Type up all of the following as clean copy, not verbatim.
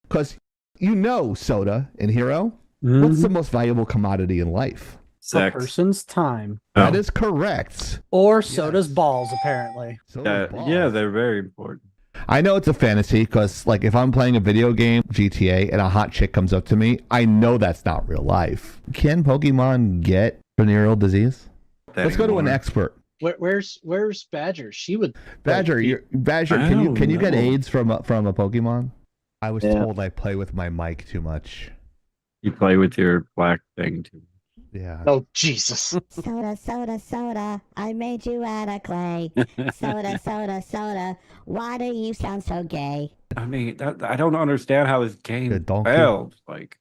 Because you know, Soda and Hero, what's the most valuable commodity in life? A person's time. That is correct. Or Soda's balls, apparently. Soda's balls. Yeah, they're very important. I know it's a fantasy because, like, if I'm playing a video game, GTA, and a hot chick comes up to me, I know that's not real life. Can Pokemon get venereal disease? Let's go to an expert. Where's Badger? She would. Badger, Badger, can you get AIDS from a Pokemon? I was told I play with my mic too much. You play with your black thing too. Yeah. Oh, Jesus. Soda, soda, soda, I made you out of clay. Soda, soda, soda, why do you sound so gay? I mean, I don't understand how this game donkey. failed. Like,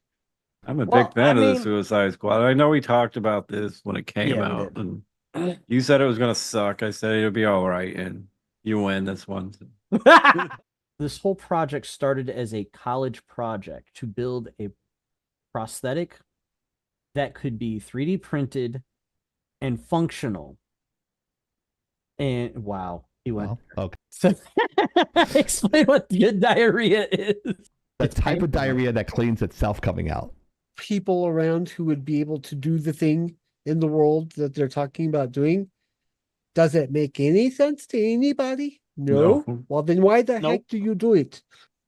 I'm a big fan of the Suicide Squad. I know we talked about this when it came out, and you said it was gonna suck. I said it'll be all right, and you win this one. This whole project started as a college project to build a prosthetic that could be 3D printed and functional. And wow, he went. Well, okay. So, explain what good diarrhea is. The type of diarrhea that cleans itself coming out. People around who would be able to do the thing in the world that they're talking about doing. Does it make any sense to anybody? No. Well, then why the heck do you do it?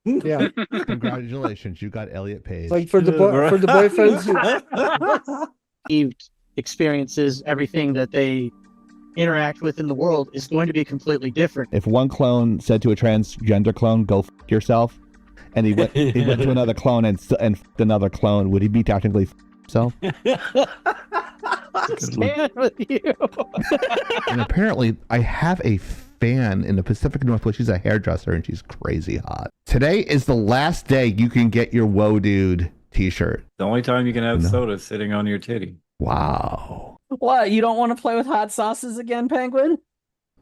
Yeah. Congratulations, you got Elliot Page. Like for the boyfriends He experiences everything that they interact with in the world is going to be completely different. If one clone said to a transgender clone, "Go f yourself," and he went to another clone and f***ed another clone, would he be technically himself? Stand with you. And apparently, I have a fan in the Pacific Northwest. She's a hairdresser and she's crazy hot. Today is the last day you can get your Whoa Dude t-shirt. The only time you can have soda sitting on your titty. Wow. What? You don't want to play with hot sauces again, Penguin?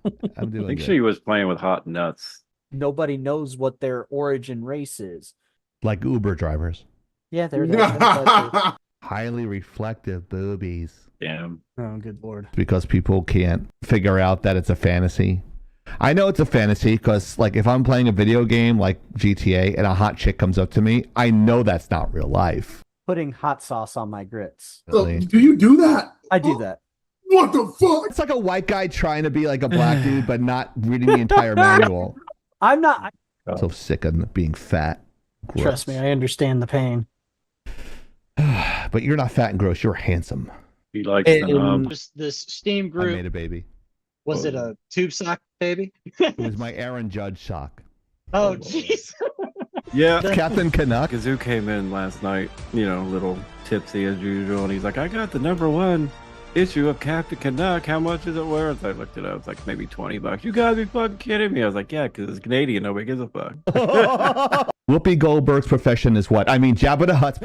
I'm doing I think good. she was playing with hot nuts. Nobody knows what their origin race is. Like Uber drivers. Yeah, they're there. Highly reflective boobies. Damn. Oh, good lord. Because people can't figure out that it's a fantasy. I know it's a fantasy because, like, if I'm playing a video game like GTA and a hot chick comes up to me, I know that's not real life. Putting hot sauce on my grits. Really. Do you do that? I do that. What the fuck? It's like a white guy trying to be like a black dude, but not reading the entire manual. I'm not. So sick of being fat. Gross. Trust me, I understand the pain. But you're not fat and gross. You're handsome. He likes This Steam I group. made a baby. Was it a tube sock baby? It was my Aaron Judge sock. Oh, jeez. Yeah. Captain Canuck. Kazoo came in last night, you know, a little tipsy as usual, and he's like, I got the #1 issue of Captain Canuck. How much is it worth? I looked it up. It's like maybe $20. You gotta be fucking kidding me. I was like, yeah, because it's Canadian. Nobody gives a fuck. Whoopi Goldberg's profession is what? I mean, Jabba the Hutt's.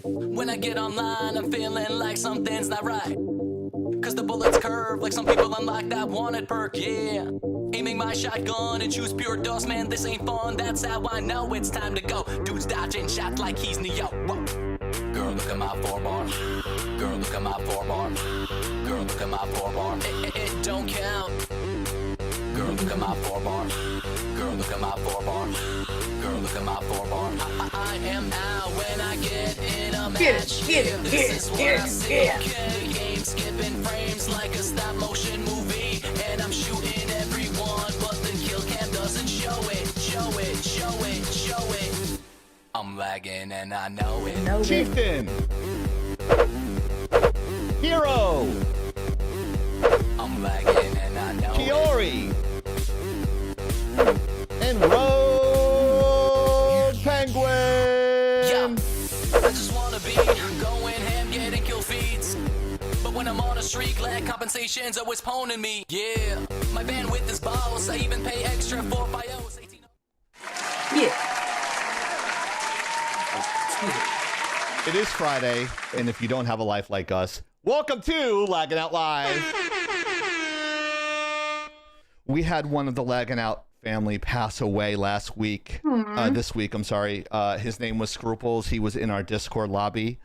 When I get online, I'm feeling like something's not right. Cause the bullets curve like some people unlock that wanted perk, yeah. Aiming my shotgun and choose pure dust, man, this ain't fun. That's how I know it's time to go. Dude's dodging shots like he's Neo. Whoa. Girl, look at my 4-bar. Girl, look at my 4-bar. Girl, look at my 4-bar. It don't count. Girl, look at my 4-bar. Girl, look at my 4-bar. Girl, look at my 4-bar. I am out when I get in a match. This is what I see. Okay, game skipping frames like a stop motion movie, and I'm shooting everyone, but the kill cam doesn't show it. Show it, show it, show it. I'm lagging and I know it. Chieftain. Hero. I'm lagging and I know Kiori. And Road Penguin. Yeah, I just wanna be going ham, getting kill feeds. But when I'm on a streak, lack compensation's always poning me. Yeah, my bandwidth is boss. I even pay extra for bios. 18... Yeah. It is Friday, and if you don't have a life like us, welcome to Laggin Out Live. We had one of the Laggin Out family pass away last week. This week, I'm sorry. His name was Scruples. He was in our Discord lobby.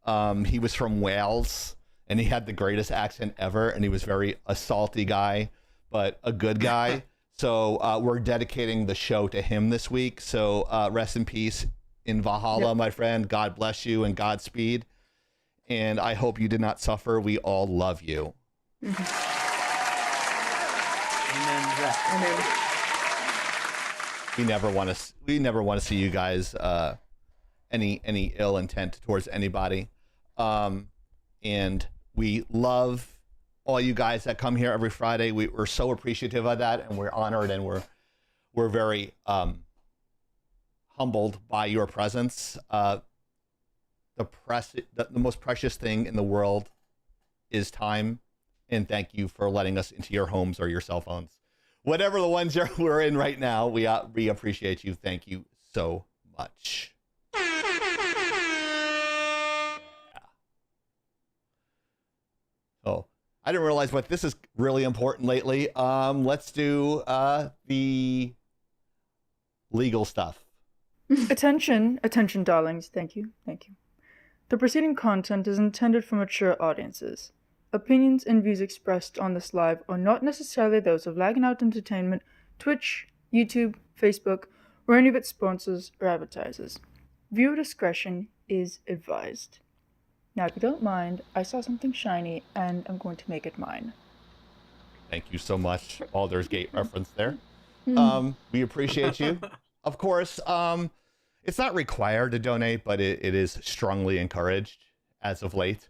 He was from Wales, and he had the greatest accent ever, and he was a salty guy, but a good guy. So we're dedicating the show to him this week. So rest in peace in Valhalla, my friend. God bless you and Godspeed. And I hope you did not suffer. We all love you. Amen. We never want to see you guys any ill intent towards anybody. And we love all you guys that come here every Friday. We're so appreciative of that, and we're honored, and we're very humbled by your presence. The most precious thing in the world is time, and thank you for letting us into your homes or your cell phones. Whatever the ones we're in right now, we appreciate you. Thank you so much. Oh, I didn't realize, but this is really important lately. Let's do the legal stuff. Attention, darlings. Thank you. The preceding content is intended for mature audiences. Opinions and views expressed on this live are not necessarily those of Laggin Out Entertainment, Twitch, YouTube, Facebook, or any of its sponsors or advertisers. Viewer discretion is advised. Now, if you don't mind, I saw something shiny, and I'm going to make it mine. Thank you so much. Baldur's Gate reference there. We appreciate you. Of course, it's not required to donate, but it is strongly encouraged as of late.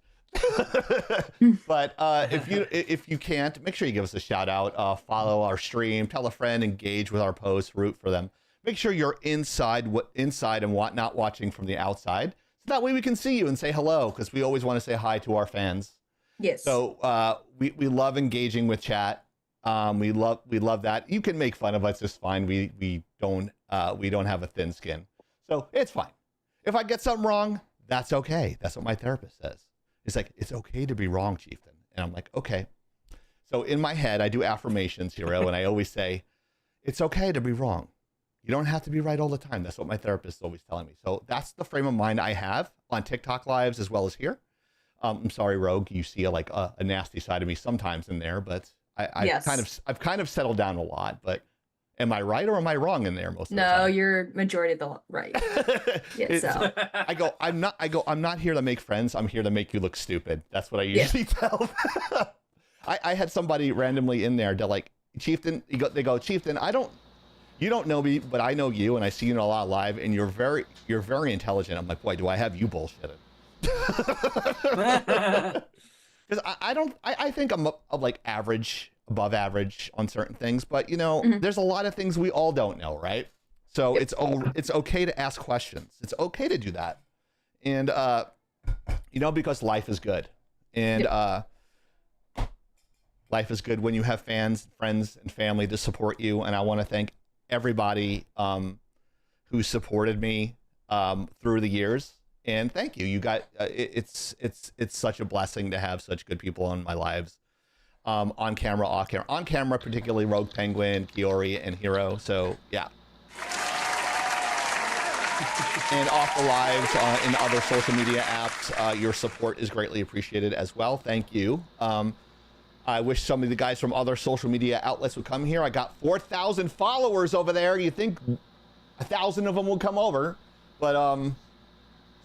But if you can't, make sure you give us a shout out, follow our stream, tell a friend, engage with our posts, root for them. Make sure you're inside and not watching from the outside. So that way we can see you and say hello, because we always want to say hi to our fans. Yes. So we love engaging with chat. We love that. You can make fun of us just fine. We don't have a thin skin, so it's fine. If I get something wrong, that's okay. That's what my therapist says. It's like, it's okay to be wrong, Chieftain. And I'm like, okay. So in my head, I do affirmations, Hero, and I always say, it's okay to be wrong. You don't have to be right all the time. That's what my therapist is always telling me. So that's the frame of mind I have on TikTok lives as well as here. I'm sorry, Rogue, you see a nasty side of me sometimes in there, but I've kind of settled down a lot. But am I right or am I wrong in there most of the time? No, you're majority of the right. Yeah, so I'm not here to make friends. I'm here to make you look stupid. That's what I usually tell. I had somebody randomly in there. They're like, Chieftain, they go, Chieftain, you don't know me, but I know you, and I see you in a lot live, and you're very intelligent. I'm like, boy, do I have you bullshitted? Because I think I'm like average, above average on certain things, but there's a lot of things we all don't know, right? So it's okay to ask questions. It's okay to do that, and because life is good, and life is good when you have fans, friends, and family to support you. And I want to thank everybody who supported me through the years. And thank you. You got it's such a blessing to have such good people in my lives, on camera, off camera. On camera, particularly Rogue Penguin, Kiori, and Hero. So yeah. And off the lives in other social media apps, your support is greatly appreciated as well. Thank you. I wish some of the guys from other social media outlets would come here. I got 4,000 followers over there. You think 1,000 of them would come over, but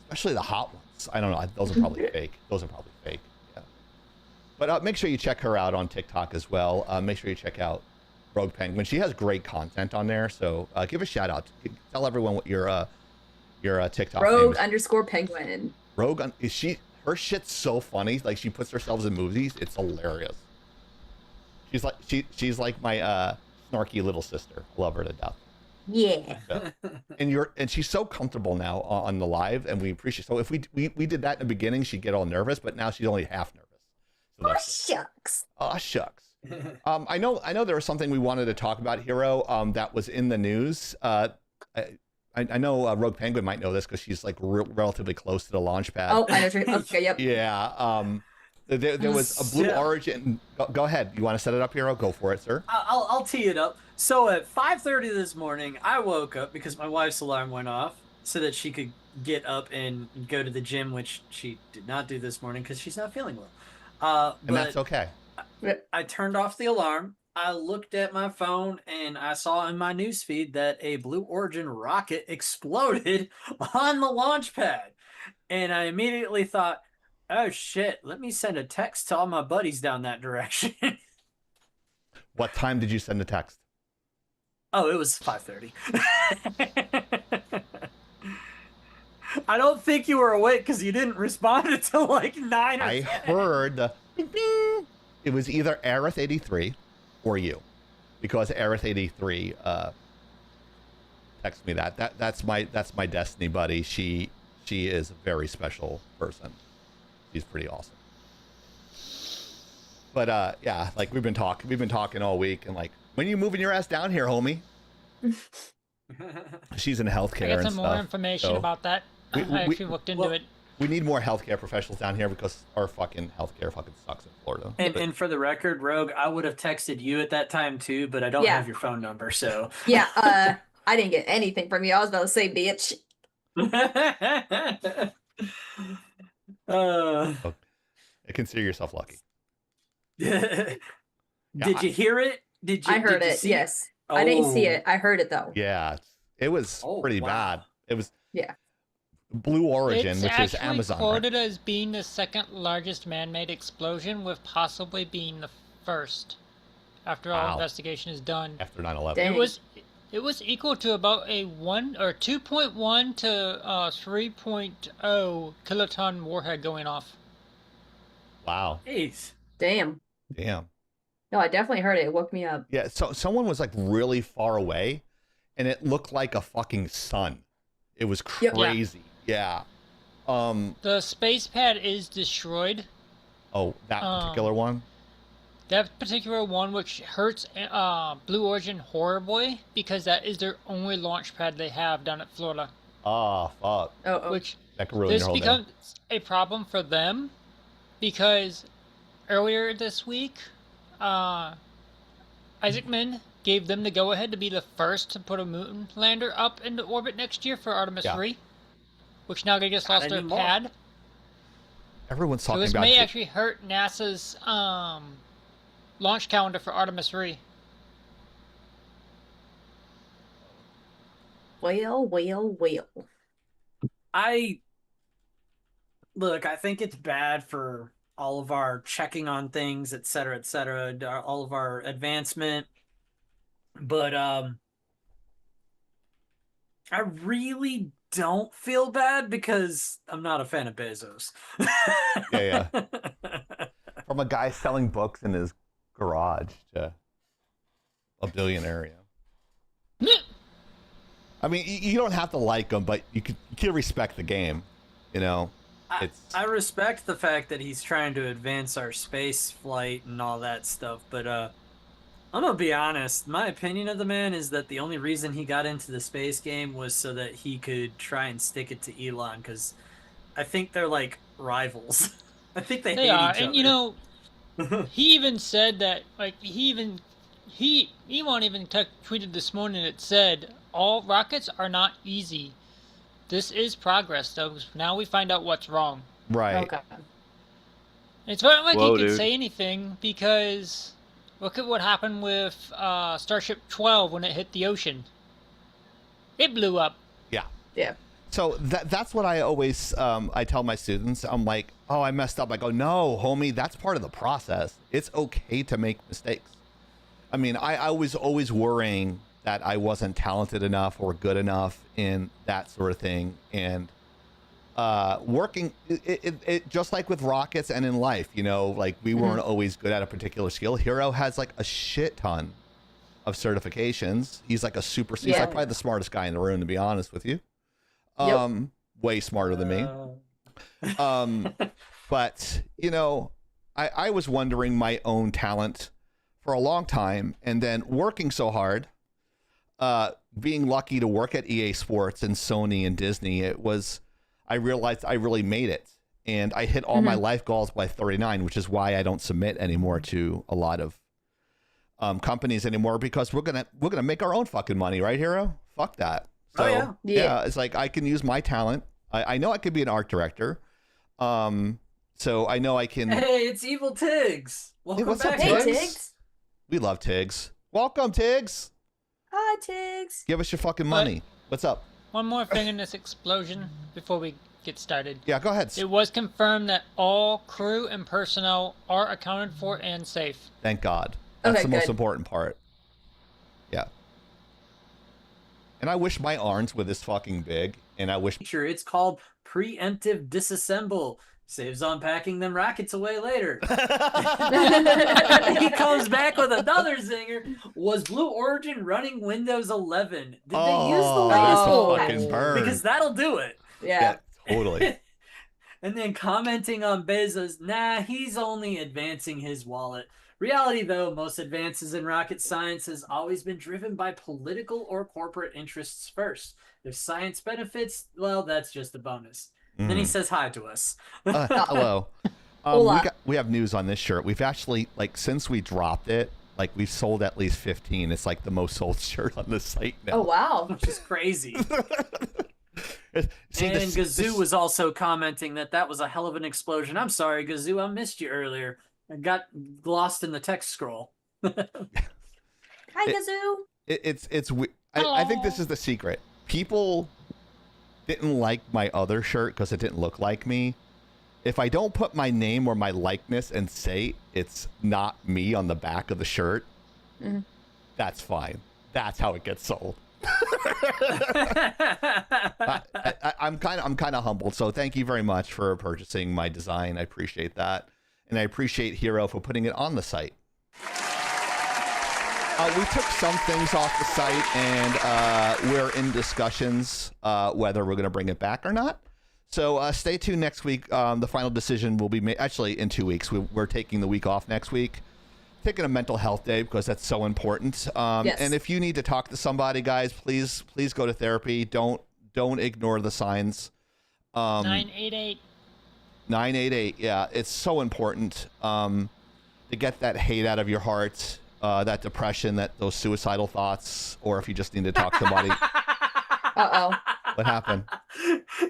especially the hot ones. I don't know. Those are probably fake. Yeah. But make sure you check her out on TikTok as well. Make sure you check out Rogue Penguin. She has great content on there. So give a shout out. Tell everyone what your TikTok Rogue _Penguin. Rogue, her shit's so funny. Like, she puts herself in movies. It's hilarious. She's like my snarky little sister. I love her to death. Yeah. And she's so comfortable now on the live, and we appreciate. So if we did that in the beginning, she'd get all nervous, but now she's only half nervous. So Oh, shucks. Oh, shucks. I know there was something we wanted to talk about, Hero, that was in the news. I know Rogue Penguin might know this because she's like relatively close to the launch pad. Oh, I know. Okay, yep. Yeah. There was a Blue Origin. Go ahead. You want to set it up, Hero? Go for it, sir. I'll tee it up. So at 5:30 this morning, I woke up because my wife's alarm went off so that she could get up and go to the gym, which she did not do this morning because she's not feeling well. And that's okay. I turned off the alarm. I looked at my phone and I saw in my newsfeed that a Blue Origin rocket exploded on the launch pad. And I immediately thought, oh shit, let me send a text to all my buddies down that direction. What time did you send the text? Oh, it was 5:30. I don't think you were awake because you didn't respond until like 9 or 10. I heard the ding, ding. It was either Aerith83 or you, because Aerith83 texted me that's my Destiny buddy. She is a very special person. She's pretty awesome. But yeah, like we've been talking all week, and like, when are you moving your ass down here, homie? She's in healthcare. I got some and more stuff, information so about that. I actually looked into it. We need more healthcare professionals down here because our fucking healthcare fucking sucks in Florida. And for the record, Rogue, I would have texted you at that time too, but I don't have your phone number, so. Yeah, I didn't get anything from you. I was about to say, bitch. Consider yourself lucky. Did you hear it? I heard it, yes. I didn't see it. I heard it, though. Yeah, it was pretty bad. It was Blue Origin, It's which is actually Amazon. quoted as being the second largest man-made explosion, with possibly being the first after all investigation is done. After 9/11. It was equal to about a 2.1 to 3.0 kiloton warhead going off. Wow. Jeez. Damn. No, I definitely heard it. It woke me up. Yeah, so someone was like really far away, and it looked like a fucking sun. It was crazy. Yeah. The space pad is destroyed. Oh, that particular one? That particular one, which hurts Blue Origin horribly, because that is their only launch pad they have down at Florida. Oh, fuck. Which that could ruin this your whole day. becomes a problem for them, because earlier this week, Isaacman gave them the go-ahead to be the first to put a moon lander up into orbit next year for Artemis 3, which now they just lost their pad. Everyone's So talking this about may actually hurt NASA's launch calendar for Artemis 3. Well. I think it's bad for all of our checking on things, et cetera, all of our advancement. But I really don't feel bad because I'm not a fan of Bezos. Yeah. From a guy selling books in his garage to a billionaire. I mean, you don't have to like him, but you can respect the game, you know. I respect the fact that he's trying to advance our space flight and all that stuff, but I'm gonna be honest. My opinion of the man is that the only reason he got into the space game was so that he could try and stick it to Elon, because I think they're like rivals. I think they hate each other. And you know, he even said that, like, Elon even tweeted this morning. It said, all rockets are not easy. This is progress, though. Now we find out what's wrong. Right. Okay. It's not like he could say anything, because look at what happened with Starship 12 when it hit the ocean. It blew up. Yeah. So that's what I always I tell my students. I'm like, oh, I messed up. I go, no, homie, that's part of the process. It's okay to make mistakes. I mean, I was always worrying that I wasn't talented enough or good enough in that sort of thing. And working, it just like with rockets and in life, you know, like we weren't always good at a particular skill. Hero has like a shit ton of certifications. He's like he's like probably the smartest guy in the room, to be honest with you. Way smarter than me. But, you know, I was wondering my own talent for a long time, and then working so hard, being lucky to work at EA Sports and Sony and Disney, I realized I really made it. And I hit all my life goals by 39, which is why I don't submit anymore to a lot of companies anymore, because we're gonna make our own fucking money, right, Hero? Fuck that. So, yeah, it's like I can use my talent. I know I could be an art director. So I know I can. Hey, it's Evil Tiggs. Welcome what's back, up, Tiggs? Tiggs. We love Tiggs. Welcome, Tiggs. Hi, Tiggs. Give us your fucking money. What's up? One more thing in this explosion before we get started. Yeah, go ahead. It was confirmed that all crew and personnel are accounted for and safe. Thank God. That's Okay, the most good. important part. Yeah. And I wish my arms were this fucking big, and I wish. Sure, it's called preemptive disassemble. Saves on packing them rockets away later. He comes back with another zinger. Was Blue Origin running Windows 11? Did they use the latest one? Fucking burn. Because that'll do it. Yeah. Totally. And then commenting on Bezos, nah, he's only advancing his wallet. Reality, though, most advances in rocket science has always been driven by political or corporate interests first. If science benefits, well, that's just a bonus. Then he says hi to us. Hello. Hola. We have news on this shirt. We've actually, since we dropped it, we've sold at least 15. It's the most sold shirt on the site now. Oh, wow. Which is crazy. See, and Gazoo was also commenting that was a hell of an explosion. I'm sorry, Gazoo, I missed you earlier. I got lost in the text scroll. Hi, Gazoo. I think this is the secret. People didn't like my other shirt because it didn't look like me. If I don't put my name or my likeness and say it's not me on the back of the shirt, that's fine. That's how it gets sold. I'm kind of humbled. So thank you very much for purchasing my design. I appreciate that, and I appreciate Hero for putting it on the site. We took some things off the site, and we're in discussions whether we're going to bring it back or not. So stay tuned next week. The final decision will be made. Actually, in 2 weeks. We're taking the week off next week. Taking a mental health day because that's so important. Yes. And if you need to talk to somebody, guys, please go to therapy. Don't ignore the signs. 988. 988. Yeah, it's so important to get that hate out of your heart. That depression, those suicidal thoughts, or if you just need to talk to somebody. Uh-oh. What happened?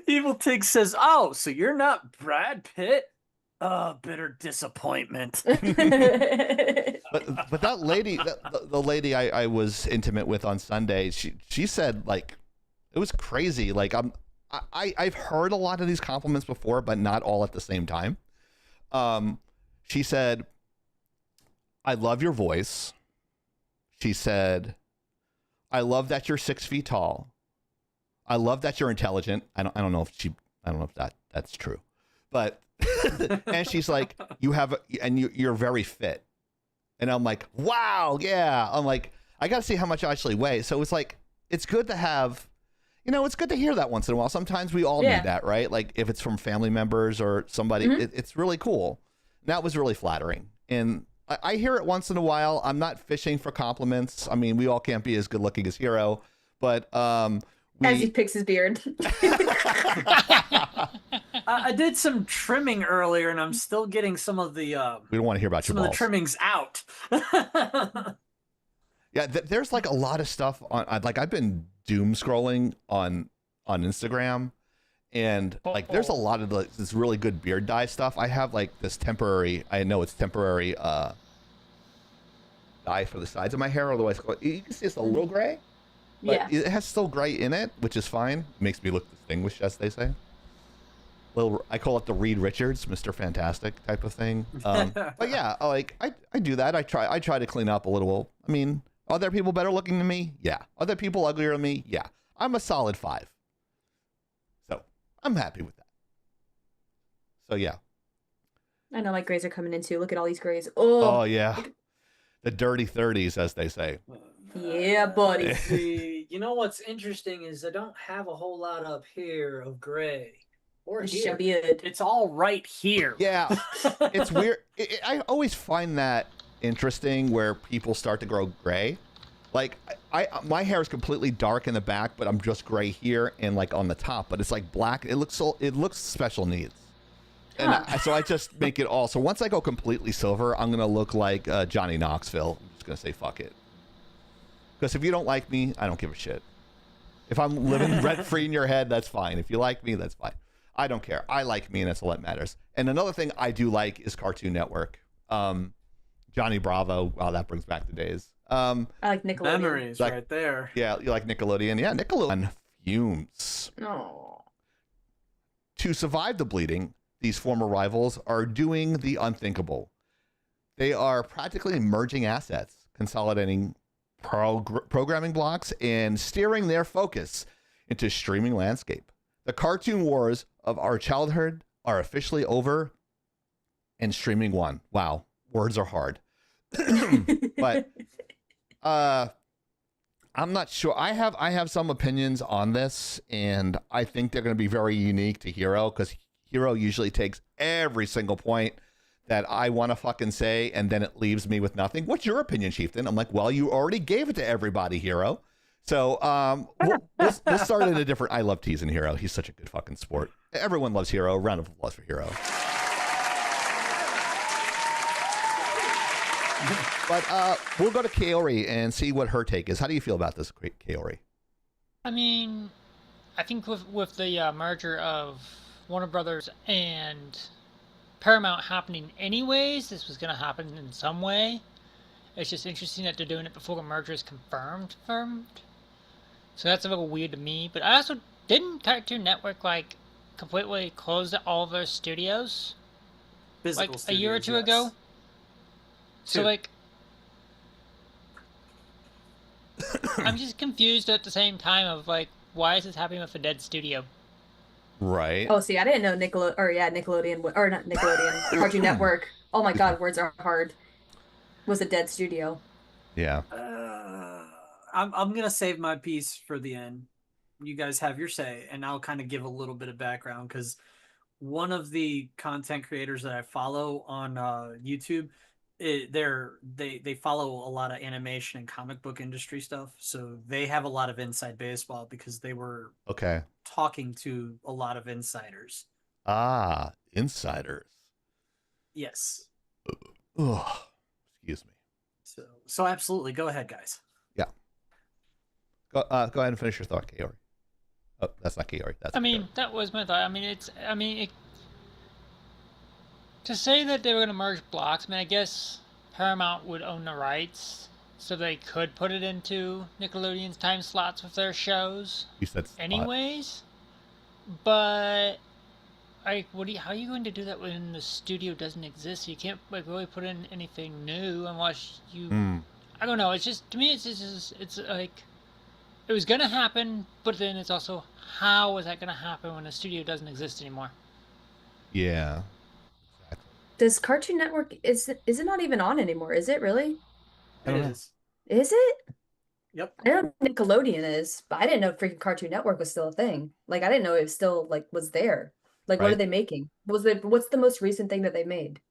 Evil Tig says, oh, so you're not Brad Pitt? Bitter disappointment. But that lady, the lady I was intimate with on Sunday, she said, it was crazy. I've heard a lot of these compliments before, but not all at the same time. She said, I love your voice. She said, I love that you're 6 feet tall. I love that you're intelligent. I don't know if that's true, but, and she's like, you're very fit. And I'm like, wow. Yeah. I'm like, I got to see how much I actually weigh. So it's it's good to have, it's good to hear that once in a while. Sometimes we all need that, right? If it's from family members or somebody, it's really cool. And that was really flattering. And I hear it once in a while. I'm not fishing for compliments. I mean, we all can't be as good looking as Hero, but as he picks his beard. I did some trimming earlier, and I'm still getting some of the. We don't want to hear about your balls. Some of the trimmings out. Yeah, there's a lot of stuff on. I've been doom scrolling on Instagram, and there's a lot of this really good beard dye stuff. I have this temporary. I know it's temporary dye for the sides of my hair. Otherwise, you can see it's a little gray. But it has still gray in it, which is fine. It makes me look distinguished, as they say. I call it the Reed Richards, Mr. Fantastic type of thing. But yeah, I do that. I try to clean up a little. I mean, are there people better looking than me? Yeah. Are there people uglier than me? Yeah. I'm a solid 5. So I'm happy with that. So yeah. I know my grays are coming in too. Look at all these grays. Oh yeah. The dirty 30s, as they say. Yeah, buddy. See, you know what's interesting is I don't have a whole lot up here of gray. Or The here. Shabby-ud. It's all right here. Yeah, it's weird. I always find that interesting where people start to grow gray. Like my hair is completely dark in the back, but I'm just gray here and like on the top. But it's like black. It looks special needs. And so I just make it all. So once I go completely silver, I'm gonna look like Johnny Knoxville. I'm just gonna say fuck it. Because if you don't like me, I don't give a shit. If I'm living rent free in your head, that's fine. If you like me, that's fine. I don't care. I like me, and that's all that matters. And another thing I do like is Cartoon Network. Johnny Bravo. Wow, that brings back the days. I like Nickelodeon. Memories right there. Yeah, you like Nickelodeon? Yeah, Nickelodeon fumes. No. To survive the bleeding, these former rivals are doing the unthinkable. They are practically merging assets, consolidating programming blocks, and steering their focus into streaming landscape. The cartoon wars of our childhood are officially over, and streaming won. Wow, words are hard. But I'm not sure. I have some opinions on this, and I think they're going to be very unique to Hero, because Hero usually takes every single point that I want to fucking say, and then it leaves me with nothing. What's your opinion, Chieftain? I'm like, well, you already gave it to everybody, Hero. So we'll start at a different. I love teasing Hero. He's such a good fucking sport. Everyone loves Hero. Round of applause for Hero. But we'll go to Kaori and see what her take is. How do you feel about this, Kaori? I mean, I think with the merger of Warner Brothers and Paramount happening anyways, this was going to happen in some way. It's just interesting that they're doing it before the merger is confirmed. So that's a little weird to me. But I also didn't Cartoon Network like completely close all of their studios Physical like studios, a year or two yes. ago. So like, I'm just confused at the same time of like, why is this happening with a dead studio? Right. Oh, see, I didn't know Nickelodeon, or not Nickelodeon, Cartoon Network. Oh my God, words are hard. Was a dead studio. Yeah. I'm gonna save my piece for the end. You guys have your say, and I'll kind of give a little bit of background, because one of the content creators that I follow on YouTube, they follow a lot of animation and comic book industry stuff, so they have a lot of inside baseball because they were talking to a lot of insiders. Ah, insiders. Yes. Ugh. Excuse me. So absolutely, go ahead, guys. Yeah. Go ahead and finish your thought, Kaori. Oh, that's not Kaori. That's. I mean, that was my thought. To say that they were going to merge blocks, I mean, I guess Paramount would own the rights, so they could put it into Nickelodeon's time slots with their shows. You said slot. Anyways, but like, how are you going to do that when the studio doesn't exist? You can't like really put in anything new unless you. I don't know. It's just, to me, it's like it was going to happen, but then it's also, how is that going to happen when the studio doesn't exist anymore? Yeah. Does Cartoon Network, is it not even on anymore? Is it really? It is. Is it? Yep. I know Nickelodeon is, but I didn't know freaking Cartoon Network was still a thing. Like, I didn't know it was still like was there. Like, what are they making? What's the most recent thing that they made?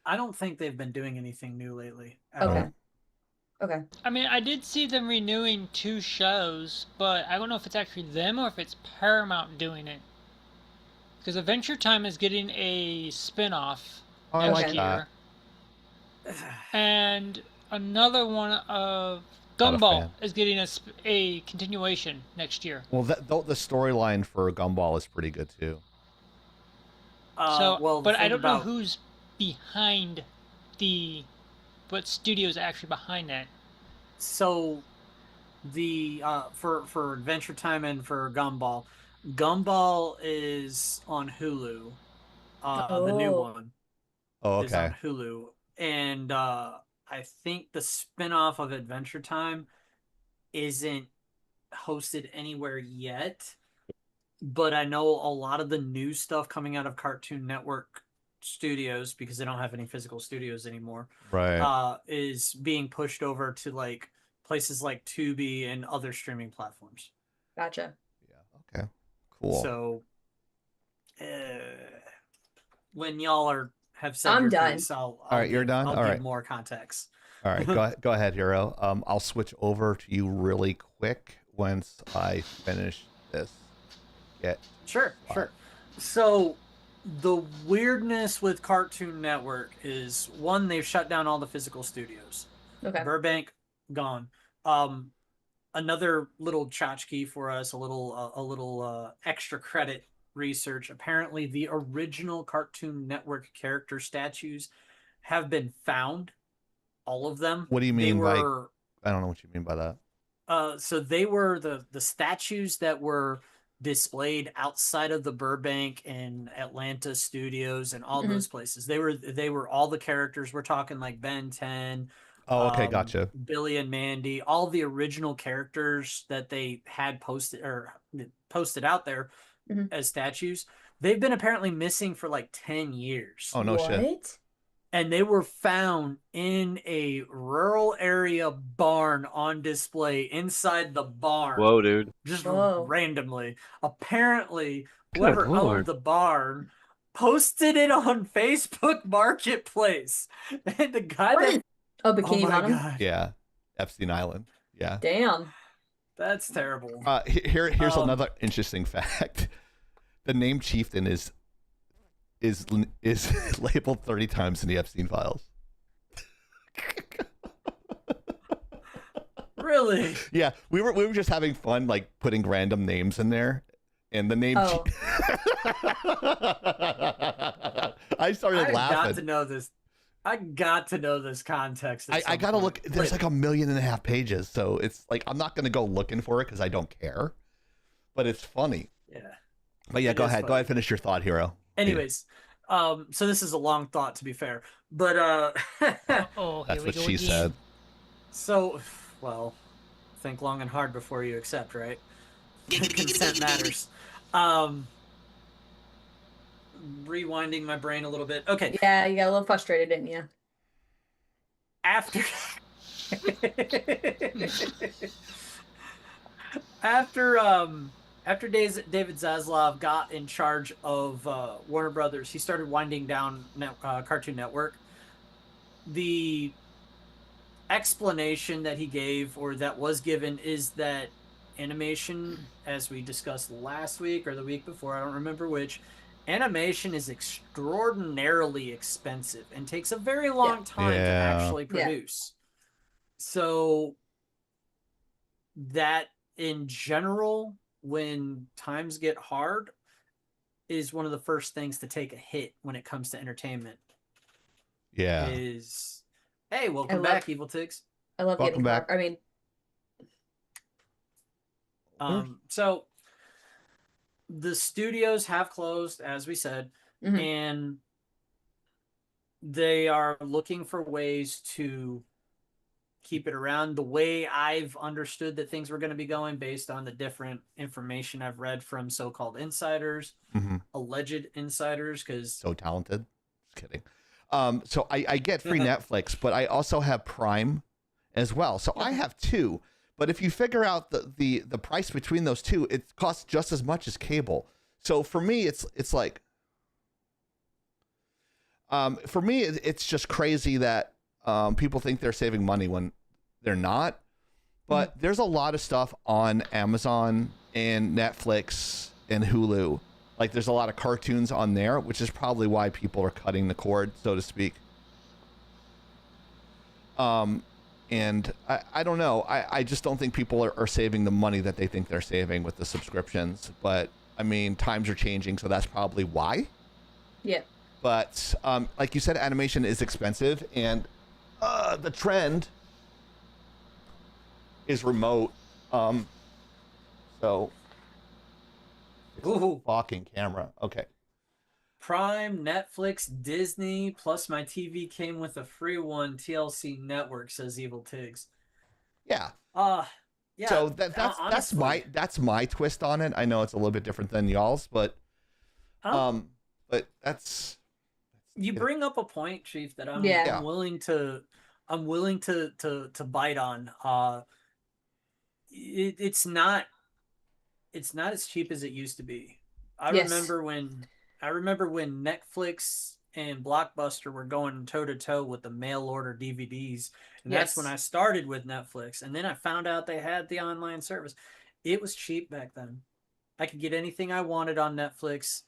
I don't think they've been doing anything new lately. Okay. Okay. I mean, I did see them renewing 2 shows, but I don't know if it's actually them or if it's Paramount doing it. Because Adventure Time is getting a spin-off next year. And another one of Gumball is getting a continuation next year. Well, the storyline for Gumball is pretty good too. But I don't know who's behind what studio's actually behind that. So, the for Adventure Time and for Gumball is on Hulu. The new one. Oh, is on Hulu, and I think the spinoff of Adventure Time isn't hosted anywhere yet. But I know a lot of the new stuff coming out of Cartoon Network studios, because they don't have any physical studios anymore, right? Is being pushed over to like places like Tubi and other streaming platforms. Gotcha. Yeah. Okay. Cool. So when y'all have said I'm your done. piece, All right, you're done? I'll All give right. more context. All right, go ahead, Hero. I'll switch over to you really quick once I finish this. Sure. So the weirdness with Cartoon Network is, one, they've shut down all the physical studios. Okay. Burbank gone. Another little tchotchke for us, a little extra credit research. Apparently, the original Cartoon Network character statues have been found. All of them. What do you mean by? I don't know what you mean by that. So they were the statues that were displayed outside of the Burbank and Atlanta studios and all those places. They were all the characters. We're talking like Ben 10. Oh, okay, gotcha. Billy and Mandy, all the original characters that they had posted out there as statues. They've been apparently missing for like 10 years. Oh, no shit. And they were found in a rural area barn on display inside the barn. Whoa, dude. Just randomly. Apparently, whoever owned the barn posted it on Facebook Marketplace. And the guy that... Bikini Bottom? God. Yeah. Epstein Island. Yeah. Damn. That's terrible. Here's another interesting fact. The name Chieftain is labeled 30 times in the Epstein files. Really? Yeah, we were just having fun, like putting random names in there, and the name. I started laughing. I got to know this. I got to know this context. I gotta look. There's like 1.5 million pages, so it's like I'm not gonna go looking for it because I don't care, but it's funny. Yeah. But yeah, go ahead. Go ahead. Finish your thought, Hero. Anyways, so this is a long thought, to be fair, but that's what she said. So, well, think long and hard before you accept, right? Consent matters. Rewinding my brain a little bit. Okay. Yeah, you got a little frustrated, didn't you? After David Zaslav got in charge of Warner Brothers, he started winding down Cartoon Network. The explanation that he gave, or that was given, is that animation, as we discussed last week or the week before, I don't remember which, animation is extraordinarily expensive and takes a very long time to actually produce. So that in general, when times get hard, is one of the first things to take a hit when it comes to entertainment. Yeah. Is, hey, welcome back, Evil Tigs. I love welcome back. I mean, so the studios have closed, as we said, and they are looking for ways to keep it around. The way I've understood that things were going to be going, based on the different information I've read from so-called insiders, alleged insiders, because so talented. Just kidding. So I get free Netflix, but I also have Prime as well. So I have two. But if you figure out the price between those two, it costs just as much as cable. So for me, it's like, for me, it's just crazy that people think they're saving money when they're not. But there's a lot of stuff on Amazon and Netflix and Hulu. Like there's a lot of cartoons on there, which is probably why people are cutting the cord, so to speak. And I don't know. I just don't think people are saving the money that they think they're saving with the subscriptions. But, I mean, times are changing, so that's probably why. Yeah. But, like you said, animation is expensive. And the trend is remote. So, fucking camera. Okay. Prime, Netflix, Disney, plus my TV came with a free one, TLC Network, says Evil Tigs. Yeah. Yeah. So that's my twist on it. I know it's a little bit different than y'all's, but that's you bring up a point, Chief, that I'm willing to bite on. It's not as cheap as it used to be. I remember when I remember when Netflix and Blockbuster were going toe to toe with the mail order DVDs, and that's when I started with Netflix. And then I found out they had the online service. It was cheap back then. I could get anything I wanted on Netflix,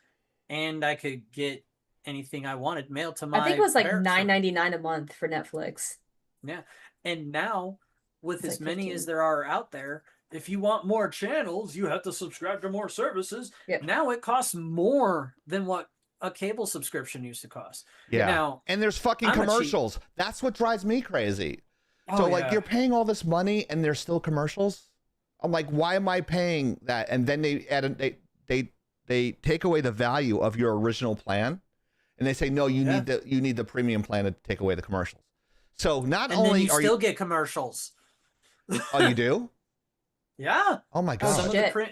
and I could get anything I wanted mailed to my. I think it was like parents' room. $9.99 a month for Netflix. Yeah, and now with It's as like many 15. as there are out there, if you want more channels, you have to subscribe to more services. Now it costs more than what a cable subscription used to cost. Yeah. Now, and there's fucking I'm a cheap- commercials. That's what drives me crazy. Oh, So like yeah. you're paying all this money and there's still commercials. I'm like, why am I paying that? And then they add they take away the value of your original plan, and they say no, you need the premium plan to take away the commercials. So not and only then you are still get commercials. oh, you do? Yeah. Oh my god. Some of the print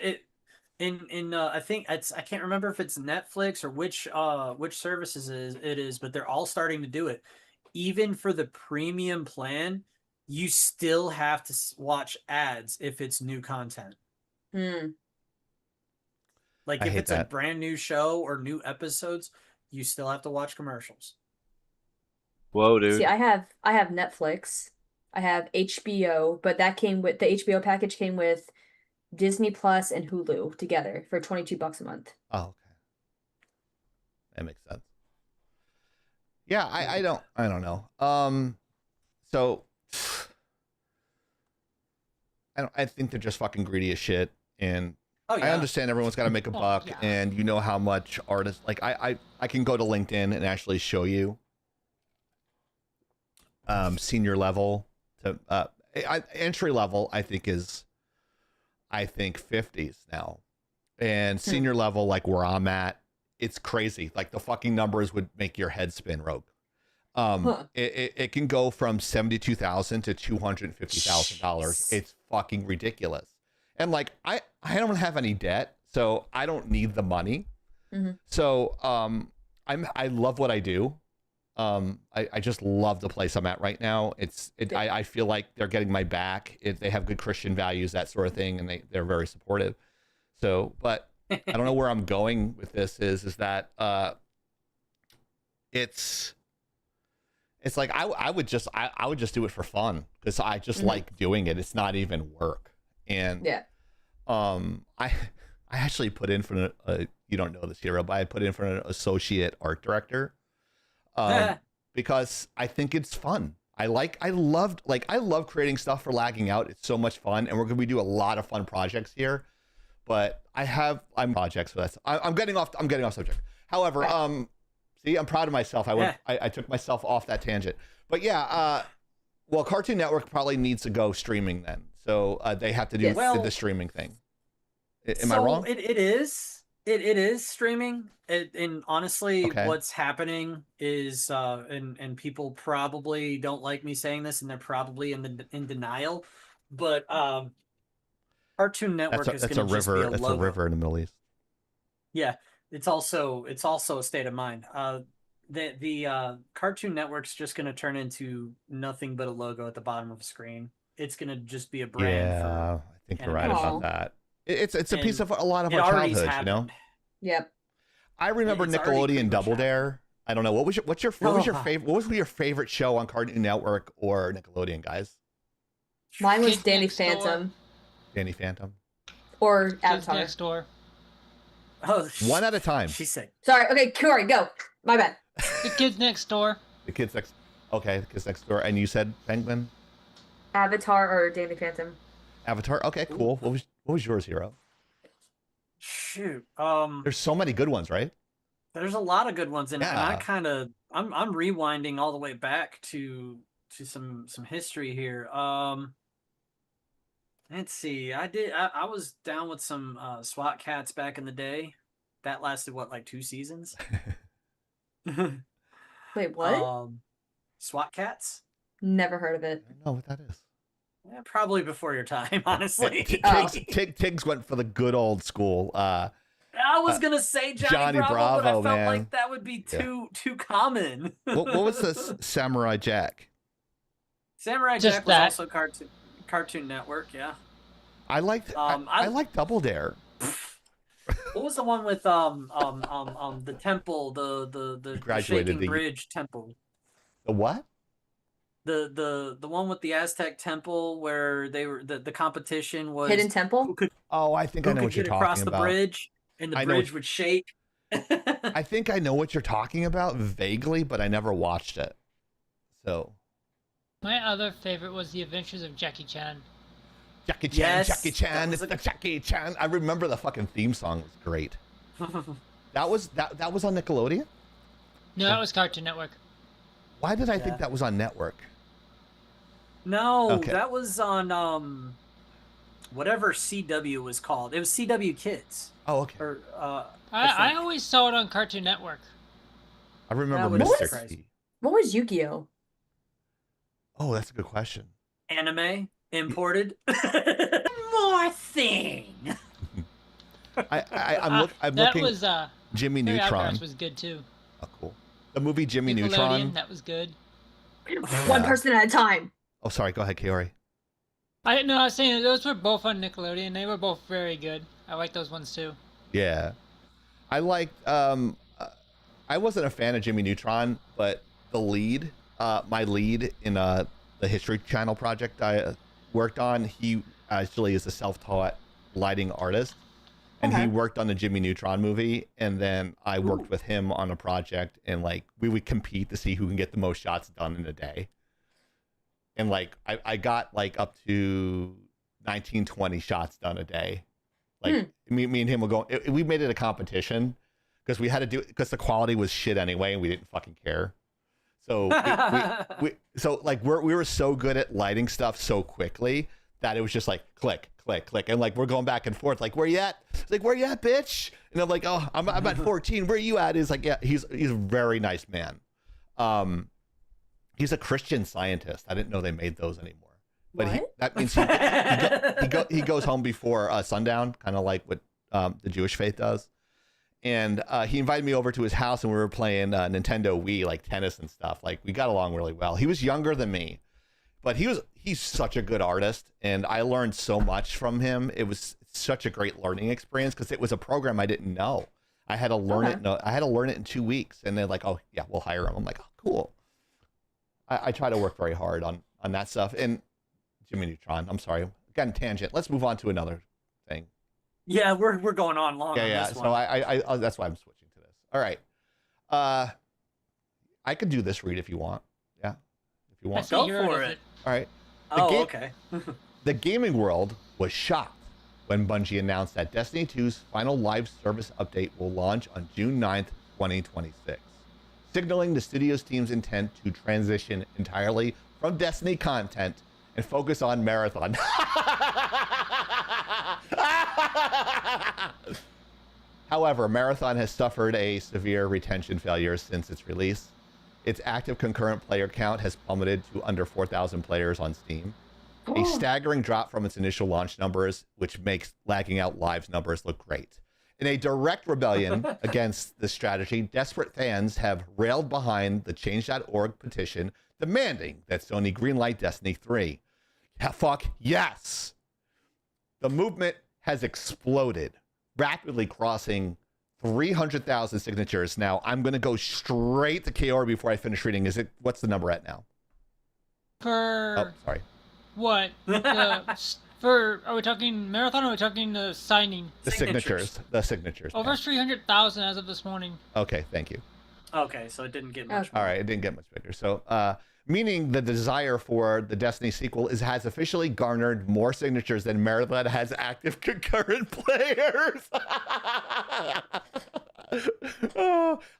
in I think I can't remember if it's Netflix or which services it is, but they're all starting to do it. Even for the premium plan, you still have to watch ads if it's new content. Like I if hate it's a that. brand new show or new episodes, you still have to watch commercials. Whoa, dude. See, I have Netflix. I have HBO, but that came with the HBO package came with Disney Plus and Hulu together for $22 a month. Oh, okay. That makes sense. Yeah, I don't know. So I think they're just fucking greedy as shit, and I understand everyone's got to make a buck, and you know how much artists like I can go to LinkedIn and actually show you senior level to entry level. I think 50s now, and senior level, like where I'm at, it's crazy. Like the fucking numbers would make your head spin, Rogue. It can go from $72,000 to $250,000. It's fucking ridiculous. And like I don't have any debt, so I don't need the money. So I love what I do. I just love the place I'm at right now. I feel like they're getting my back. They have good Christian values, that sort of thing, and they're very supportive. So, but I don't know where I'm going with this is that it's like I would just do it for fun because I just like doing it. It's not even work. And I actually put in for you don't know this, hero, but I put in for an associate art director because I think it's fun. I love creating stuff for Lagging Out. It's so much fun, and we do a lot of fun projects here. But I'm projects, so I'm getting off subject. However, see, I'm proud of myself. I took myself off that tangent. But yeah, well, Cartoon Network probably needs to go streaming then. So they have to do the streaming thing. Am I wrong? It is streaming. And honestly, what's happening is, and people probably don't like me saying this, and they're probably in denial, but Cartoon Network is going to just be a logo. It's a river in the Middle East. Yeah, it's also a state of mind. The Cartoon Network's just going to turn into nothing but a logo at the bottom of a screen. It's going to just be a brand. Yeah, I think you're right about that. It's a piece of a lot of our childhood, you know. Yep. I remember Nickelodeon Double Dare. I don't know what was your favorite show on Cartoon Network or Nickelodeon, guys? Mine was Danny Phantom. Danny Phantom. Or Avatar. Next Door. Oh, one at a time. She's sick. Sorry. Okay, Corey, go. My bad. The Kids Next Door. The Kids Next. Okay, The Kids Next Door. And you said Penguin? Avatar or Danny Phantom. Avatar. Okay, cool. What was yours, hero? Shoot. There's so many good ones, right? There's a lot of good ones, and I kind of I'm rewinding all the way back to some history here. Let's see. I was down with some SWAT Cats back in the day. That lasted like 2 seasons. Wait, what? SWAT Cats? Never heard of it. I don't know what that is. Yeah, probably before your time, honestly. Tiggs went for the good old school. I was gonna say Johnny Bravo, but I felt like that would be too common. What was this Samurai Jack? Samurai Jack was also Cartoon Network, yeah. I liked Double Dare. What was the one with the temple, the Graduated shaking bridge temple? The what? The one with the Aztec temple where they were the competition was Hidden Temple. Oh, I think I know what you're get across talking the about. bridge and the bridge would shake. I think I know what you're talking about vaguely, but I never watched it. So. My other favorite was The Adventures of Jackie Chan. Jackie Chan, Yes, Jackie Chan, it's the Jackie Chan. I remember the fucking theme song was great. that was on Nickelodeon? No, that was Cartoon Network. Why did I think that was on Network? No, Okay. that was on whatever CW was called. It was CW Kids. Oh, okay. Or I always saw it on Cartoon Network. I remember That was- Mr. T. What was Yu-Gi-Oh? Oh, that's a good question. Anime imported. More thing. I'm that looking. was Jimmy Fairy Odd Neutron. Parents was good too. Oh, cool. The movie Jimmy Nickelodeon, Neutron. that was good. One person at a time. Oh, sorry. Go ahead, Kiori. I was saying those were both on Nickelodeon. They were both very good. I like those ones too. Yeah, I liked. I wasn't a fan of Jimmy Neutron, but the lead, my lead in the History Channel project I worked on, he actually is a self-taught lighting artist, and he worked on the Jimmy Neutron movie. And then I worked with him on a project, and like we would compete to see who can get the most shots done in a day. And like I got like up to 19, 20 shots done a day. Like me and him will go. We made it a competition because we had to do it because the quality was shit anyway, and we didn't fucking care. So we were so good at lighting stuff so quickly that it was just like click, click, click, and like we're going back and forth. Like, where you at? It's like, where you at, bitch? And I'm like, oh, I'm at 14. Where you at? He's like, yeah, he's a very nice man. He's a Christian Scientist. I didn't know they made those anymore. But that means he goes home before sundown, kind of like what the Jewish faith does. And he invited me over to his house, and we were playing Nintendo Wii, like tennis and stuff. Like we got along really well. He was younger than me, but he's such a good artist, and I learned so much from him. It was such a great learning experience because it was a program I didn't know. I had to learn it. No, I had to learn it in 2 weeks, and they're like, "Oh yeah, we'll hire him." I'm like, "Oh, cool." I try to work very hard on that stuff. And Jimmy Neutron. I'm sorry, got a tangent. Let's move on to another thing. Yeah, we're going on long. Yeah, on yeah. This So one. I that's why I'm switching to this. All right. I could do this read if you want. Yeah, if you want. Go for it. All right. Okay. The gaming world was shocked when Bungie announced that Destiny 2's final live service update will launch on June 9th, 2026, signaling the studio's team's intent to transition entirely from Destiny content and focus on Marathon. However, Marathon has suffered a severe retention failure since its release. Its active concurrent player count has plummeted to under 4,000 players on Steam, a staggering drop from its initial launch numbers, which makes lagging out Live's numbers look great. In a direct rebellion against this strategy, desperate fans have railed behind the Change.org petition demanding that Sony greenlight Destiny 3. Fuck yes! The movement has exploded, rapidly crossing 300,000 signatures. Now, I'm going to go straight to Kaori before I finish reading. What's the number at now? Oh, sorry. What? Are we talking Marathon or are we talking the signing? The signatures. The signatures. Over 300,000 as of this morning. Okay, thank you. Okay, so it didn't get much. All right, it didn't get much bigger. So, meaning the desire for the Destiny sequel has officially garnered more signatures than Marathon has active concurrent players.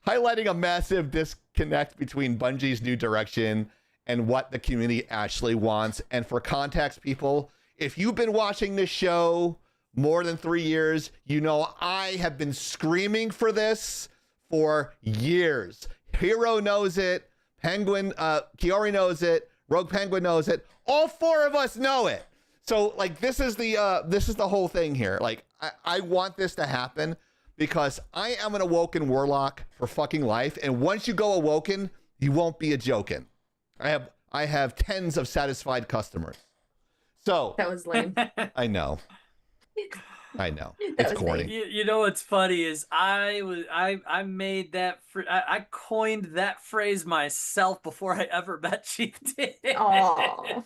Highlighting a massive disconnect between Bungie's new direction and what the community actually wants. And for context, people, if you've been watching this show more than 3 years, you know I have been screaming for this for years. Hero knows it. Penguin, Kiori knows it. Rogue Penguin knows it. All four of us know it. So like this is the whole thing here. Like I want this to happen because I am an awoken warlock for fucking life. And once you go awoken, you won't be a joken. I have tens of satisfied customers. So that was lame. I know. I know. That It's was corny. You know what's funny is I made that I coined that phrase myself before I ever met Chieftain. Aw.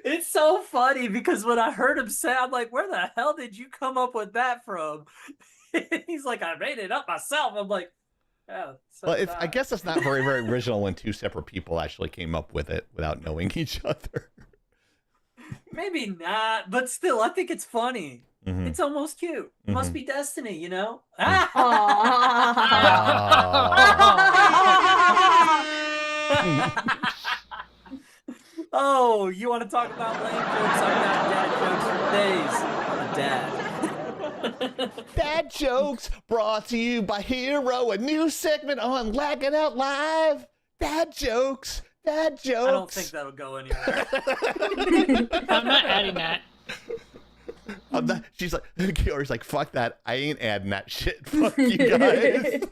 It's so funny because when I heard him say, I'm like, where the hell did you come up with that from? He's like, I made it up myself. I'm like, oh, so Well, I guess it's not very, very original when two separate people actually came up with it without knowing each other. maybe not, but still, I think it's funny. Mhm. It's almost cute. Mhm. Must be destiny, you know? Oh, you want to talk about lame jokes? I've got dad jokes for days. I'm a dad. Dad jokes brought to you by Hero, a new segment on Laggin Out Live. Dad jokes. Dad jokes. I don't think that'll go anywhere. I'm not adding that. She's like, Kiori's like, fuck that. I ain't adding that shit. Fuck you guys.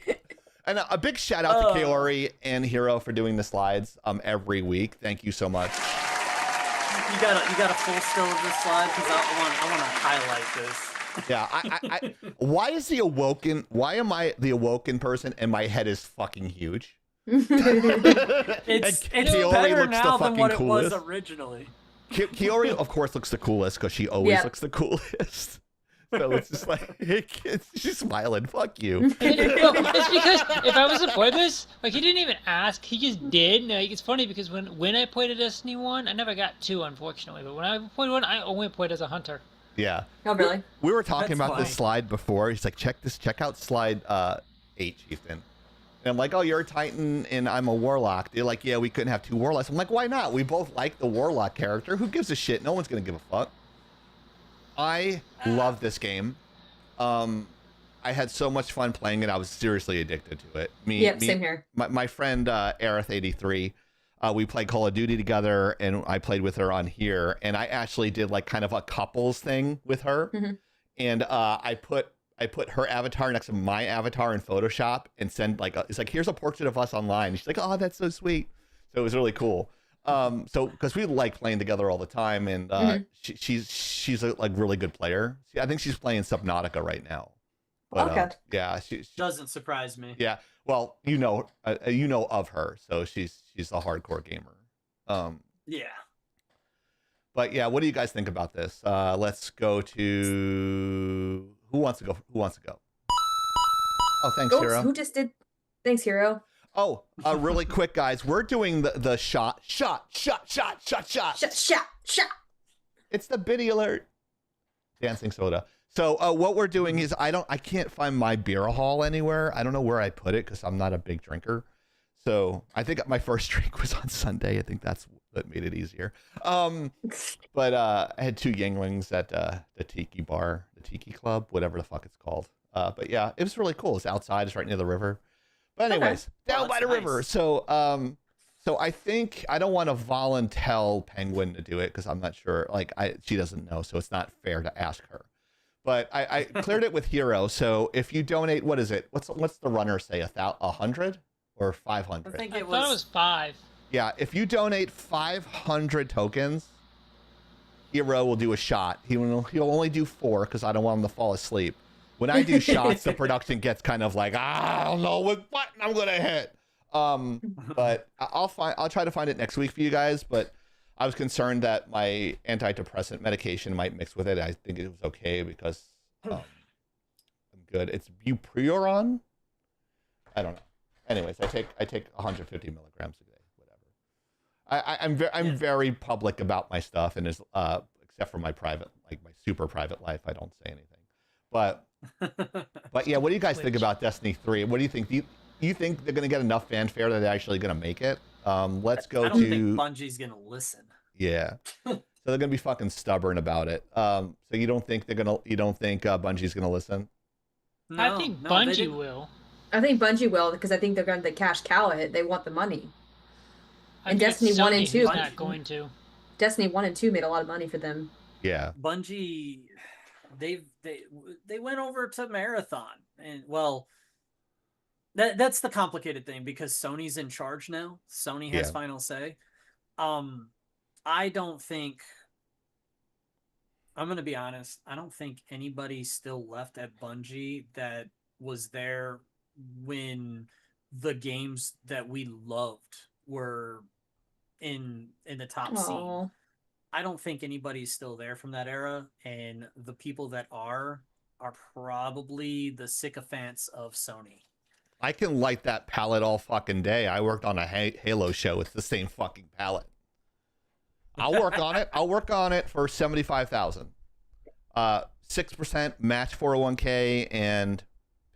And a big shout out to Kiori and Hero for doing the slides every week. Thank you so much. You got a full still of this slide because I want to highlight this. Yeah, why is the awoken? Why am I the awoken person and my head is fucking huge? It's Kiori better looks now the than what fucking it was coolest. originally. Kiori, of course, looks the coolest because she always Yep. looks the coolest. So it's just like she's smiling. Fuck you. No, it's because if I was to play this, like he didn't even ask, he just did. And, like, it's funny because when I played a Destiny 1, I never got 2, unfortunately. But when I played 1, I only played as a hunter. Yeah. Oh, really? We were talking That's about funny. this slide before. He's like, check out slide 8, Chieftain. And I'm like, oh, you're a Titan and I'm a Warlock. They're like, yeah, we couldn't have 2 Warlocks. I'm like, why not? We both like the Warlock character. Who gives a shit? No one's gonna give a fuck. I love this game. I had so much fun playing it. I was seriously addicted to it. Same here. My friend Aerith83, we played Call of Duty together, and I played with her on here. And I actually did like kind of a couples thing with her, and I put her avatar next to my avatar in Photoshop and send like it's like, here's a portrait of us online. And she's like, oh, that's so sweet. So it was really cool. So because we like playing together all the time, and she's a like really good player. I think she's playing Subnautica right now. But, Okay. Yeah, she Doesn't surprise me. yeah. Well, you know of her, so she's a hardcore gamer. Yeah. But yeah, what do you guys think about this? Let's go to who wants to go? Who wants to go? Oh, thanks, Oops, Hero. who just did? Thanks, Hero. Oh, really quick, guys. We're doing the shot. Shot. It's the biddy alert. Dancing soda. So what we're doing is I can't find my beer hall anywhere. I don't know where I put it because I'm not a big drinker. So I think my first drink was on Sunday. I think that made it easier. But I had 2 Yinglings at the Tiki Bar, the Tiki Club, whatever the fuck it's called. But yeah, it was really cool. It's outside. It's right near the river. But anyways, down by the river. So so I think I don't want to volunteer Penguin to do it because I'm not sure. Like she doesn't know, so it's not fair to ask her. But I cleared it with Hero. So if you donate, what is it? What's the runner say? 100 or 500? I think I thought it was 5. Yeah, if you donate 500 tokens, Hero will do a shot. He'll only do 4 because I don't want him to fall asleep. When I do shots, the production gets kind of like, I don't know what button I'm gonna hit. But I'll try to find it next week for you guys. But I was concerned that my antidepressant medication might mix with it. I think it was okay because I'm good. It's bupropion. I don't know. Anyways, I take 150 milligrams a day. Whatever. I'm very public about my stuff, and except for my private, like my super private life, I don't say anything. But yeah, what do you guys think about Destiny 3? What do you think? Do you think they're going to get enough fanfare that they're actually going to make it? Let's go I don't to think Bungie's gonna listen. yeah. So they're going to be fucking stubborn about it. So you don't think Bungie's going to listen? No, I think no, Bungie will. I think Bungie will because I think they're going to cash cow it. They want the money. I And think it's Destiny 1 and Sony 2. who's not going to. Destiny 1 and 2 made a lot of money for them. Yeah. Bungie, they went over to Marathon, and well, that's the complicated thing because Sony's in charge now. Sony has final say. I don't think I'm gonna be honest. I don't think anybody's still left at Bungie that was there when the games that we loved were in the top scene. I don't think anybody's still there from that era, and the people that are probably the sycophants of Sony. I can light that palette all fucking day. I worked on a Halo show. It's the same fucking palette. I'll work on it. I'll work on it for 75,000. 6% match 401k and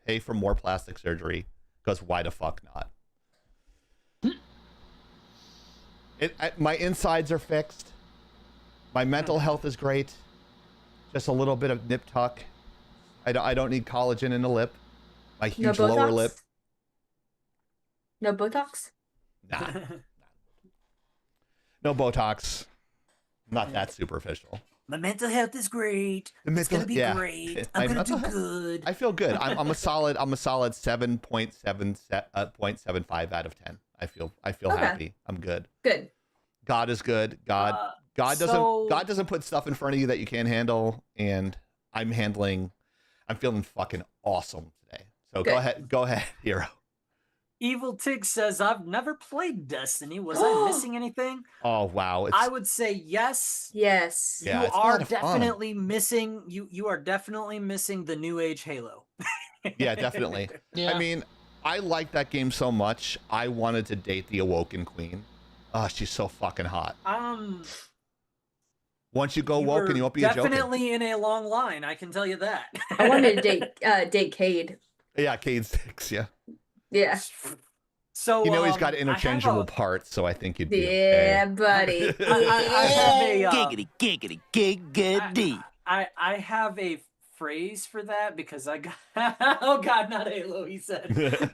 pay for more plastic surgery, because why the fuck not? My insides are fixed. My mental health is great. Just a little bit of nip tuck. I don't need collagen in the lip. My huge lower lip. No Botox? Nah. No Botox. Not that superficial. My mental health is great. It's gonna be great. I'm gonna do good. I feel good. I'm a solid 7.75 out of 10. I feel happy. I'm good. Good. God is good. God doesn't put stuff in front of you that you can't handle, and I'm feeling fucking awesome today. So good. Go ahead, Hero. Evil Tig says, I've never played Destiny. Was I missing anything? Oh wow. I would say yes. Yes. You are definitely missing you are definitely missing the new age Halo. Yeah, definitely. Yeah. I mean, I like that game so much. I wanted to date the Awoken Queen. Oh, she's so fucking hot. Once you go woken, you won't be a joker. Definitely in a long line, I can tell you that. I wanted to date Cade. Yeah, Cade 6, yeah. Yeah. So he's got interchangeable parts, so I think you'd be yeah, okay. buddy. I have a phrase for that because I got oh god, not Halo, he said.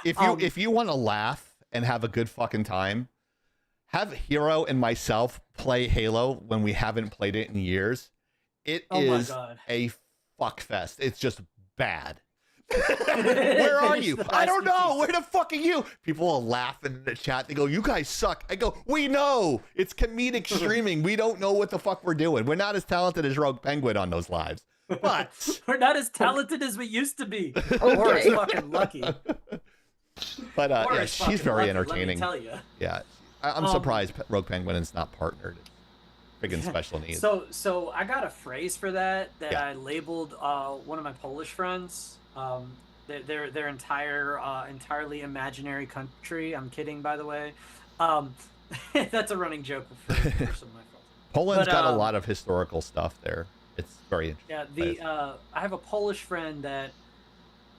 If you want to laugh and have a good fucking time, have Hero and myself play Halo when we haven't played it in years. It is a fuck fest. It's just bad. Where are you? I don't know. Where the fuck are you? People are laughing in the chat. They go, you guys suck. I go, we know. It's comedic streaming. We don't know what the fuck we're doing. We're not as talented as Rogue Penguin on those lives. But we're not as talented as we used to be. Or as fucking lucky. But yeah, she's very entertaining. Let me tell you. Yeah. I'm surprised Rogue Penguin is not partnered. Friggin' special needs. So I got a phrase for that I labeled one of my Polish friends. Their entirely imaginary country. I'm kidding, by the way. That's a running joke for some of my friends. Poland's got a lot of historical stuff there. It's very interesting. Yeah, I have a Polish friend that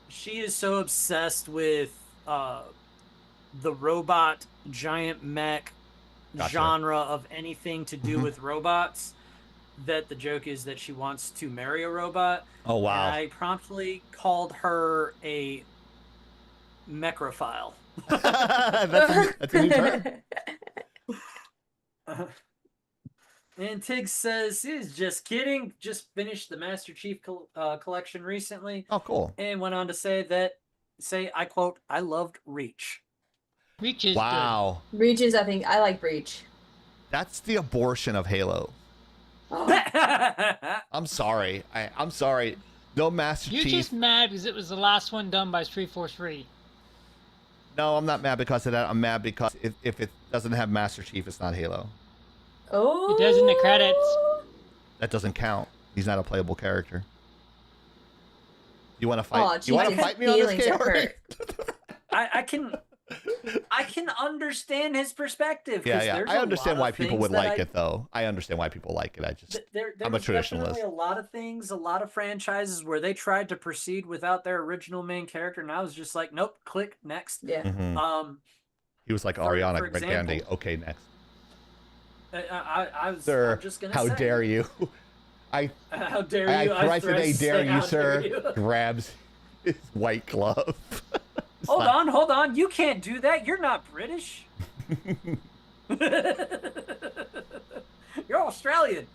she is so obsessed with the robot giant mech genre of anything to do with robots, that the joke is that she wants to marry a robot. Oh wow. And I promptly called her a mechrophile. that's a new term. And Tig says, he's just kidding. Just finished the Master Chief collection recently. Oh, cool. And went on to say, I quote, I loved Reach. Reach is wow. Good. Reach is, I think, I like Reach. That's the abortion of Halo. I'm sorry. I'm sorry. No Master Chief. You're just mad because it was the last one done by 343. No, I'm not mad because of that. I'm mad because if it doesn't have Master Chief, it's not Halo. Oh. It does in the credits. That doesn't count. He's not a playable character. You want to fight? Oh, you want to fight me on this game? I can understand his perspective. Yeah. I understand why people would like it, though. I understand why people like it. I'm a traditionalist. Definitely a lot of things, a lot of franchises where they tried to proceed without their original main character, and I was just like, nope, click next. Yeah. Mm-hmm. He was like Ariana Grande. Okay, next. I'm just gonna how say. dare you? How dare you? I thrice a day dare you, sir. Grabs his white glove. Hold on. You can't do that. You're not British. You're Australian.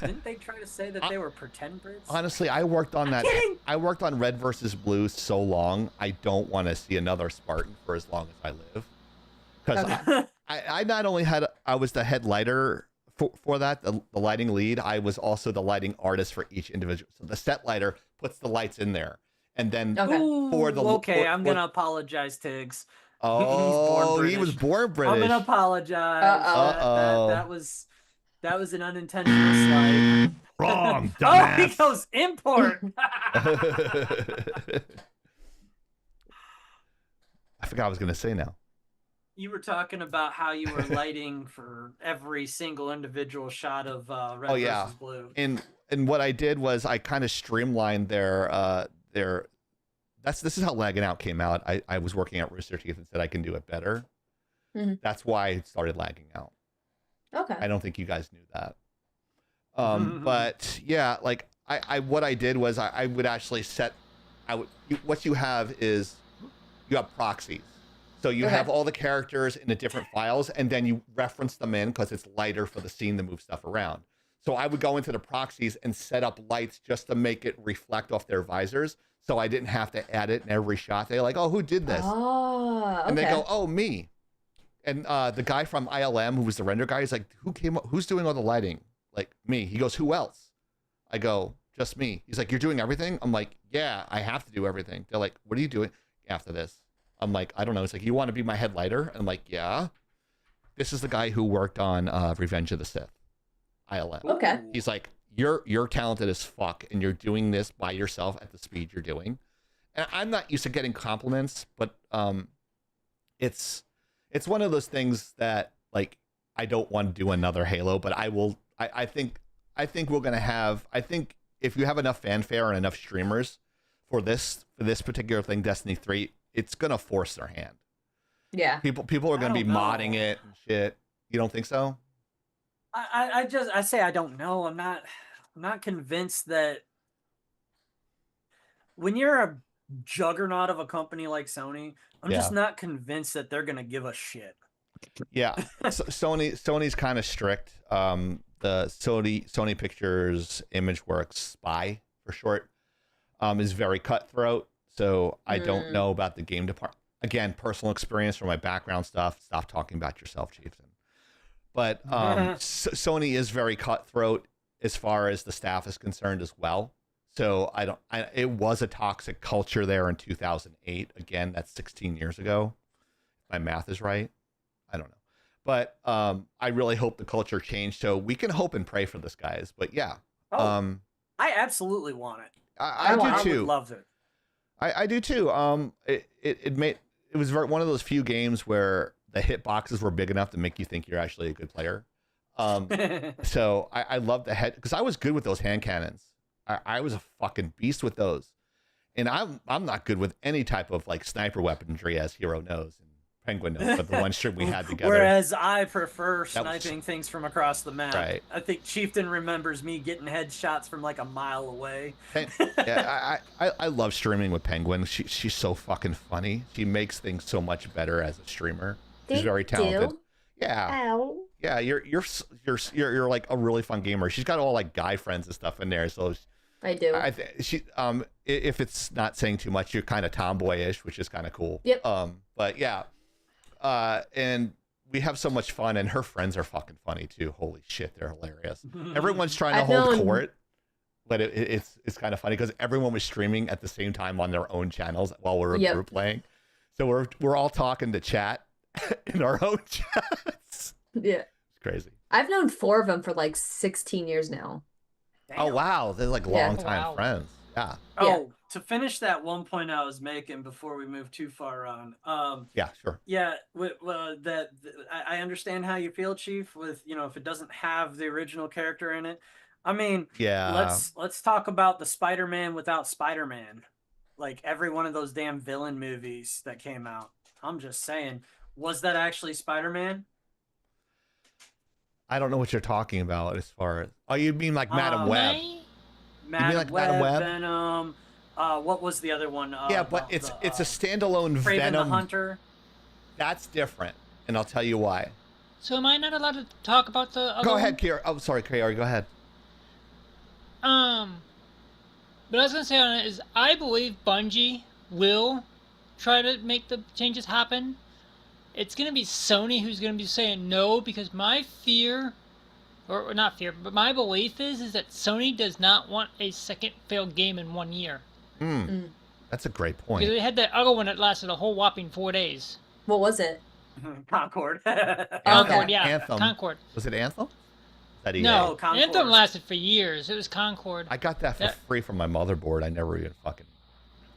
Didn't they try to say that they were pretend Brits? Honestly, I worked on that. Kidding. I worked on Red versus Blue so long. I don't want to see another Spartan for as long as I live. Because I not only I was the head lighter for that, the lighting lead, I was also the lighting artist for each individual. So the set lighter puts the lights in there, and then for the I'm gonna apologize, Tiggs. Oh, he was born British. I'm gonna apologize. That was an unintentional slight. Wrong, Oh, dumbass. he goes import. I forgot what I was gonna say now. You were talking about how you were lighting for every single individual shot of red versus blue. And what I did was I kind of streamlined their this is how Laggin' Out came out. I was working at Rooster Teeth and said I can do it better. Mm-hmm. That's why I started Lagging Out. Okay. I don't think you guys knew that. But yeah, like what I did was I would actually what you have is you have proxies. So you have all the characters in the different files, and then you reference them in because it's lighter for the scene to move stuff around. So I would go into the proxies and set up lights just to make it reflect off their visors. So I didn't have to add it in every shot. They're like, oh, who did this? Oh, okay. And they go, oh, me. And the guy from ILM, who was the render guy, he's like, who's doing all the lighting? Like, me. He goes, who else? I go, just me. He's like, you're doing everything? I'm like, yeah, I have to do everything. They're like, what are you doing after this? I'm like, I don't know. It's like, you want to be my head lighter? And I'm like, yeah. This is the guy who worked on Revenge of the Sith, ILM. Okay. He's like, you're talented as fuck, and you're doing this by yourself at the speed you're doing. And I'm not used to getting compliments, but it's one of those things that, like, I don't want to do another Halo, but I will. I think we're gonna have. I think if you have enough fanfare and enough streamers for this particular thing, Destiny 3, it's gonna force their hand. Yeah. People are gonna be modding it and shit. You don't think so? I say I don't know. I'm not convinced that when you're a juggernaut of a company like Sony, I'm just not convinced that they're gonna give a shit. Yeah, so Sony's kind of strict. The Sony Pictures ImageWorks SPY for short is very cutthroat. So I don't know about the game department. Again, personal experience from my background stuff. Stop talking about yourself, Chieftain. But Sony is very cutthroat as far as the staff is concerned as well. So it was a toxic culture there in 2008. Again, that's 16 years ago. If my math is right. I don't know. But I really hope the culture changed. So we can hope and pray for this, guys. But yeah. I absolutely want it. I do too. I would love it. I do too. It was one of those few games where the hitboxes were big enough to make you think you're actually a good player. So I love the head, because I was good with those hand cannons. I was a fucking beast with those, and I'm not good with any type of like sniper weaponry, as Hero knows and Penguin knows. But the one stream we had together. Whereas I prefer sniping things from across the map. Right. I think Chieftain remembers me getting headshots from like a mile away. Yeah, I love streaming with Penguin. She's so fucking funny. She makes things so much better as a streamer. She's very talented. Yeah. Ow. Yeah, you're like a really fun gamer. She's got all like guy friends and stuff in there. So I do. If it's not saying too much, you're kind of tomboyish, which is kind of cool. Yep. But yeah. And we have so much fun, and her friends are fucking funny too. Holy shit, they're hilarious. Everyone's trying to hold court, but it's kind of funny because everyone was streaming at the same time on their own channels while we were group playing. So we're all talking to chat in our own chats. Yeah. It's crazy. I've known 4 of them for like 16 years now. Damn. Oh wow, they're like longtime friends. Yeah. Oh, to finish that one point I was making before we move too far on. Yeah, sure. Yeah, I understand how you feel, Chief. With if it doesn't have the original character in it. I mean, yeah. Let's talk about the Spider-Man without Spider-Man. Like every one of those damn villain movies that came out. I'm just saying, was that actually Spider-Man? I don't know what you're talking about as far as. Oh, you mean like Madam Web? Madam Web, Venom. What was the other one? Yeah, but it's a standalone Kraven Venom. the Hunter. That's different, and I'll tell you why. So am I not allowed to talk about the other Go ahead, one? Kiara. Oh, sorry, Kiara. Go ahead. But I was gonna say on it is I believe Bungie will try to make the changes happen. It's gonna be Sony who's gonna be saying no, because my fear or not fear, but my belief is that Sony does not want a second failed game in 1 year. That's a great point. Because they had that other one that lasted a whole whopping 4 days. What was it? Concord. Concord, yeah. Anthem. Concord. Was it Anthem? That EA? No, Concord. Anthem lasted for years. It was Concord. I got that for free from my motherboard. I never even fucking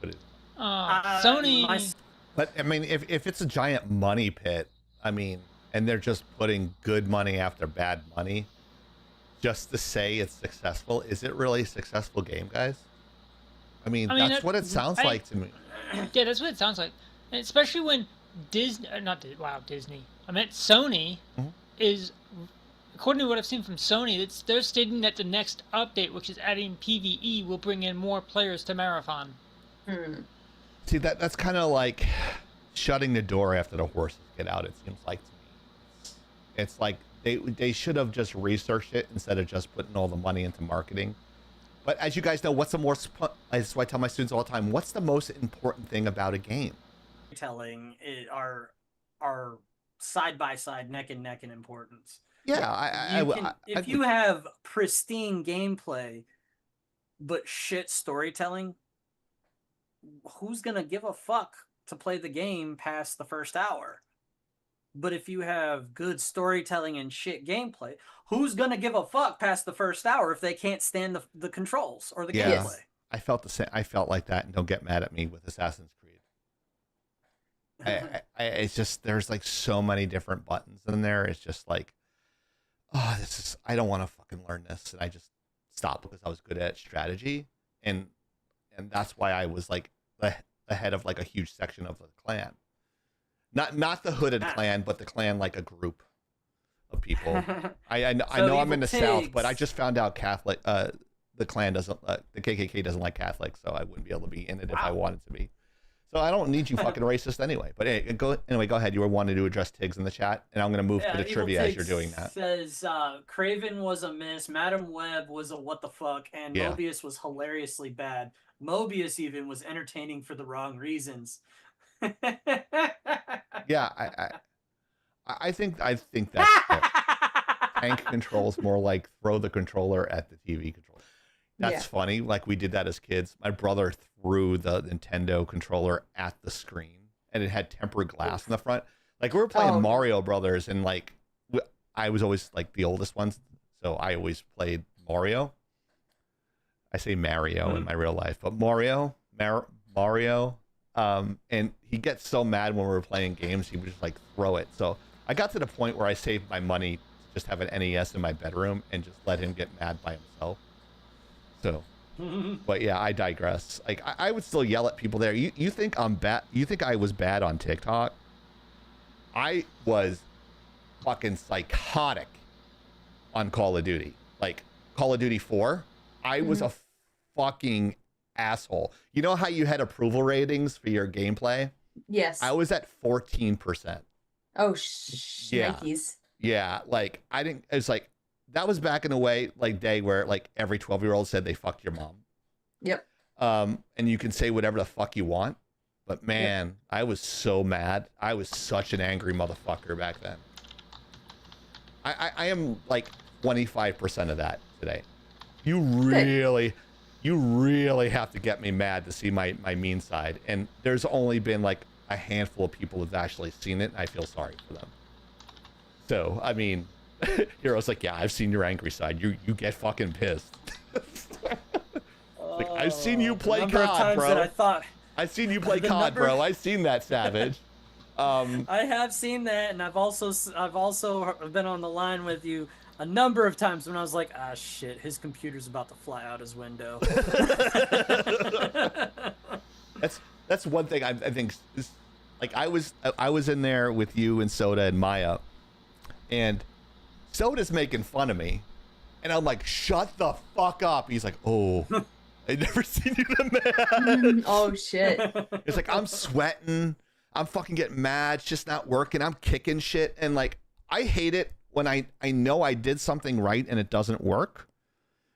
put it. Sony. But I mean, if it's a giant money pit, I mean, and they're just putting good money after bad money, just to say it's successful, is it really a successful game, guys? I mean that's what it sounds like to me. Yeah, that's what it sounds like, and especially when Disney, Disney. I meant Sony is, according to what I've seen from Sony, they're stating that the next update, which is adding PvE, will bring in more players to Marathon. See, that's kind of like shutting the door after the horses get out. It seems like to me, it's like they should have just researched it instead of just putting all the money into marketing. But as you guys know, that's what I tell my students all the time. What's the most important thing about a game? Telling are side by side, neck and neck in importance. Yeah, if you have pristine gameplay but shit storytelling, who's gonna give a fuck to play the game past the first hour? But if you have good storytelling and shit gameplay, who's gonna give a fuck past the first hour if they can't stand the controls or the gameplay? I felt the same. I felt like that, and don't get mad at me with Assassin's Creed. It's just there's like so many different buttons in there. It's just like, oh, I don't want to fucking learn this, and I just stopped because I was good at strategy, and that's why I was like the head of like a huge section of the clan. Not the hooded clan, but the clan like a group of people. I know I'm in the South, but I just found out Catholic the clan doesn't the KKK doesn't like Catholics, so I wouldn't be able to be in it if I wanted to be. So I don't need you fucking racist anyway. But go ahead. You were wanting to address Tiggs in the chat, and I'm going to move to the trivia as you're doing that. Says Craven was a miss, Madam Web was a what the fuck, and Mobius was hilariously bad. Mobius even was entertaining for the wrong reasons. Yeah, I think that's tank controls more like throw the controller at the TV controller. That's funny. Like we did that as kids. My brother threw the Nintendo controller at the screen, and it had tempered glass in the front. Like we were playing Mario Brothers, and like I was always like the oldest ones, so I always played Mario. I say Mario in my real life, but Mario. And he gets so mad when we were playing games, he would just like throw it. So I got to the point where I saved my money to just have an NES in my bedroom and just let him get mad by himself. So, but yeah, I digress. Like I would still yell at people there. You think I'm bad? You think I was bad on TikTok? I was fucking psychotic on Call of Duty. Like Call of Duty 4, I was a fucking asshole. You know how you had approval ratings for your gameplay? Yes. I was at 14%. Oh, shnikes. Yeah, like I didn't. It's like that was back in the way like day where like every 12-year-old said they fucked your mom. Yep. And you can say whatever the fuck you want, but man, I was so mad. I was such an angry motherfucker back then. I am like 25% of that today. You really have to get me mad to see my mean side. And there's only been like a handful of people who've actually seen it, and I feel sorry for them. So, I mean, Hero's like, yeah, I've seen your angry side. You get fucking pissed. Like, I've seen you play COD, bro. I've seen you play COD, bro. I've seen that, Savage. I have seen that, and I've also been on the line with you a number of times when I was like, ah, shit, his computer's about to fly out his window. That's one thing I think. Like I was in there with you and Soda and Maya, and Soda's making fun of me, and I'm like, shut the fuck up. He's like, oh, I've never seen you that mad. Oh shit. It's like I'm sweating. I'm fucking getting mad. It's just not working. I'm kicking shit, and like I hate it when I know I did something right and it doesn't work,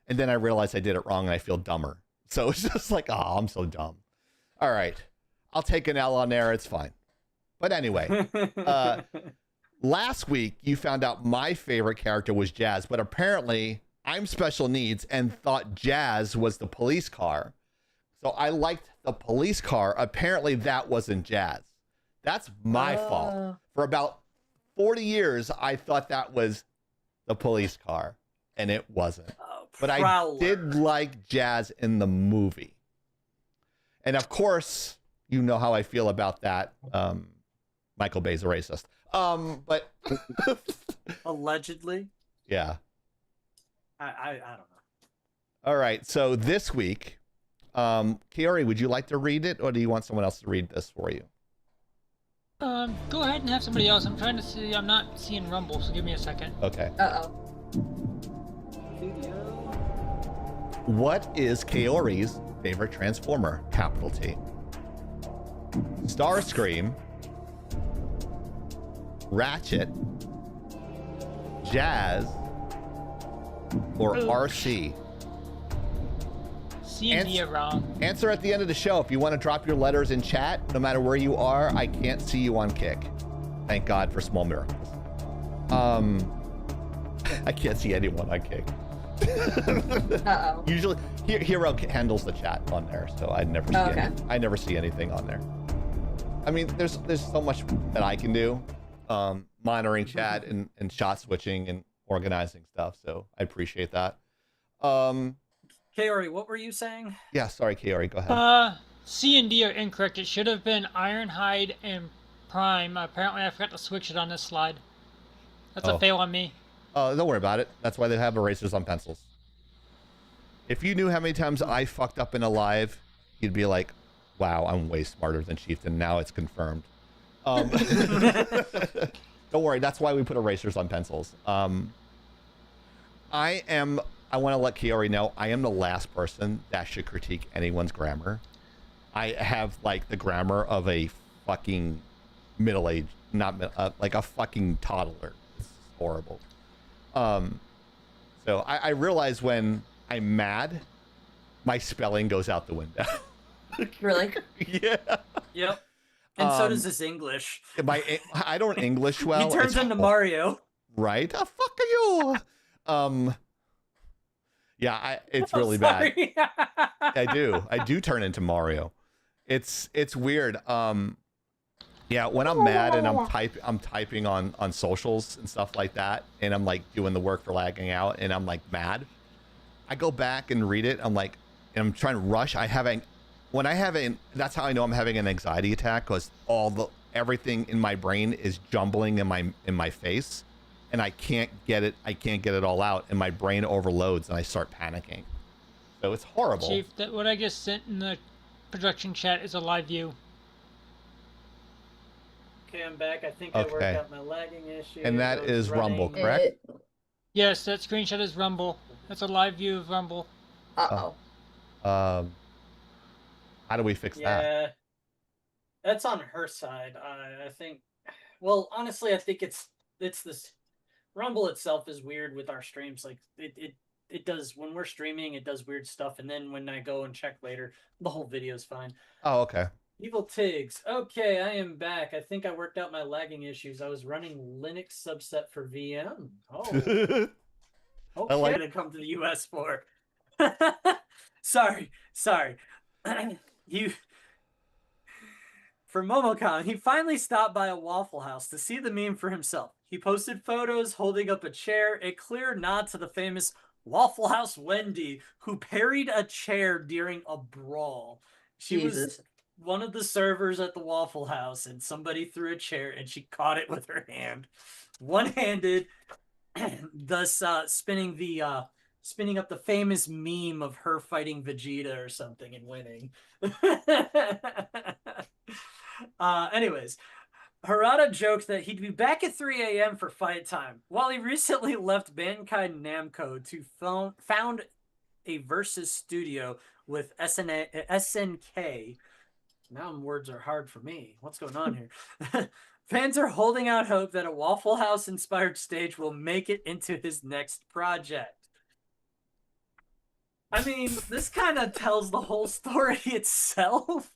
and then I realize I did it wrong and I feel dumber. So it's just like, oh, I'm so dumb. All right, I'll take an L on there. It's fine. But anyway, last week you found out my favorite character was Jazz, but apparently I'm special needs and thought Jazz was the police car. So I liked the police car. Apparently that wasn't Jazz. That's my fault. For about 40 years, I thought that was the police car, and it wasn't. But I did like Jazz in the movie. And of course, you know how I feel about that. Michael Bay's a racist. But allegedly. Yeah. I don't know. All right. So this week, Kiori, would you like to read it, or do you want someone else to read this for you? Go ahead and have somebody else. I'm trying to see. I'm not seeing Rumble, so give me a second. Okay. Uh-oh. What is Kaori's favorite Transformer? Capital T. Starscream, Ratchet, Jazz, or RC? C and D are wrong. Answer at the end of the show. If you want to drop your letters in chat, no matter where you are, I can't see you on Kick. Thank God for small miracles. I can't see anyone on Kick. Uh-oh. Usually, Hero handles the chat on there, so I never see I never see anything on there. I mean, there's so much that I can do, monitoring chat and shot switching and organizing stuff. So I appreciate that. Kaori, what were you saying? Yeah, sorry, Kaori, go ahead. C and D are incorrect. It should have been Ironhide and Prime. Apparently, I forgot to switch it on this slide. That's a fail on me. Don't worry about it. That's why they have erasers on pencils. If you knew how many times I fucked up in a live, you'd be like, wow, I'm way smarter than Chieftain. Now it's confirmed. Don't worry. That's why we put erasers on pencils. I want to let Kiori know I am the last person that should critique anyone's grammar. I have like the grammar of a fucking middle-aged, like a fucking toddler. It's horrible. So I realize when I'm mad, my spelling goes out the window. Really? Yeah. Yep. And so does his English. I don't English well. He turns into Mario. Right? Oh, fuck you. Yeah, it's really bad. I do turn into Mario. It's weird. Yeah, when I'm mad and I'm typing on socials and stuff like that, and I'm like doing the work for lagging out, and I'm like mad. I go back and read it. I'm like, and I'm trying to rush. That's how I know I'm having an anxiety attack, because everything in my brain is jumbling in my face, and I can't get it all out, and my brain overloads and I start panicking. So it's horrible. Chief, what I just sent in the production chat is a live view. Okay, I'm back. I think I worked out my lagging issue. And that is Rumble, correct? Yes, that screenshot is Rumble. That's a live view of Rumble. Uh-oh. How do we fix that? Yeah, that's on her side. I think. Well, honestly, I think it's this. Rumble itself is weird with our streams. Like it does when we're streaming, it does weird stuff, and then when I go and check later, the whole video's fine. Oh, okay. Evil Tigs. Okay, I am back. I think I worked out my lagging issues. I was running Linux subset for VM. Oh. Okay, to come to the US for. Sorry. For MomoCon, he finally stopped by a Waffle House to see the meme for himself. He posted photos holding up a chair, a clear nod to the famous Waffle House Wendy, who parried a chair during a brawl. She was one of the servers at the Waffle House, and somebody threw a chair, and she caught it with her hand, one-handed, thus spinning up the famous meme of her fighting Vegeta or something and winning. Anyways, Harada joked that he'd be back at 3 a.m. for fight time, while he recently left Bandai Namco to found a Versus studio with SNK. Now words are hard for me. What's going on here? Fans are holding out hope that a Waffle House-inspired stage will make it into his next project. I mean, this kind of tells the whole story itself.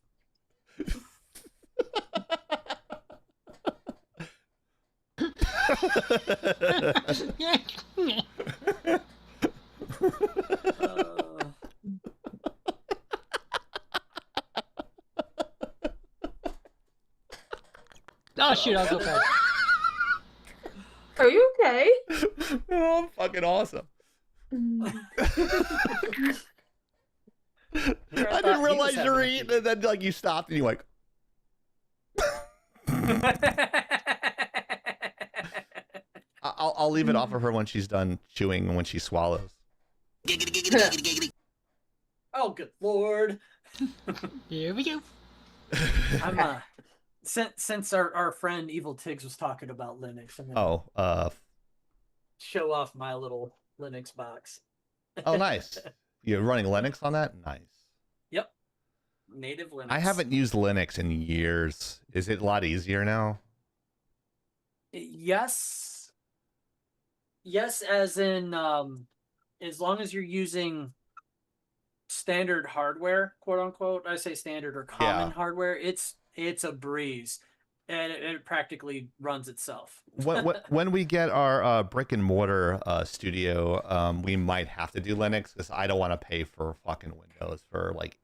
Oh shoot, I'll go first. Are you okay? Oh, I'm fucking awesome. I didn't realize you were eating, and then like you stopped and you like. I'll leave it off of her when she's done chewing and when she swallows. Oh, good lord. Here we go. I'm since our friend Evil Tiggs was talking about Linux, I'm gonna show off my little Linux box. Oh, nice. You're running Linux on that? Nice. Yep. Native Linux. I haven't used Linux in years. Is it a lot easier now? Yes. Yes, as in as long as you're using standard hardware, quote unquote. I say standard or common hardware, it's a breeze. And it practically runs itself. When we get our brick and mortar studio, we might have to do Linux because I don't want to pay for fucking Windows for like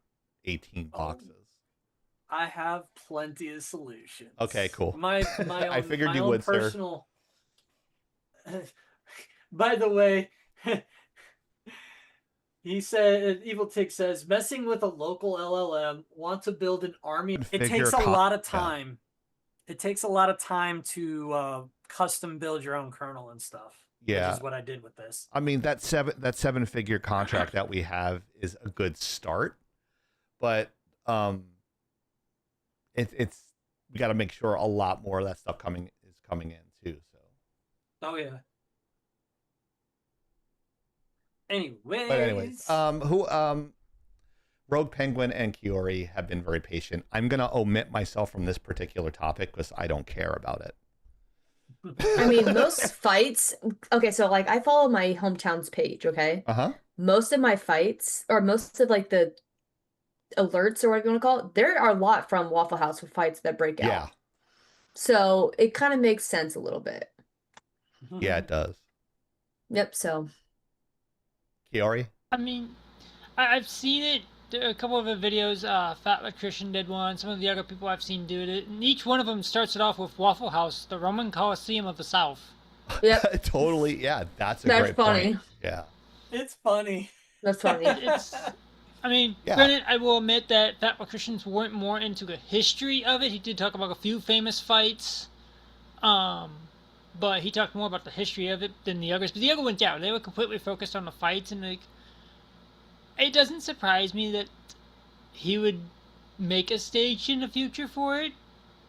18 boxes. I have plenty of solutions. Okay, cool. My own, I figured my you own would, personal... By the way, he said, Evil Tick says, messing with a local LLM, want to build an army. It takes a lot of time. Yeah. It takes a lot of time to custom build your own kernel and stuff. Yeah, which is what I did with this. I mean, that seven-figure contract that we have is a good start, but it's we got to make sure a lot more of that stuff coming in too. So. Oh yeah. Anyways, Rogue Penguin and Kiori have been very patient. I'm going to omit myself from this particular topic because I don't care about it. I mean, most fights... Okay, so, like, I follow my hometown's page, okay? Uh-huh. Most of my fights, or most of, like, the alerts or whatever you want to call it, there are a lot from Waffle House with fights that break out. Yeah. So, it kind of makes sense a little bit. Yeah, it does. Yep, so... Kiori? I mean, I've seen it. There are a couple of the videos. Fat Electrician did one. Some of the other people I've seen do it. And each one of them starts it off with Waffle House, the Roman Colosseum of the South. Yep. Totally. Yeah, that's great funny. Point. Yeah. It's funny. That's funny. I mean, granted, I will admit that Fat Electricians weren't more into the history of it. He did talk about a few famous fights. But he talked more about the history of it than the others. But the other ones, yeah, they were completely focused on the fights, and like, it doesn't surprise me that he would make a stage in the future for it,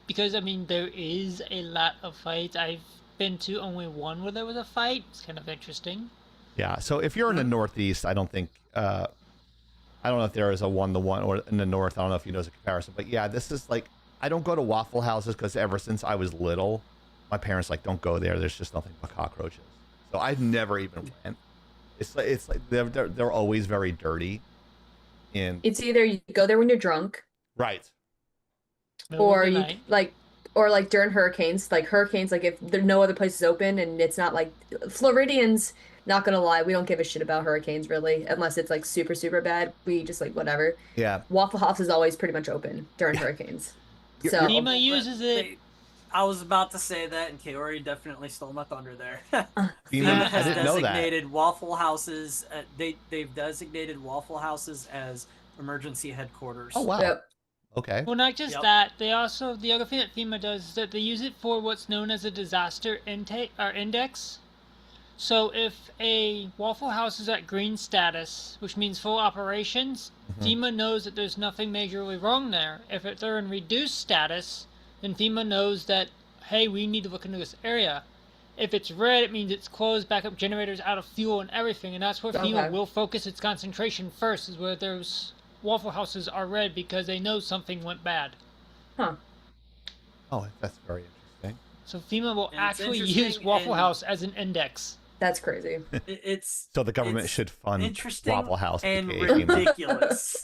because I mean, there is a lot of fights. I've been to only one where there was a fight. It's kind of interesting. Yeah. So if you're in the Northeast, I don't think I don't know if there is a 1-to-1, or in the North, I don't know if you know as a comparison. But yeah, this is like, I don't go to Waffle Houses because ever since I was little, my parents like, don't go there. There's just nothing but cockroaches. So I've never even went. It's like they're always very dirty. And it's either you go there when you're drunk, right, or you like during hurricanes. Like if there no other place is open and it's not like Floridians. Not gonna lie, we don't give a shit about hurricanes really, unless it's like super super bad. We just like whatever. Yeah. Waffle House is always pretty much open during hurricanes. So FEMA uses it. I was about to say that, and Kaori definitely stole my thunder there. FEMA has I didn't know that. designated Waffle Houses. They've designated Waffle Houses as emergency headquarters. Oh wow. Yep. Okay. Well, not just that. They also, the other thing that FEMA does is that they use it for what's known as a disaster index. So if a Waffle House is at green status, which means full operations, FEMA knows that there's nothing majorly wrong there. If they're in reduced status, then FEMA knows that, hey, we need to look into this area. If it's red, it means it's closed, backup generators out of fuel and everything, and that's where FEMA will focus its concentration first, is where those Waffle Houses are red, because they know something went bad. Huh. Oh, that's very interesting. So FEMA will actually use Waffle House as an index. That's crazy. It's so the government should fund interesting Waffle House and ridiculous.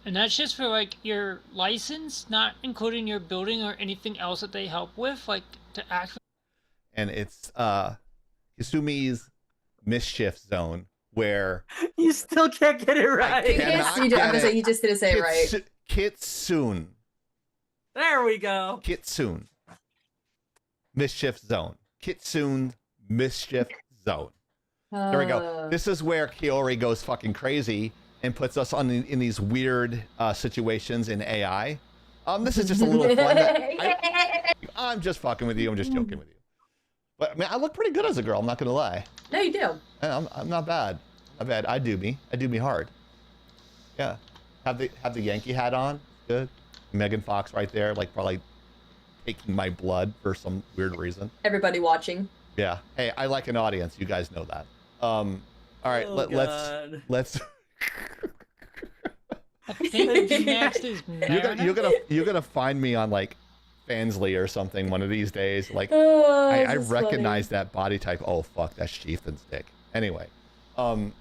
And that's just for like your license, not including your building or anything else that they help with, like to actually. And it's Kisumi's Mischief Zone, where you still can't get it right. You just didn't say it right. Kitsune. There we go. Kitsune. Mischief Zone. Kitsune Mischief Zone. There we go. This is where Kiori goes fucking crazy and puts us in these weird situations in AI. This is just a little fun. I'm just fucking with you. I'm just joking with you. But I mean, I look pretty good as a girl. I'm not gonna lie. No, you do. I'm not bad. Not bad. I do me hard. Yeah. Have the Yankee hat on. Good. Megan Fox right there, like probably taking my blood for some weird reason. Everybody watching. Yeah. Hey, I like an audience. You guys know that. All right. Let's. I think next is you're gonna find me on like Fansly or something one of these days. Like I recognize that body type. Oh fuck, that's Chieftain's dick. Anyway, But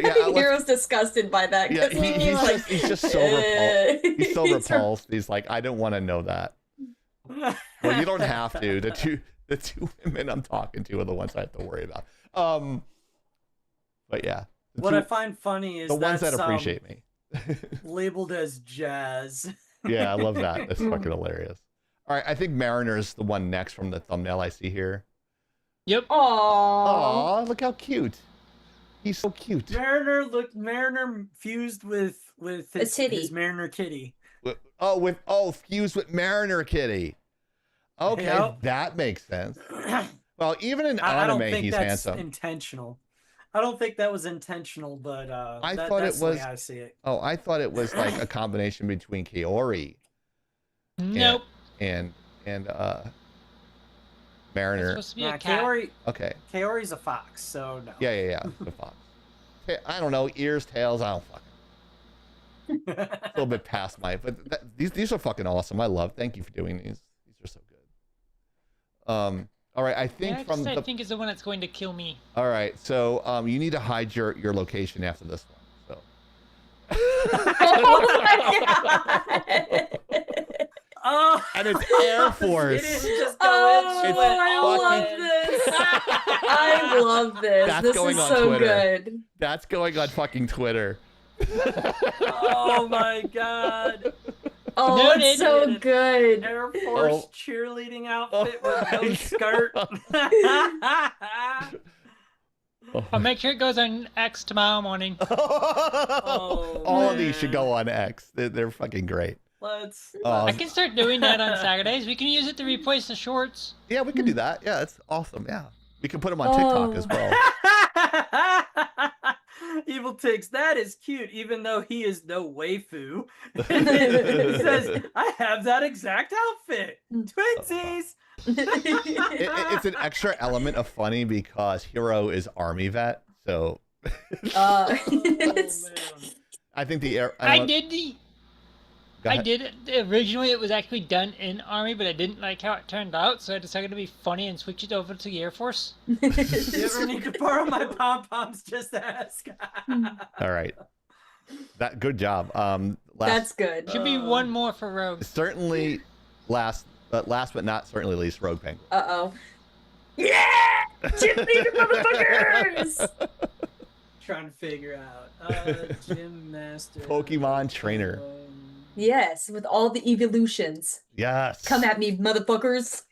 yeah, Hero's disgusted by that. Yeah, he's just so repulsed. He's so repulsed. He's like, I don't want to know that. Well, you don't have to. The two women I'm talking to are the ones I have to worry about. But yeah. What I find funny is the ones that appreciate me. Labeled as jazz. Yeah, I love that. That's fucking hilarious. All right, I think Mariner's the one next from the thumbnail I see here. Yep. Aww, look how cute. He's so cute. Mariner fused with his Mariner kitty. Fused with Mariner kitty. Okay, yep. That makes sense. Well, even in anime, he's handsome. Intentional. I don't think that was intentional, but I thought it was. The way I see it. Oh, I thought it was like a combination between Kiori. Nope. And Mariner. It's supposed to be a cat. Kiori. Okay. Kiori's a fox, so no. Yeah. The fox. I don't know, ears, tails. I don't fucking. A little bit past my. But these are fucking awesome. I love. Thank you for doing these. These are so good. All right. I think I think is the one that's going to kill me. All right. So you need to hide your location after this one. So. Oh my god. Oh, and it's Air Force. I love this. I love this. That's this going is on so Twitter. good. That's going on fucking Twitter. Oh my god. Oh, No, it's so good. Air Force cheerleading outfit with no skirt. I'll make sure it goes on X tomorrow morning. All of these should go on X. They're fucking great. I can start doing that on Saturdays. We can use it to replace the shorts. Yeah, we can do that. Yeah, that's awesome. Yeah, we can put them on TikTok as well. Evil Tix, that is cute, even though he is no waifu. He says, I have that exact outfit. Twinsies! It's an extra element of funny because Hero is Army vet, so... I think the air... I did it. Originally, it was actually done in Army, but I didn't like how it turned out, so I decided to be funny and switch it over to the Air Force. You ever need to borrow my pom-poms? Just ask. All right. Good job. That's good. Should be one more for Rogue. Certainly last but not certainly least, Rogue Penguin. Uh-oh. Yeah! Gym leader motherfuckers! Trying to figure out. Gym master. Pokemon trainer. Yes, with all the evolutions. Yes. Come at me, motherfuckers.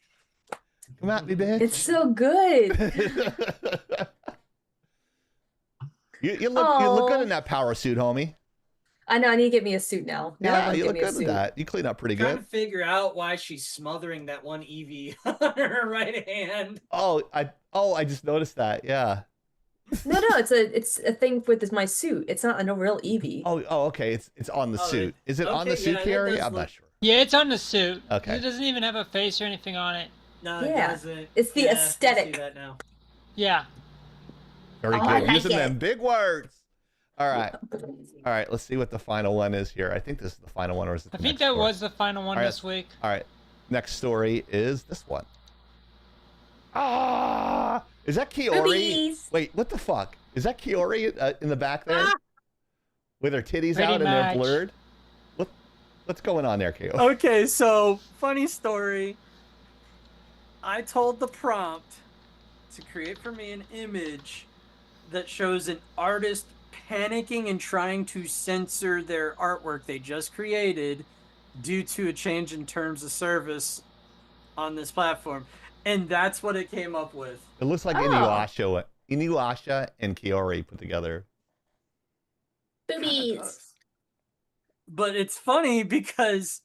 Come at me, bitch. It's so good. you look good in that power suit, homie. I know, I need to get me a suit now. Yeah, you look good with that. You clean up pretty Trying good. to figure out why she's smothering that one Eevee on her right hand. I just noticed that. Yeah. No, it's a thing with my suit. It's not a real Eevee. Oh, okay. It's on the suit. Is it on the suit, Carrie? I'm not sure. Yeah, it's on the suit. Okay. It doesn't even have a face or anything on it. No, it doesn't. It's the aesthetic. I see that now. Yeah. Very good. I like Using it. them big words. All right. Let's see what the final one is here. I think this is the final one, or is it? I think that was the final one this week. All right. Next story is this one. Is that Kiori? Boobies. Wait, what the fuck? Is that Kiori in the back there? With her titties Pretty out and they're much. blurred? What's going on there, Kiori? Okay, so funny story. I told the prompt to create for me an image that shows an artist panicking and trying to censor their artwork they just created due to a change in terms of service on this platform. And that's what it came up with. It looks like Inuyasha and Kiori put together. Boobies. But it's funny because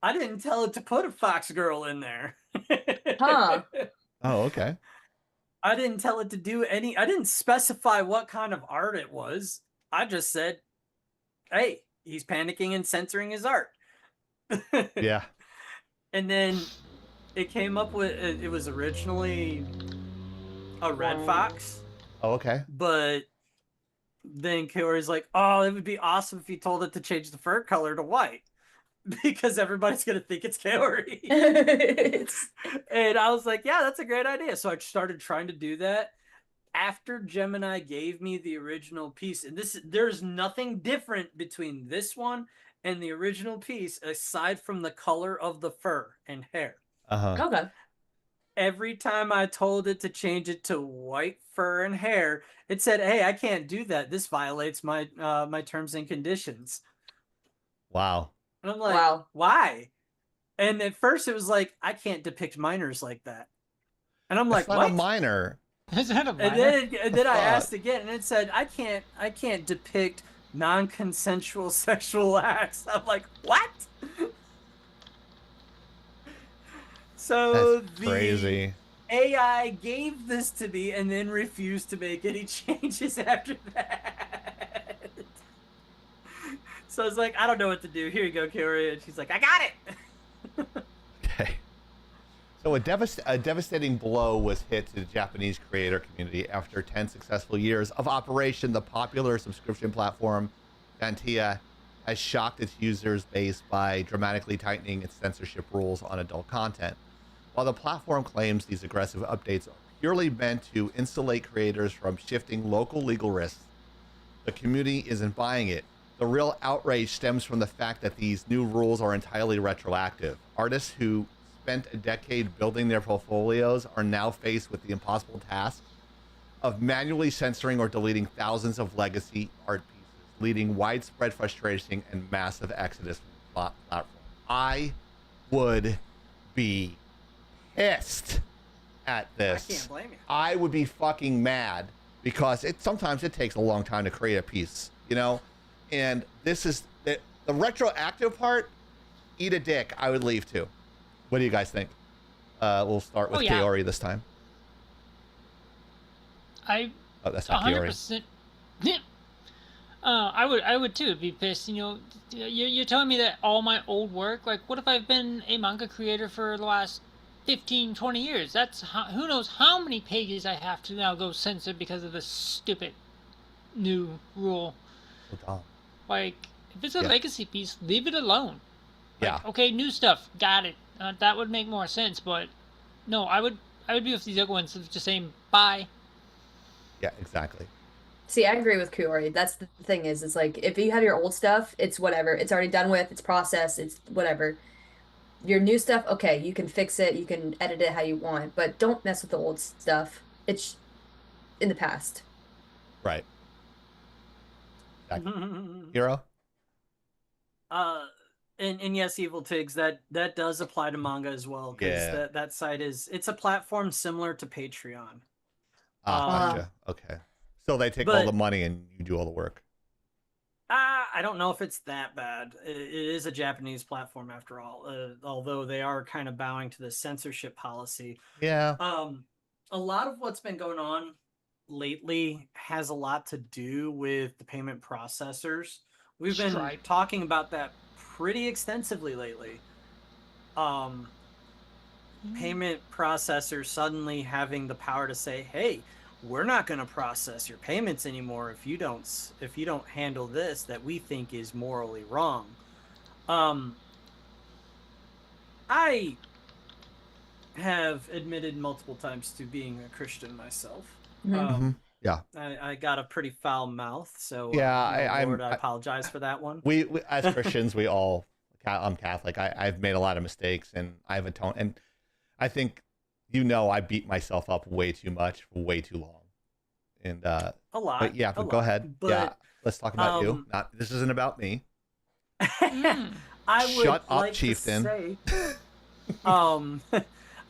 I didn't tell it to put a fox girl in there. Huh. Oh, okay. I didn't tell it to do any. I didn't specify what kind of art it was. I just said, hey, he's panicking and censoring his art. Yeah. And then it came up with, it was originally a red fox. Oh, okay. But then Kiori's like, oh, it would be awesome if you told it to change the fur color to white. Because everybody's going to think it's Kiori. And I was like, yeah, that's a great idea. So I started trying to do that. After Gemini gave me the original piece, and there's nothing different between this one and the original piece aside from the color of the fur and hair. Okay. Every time I told it to change it to white fur and hair, it said, hey, I can't do that. This violates my my terms and conditions. Wow. And I'm like, Wow. why? And at first it was like, I can't depict minors like that. And I'm like, That's not what? a minor. Is that a minor? And then I asked again, and it said, I can't depict non-consensual sexual acts. I'm like, what? So That's crazy. The AI gave this to me and then refused to make any changes after that. So I was like, I don't know what to do. Here you go, Kiori. And she's like, I got it. Okay. So a devastating blow was hit to the Japanese creator community after 10 successful years of operation. The popular subscription platform Fantia has shocked its users base by dramatically tightening its censorship rules on adult content. While the platform claims these aggressive updates are purely meant to insulate creators from shifting local legal risks, the community isn't buying it. The real outrage stems from the fact that these new rules are entirely retroactive. Artists who spent a decade building their portfolios are now faced with the impossible task of manually censoring or deleting thousands of legacy art pieces, leading widespread frustration and massive exodus from the platform. I would be pissed at this. I can't blame you. I would be fucking mad because sometimes it takes a long time to create a piece, you know? And this is the retroactive part. Eat a dick. I would leave too. What do you guys think? We'll start with Kiori this time. Oh, that's not 100%. Yeah. I would too be pissed. You know, you're telling me that all my old work, like, what if I've been a manga creator for the last 15, 20 years? That's who knows how many pages I have to now go censor because of this stupid new rule. Like, if it's a legacy piece, leave it alone. Like, okay, new stuff, got it. That would make more sense, but no, I would be with these other ones just saying bye. Yeah, exactly. See, I agree with Kiori. That's the thing is, it's like, if you have your old stuff, it's whatever. It's already done with, it's processed, it's whatever. Your new stuff, okay, you can fix it, you can edit it how you want, but don't mess with the old stuff. It's in the past. Right. Hero? And yes, Evil Tigs, that does apply to manga as well, because that site it's a platform similar to Patreon. Gotcha. Okay. So they take all the money and you do all the work. I don't know if it's that bad. It is a Japanese platform after all, although they are kind of bowing to the censorship policy. Yeah. A lot of what's been going on lately has a lot to do with the payment processors. We've been talking about that pretty extensively lately. Payment processors suddenly having the power to say, hey, we're not going to process your payments anymore if you don't handle this that we think is morally wrong. I have admitted multiple times to being a Christian myself. Yeah. I got a pretty foul mouth, so Yeah, Lord, I apologize for that one. We as Christians, I'm Catholic. I've made a lot of mistakes, and I've atoned. And I think, I beat myself up way too much for way too long. And a lot. But yeah, go ahead. But, yeah, let's talk about you. This isn't about me. I would Shut up, like chieftain. To say,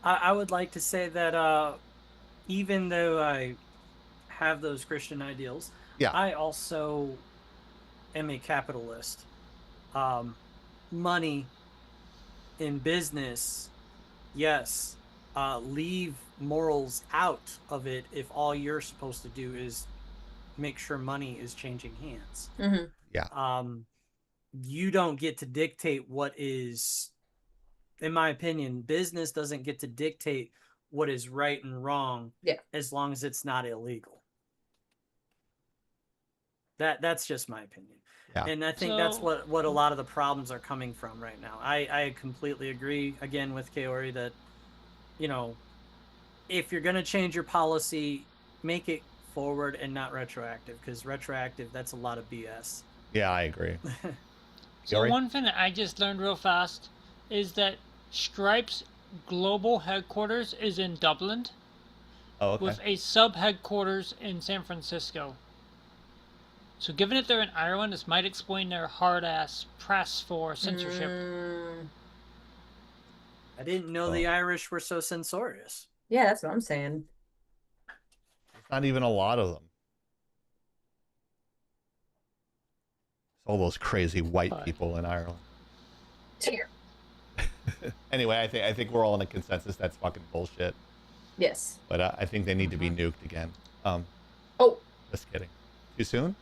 I would like to say that even though I have those Christian ideals, I also am a capitalist. Money in business, yes. Leave morals out of it if all you're supposed to do is make sure money is changing hands. Mm-hmm. Yeah. You don't get to dictate what is, in my opinion, business doesn't get to dictate what is right and wrong. Yeah. As long as it's not illegal. That's just my opinion. Yeah. And I think that's what a lot of the problems are coming from right now. I completely agree again with Kaori that, if you're going to change your policy, make it forward and not retroactive, because retroactive, that's a lot of BS. Yeah, I agree. So one thing that I just learned real fast is that Stripe's global headquarters is in Dublin. Oh, okay. With a sub-headquarters in San Francisco. So given that they're in Ireland, this might explain their hard-ass press for censorship. I didn't know the Irish were so censorious. Yeah, that's what I'm saying. There's not even a lot of them. All those crazy white people in Ireland. Anyway, I think we're all in a consensus that's fucking bullshit. Yes. But I think they need to be nuked again. Just kidding. Too soon?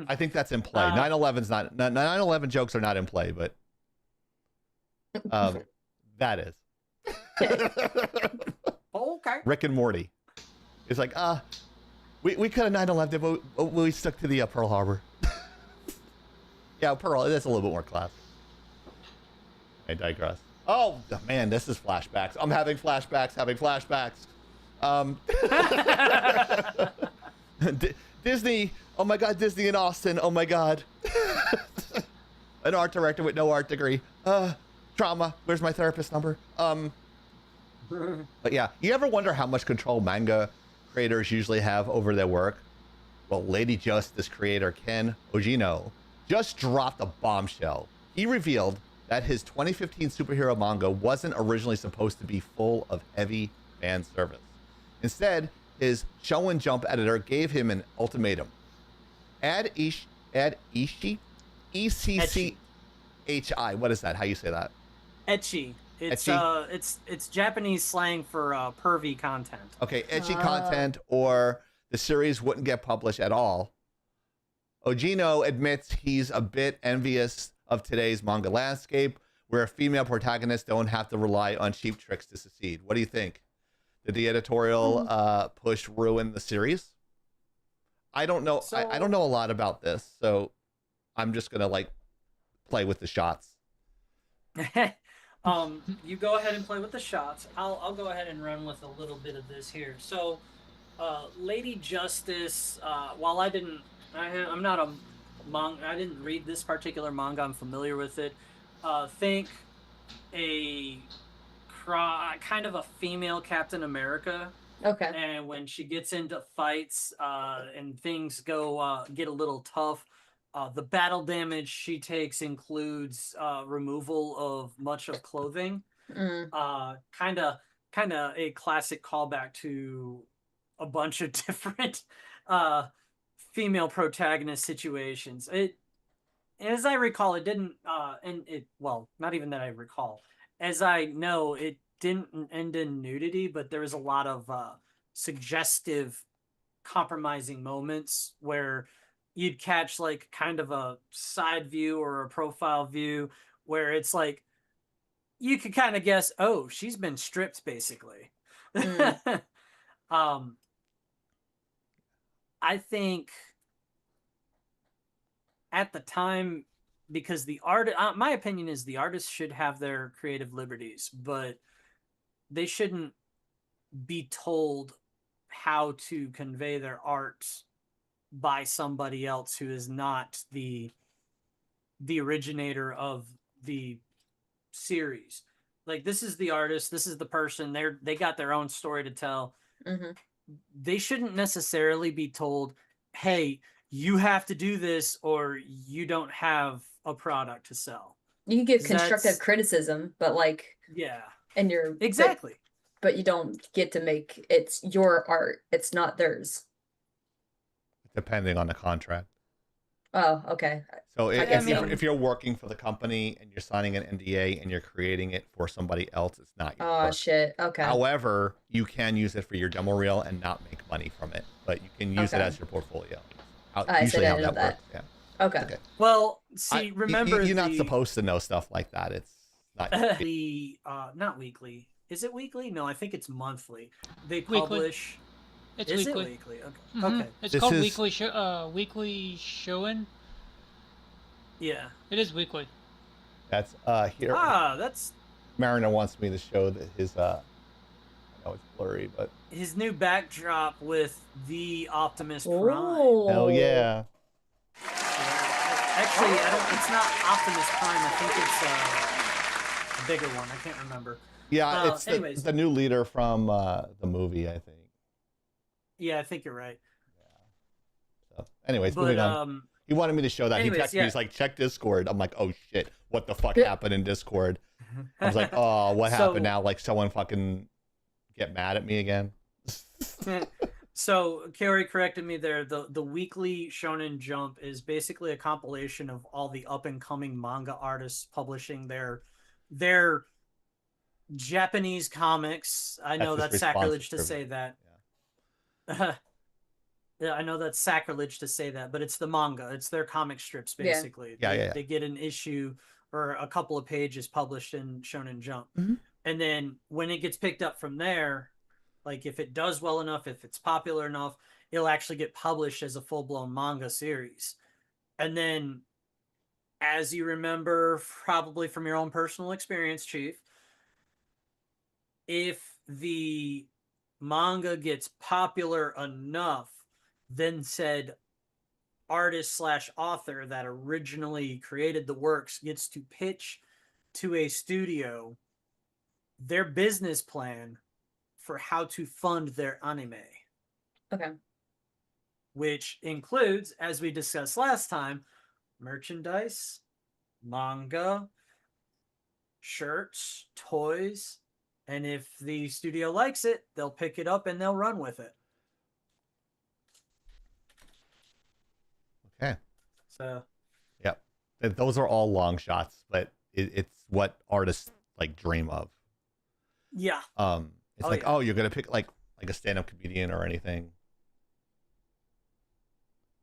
I think that's in play. 9/11's not. 9/11 jokes are not in play, but that is. Okay. Rick and Morty. It's like, we could have 9/11, but we stuck to the Pearl Harbor. Yeah, Pearl. That's a little bit more classy. I digress. Oh man, this is flashbacks. I'm having flashbacks. Disney. Oh my God, Disney in Austin. Oh my God. An art director with no art degree. Trauma. Where's my therapist number? But yeah, you ever wonder how much control manga creators usually have over their work? Well, Lady Justice creator Ken Ojino just dropped a bombshell. He revealed that his 2015 superhero manga wasn't originally supposed to be full of heavy fan service. Instead, his Shonen Jump editor gave him an ultimatum. Add Ecchi? E-C-C-H-I. What is that? How you say that? Ecchi. It's Japanese slang for pervy content. Okay, ecchi content, or the series wouldn't get published at all. Ojino admits he's a bit envious of today's manga landscape, where female protagonists don't have to rely on cheap tricks to succeed. What do you think? Did the editorial push ruin the series? I don't know. I don't know a lot about this, so I'm just gonna play with the shots. You go ahead and play with the shots. I'll go ahead and run with a little bit of this here. So, Lady Justice. While I didn't read this particular manga. I'm familiar with it. Think a kind of a female Captain America. Okay. And when she gets into fights and things get a little tough, the battle damage she takes includes removal of much of clothing. Kind of a classic callback to a bunch of different female protagonist situations. As I recall, it didn't not even that I recall. As I know, it didn't end in nudity, but there was a lot of suggestive compromising moments where you'd catch kind of a side view or a profile view where it's you could kind of guess, oh, she's been stripped basically. I think at the time, because my opinion is the artists should have their creative liberties, but they shouldn't be told how to convey their art by somebody else who is not the originator of the series. Like, this is the artist, this is the person, they got their own story to tell. Mm-hmm. They shouldn't necessarily be told, hey, you have to do this or you don't have a product to sell. You can give constructive criticism, but like, yeah, and you're exactly, but you don't get to make it's your art. It's not theirs. Depending on the contract. Oh, okay. So if you're working for the company and you're signing an NDA and you're creating it for somebody else, it's not your work. Shit. Okay. However, you can use it for your demo reel and not make money from it, but you can use it as your portfolio. Usually how that works. Yeah. Okay. Well, see, remember you're not supposed to know stuff like that. It's not not weekly. Is it weekly? No, I think it's monthly. They publish. It's Is weekly. It weekly? Okay. Mm-hmm. Okay. It's called weekly showing. Yeah. It is weekly. That's here. That's Mariner wants me to show that his I know it's blurry, but his new backdrop with the Optimus Prime. Hell yeah. Actually, it's not Optimus Prime. I think it's a bigger one. I can't remember. Yeah, it's the new leader from the movie, I think. Yeah, I think you're right. So, anyways, moving on. He wanted me to show that. He texted me. He's like, check Discord. I'm like, oh shit, what the fuck happened in Discord? I was like, oh, what happened now? Like, someone fucking get mad at me again? So Carrie corrected me there. The weekly Shonen Jump is basically a compilation of all the up and coming manga artists publishing their Japanese comics. I know that's sacrilege to say that. Yeah. Yeah, I know that's sacrilege to say that, but it's the manga. It's their comic strips, basically. Yeah. They get an issue or a couple of pages published in Shonen Jump. Mm-hmm. And then when it gets picked up from there, like if it does well enough, if it's popular enough, it'll actually get published as a full-blown manga series. And then, as you remember, probably from your own personal experience, Chief, if the manga gets popular enough, then said artist/author that originally created the works gets to pitch to a studio their business plan for how to fund their anime. Okay. Which includes, as we discussed last time, merchandise, manga, shirts, toys, and if the studio likes it, they'll pick it up and they'll run with it. Okay. So. Yep. Those are all long shots, but it's what artists like dream of. Yeah. It's oh, you're gonna pick like a stand-up comedian or anything.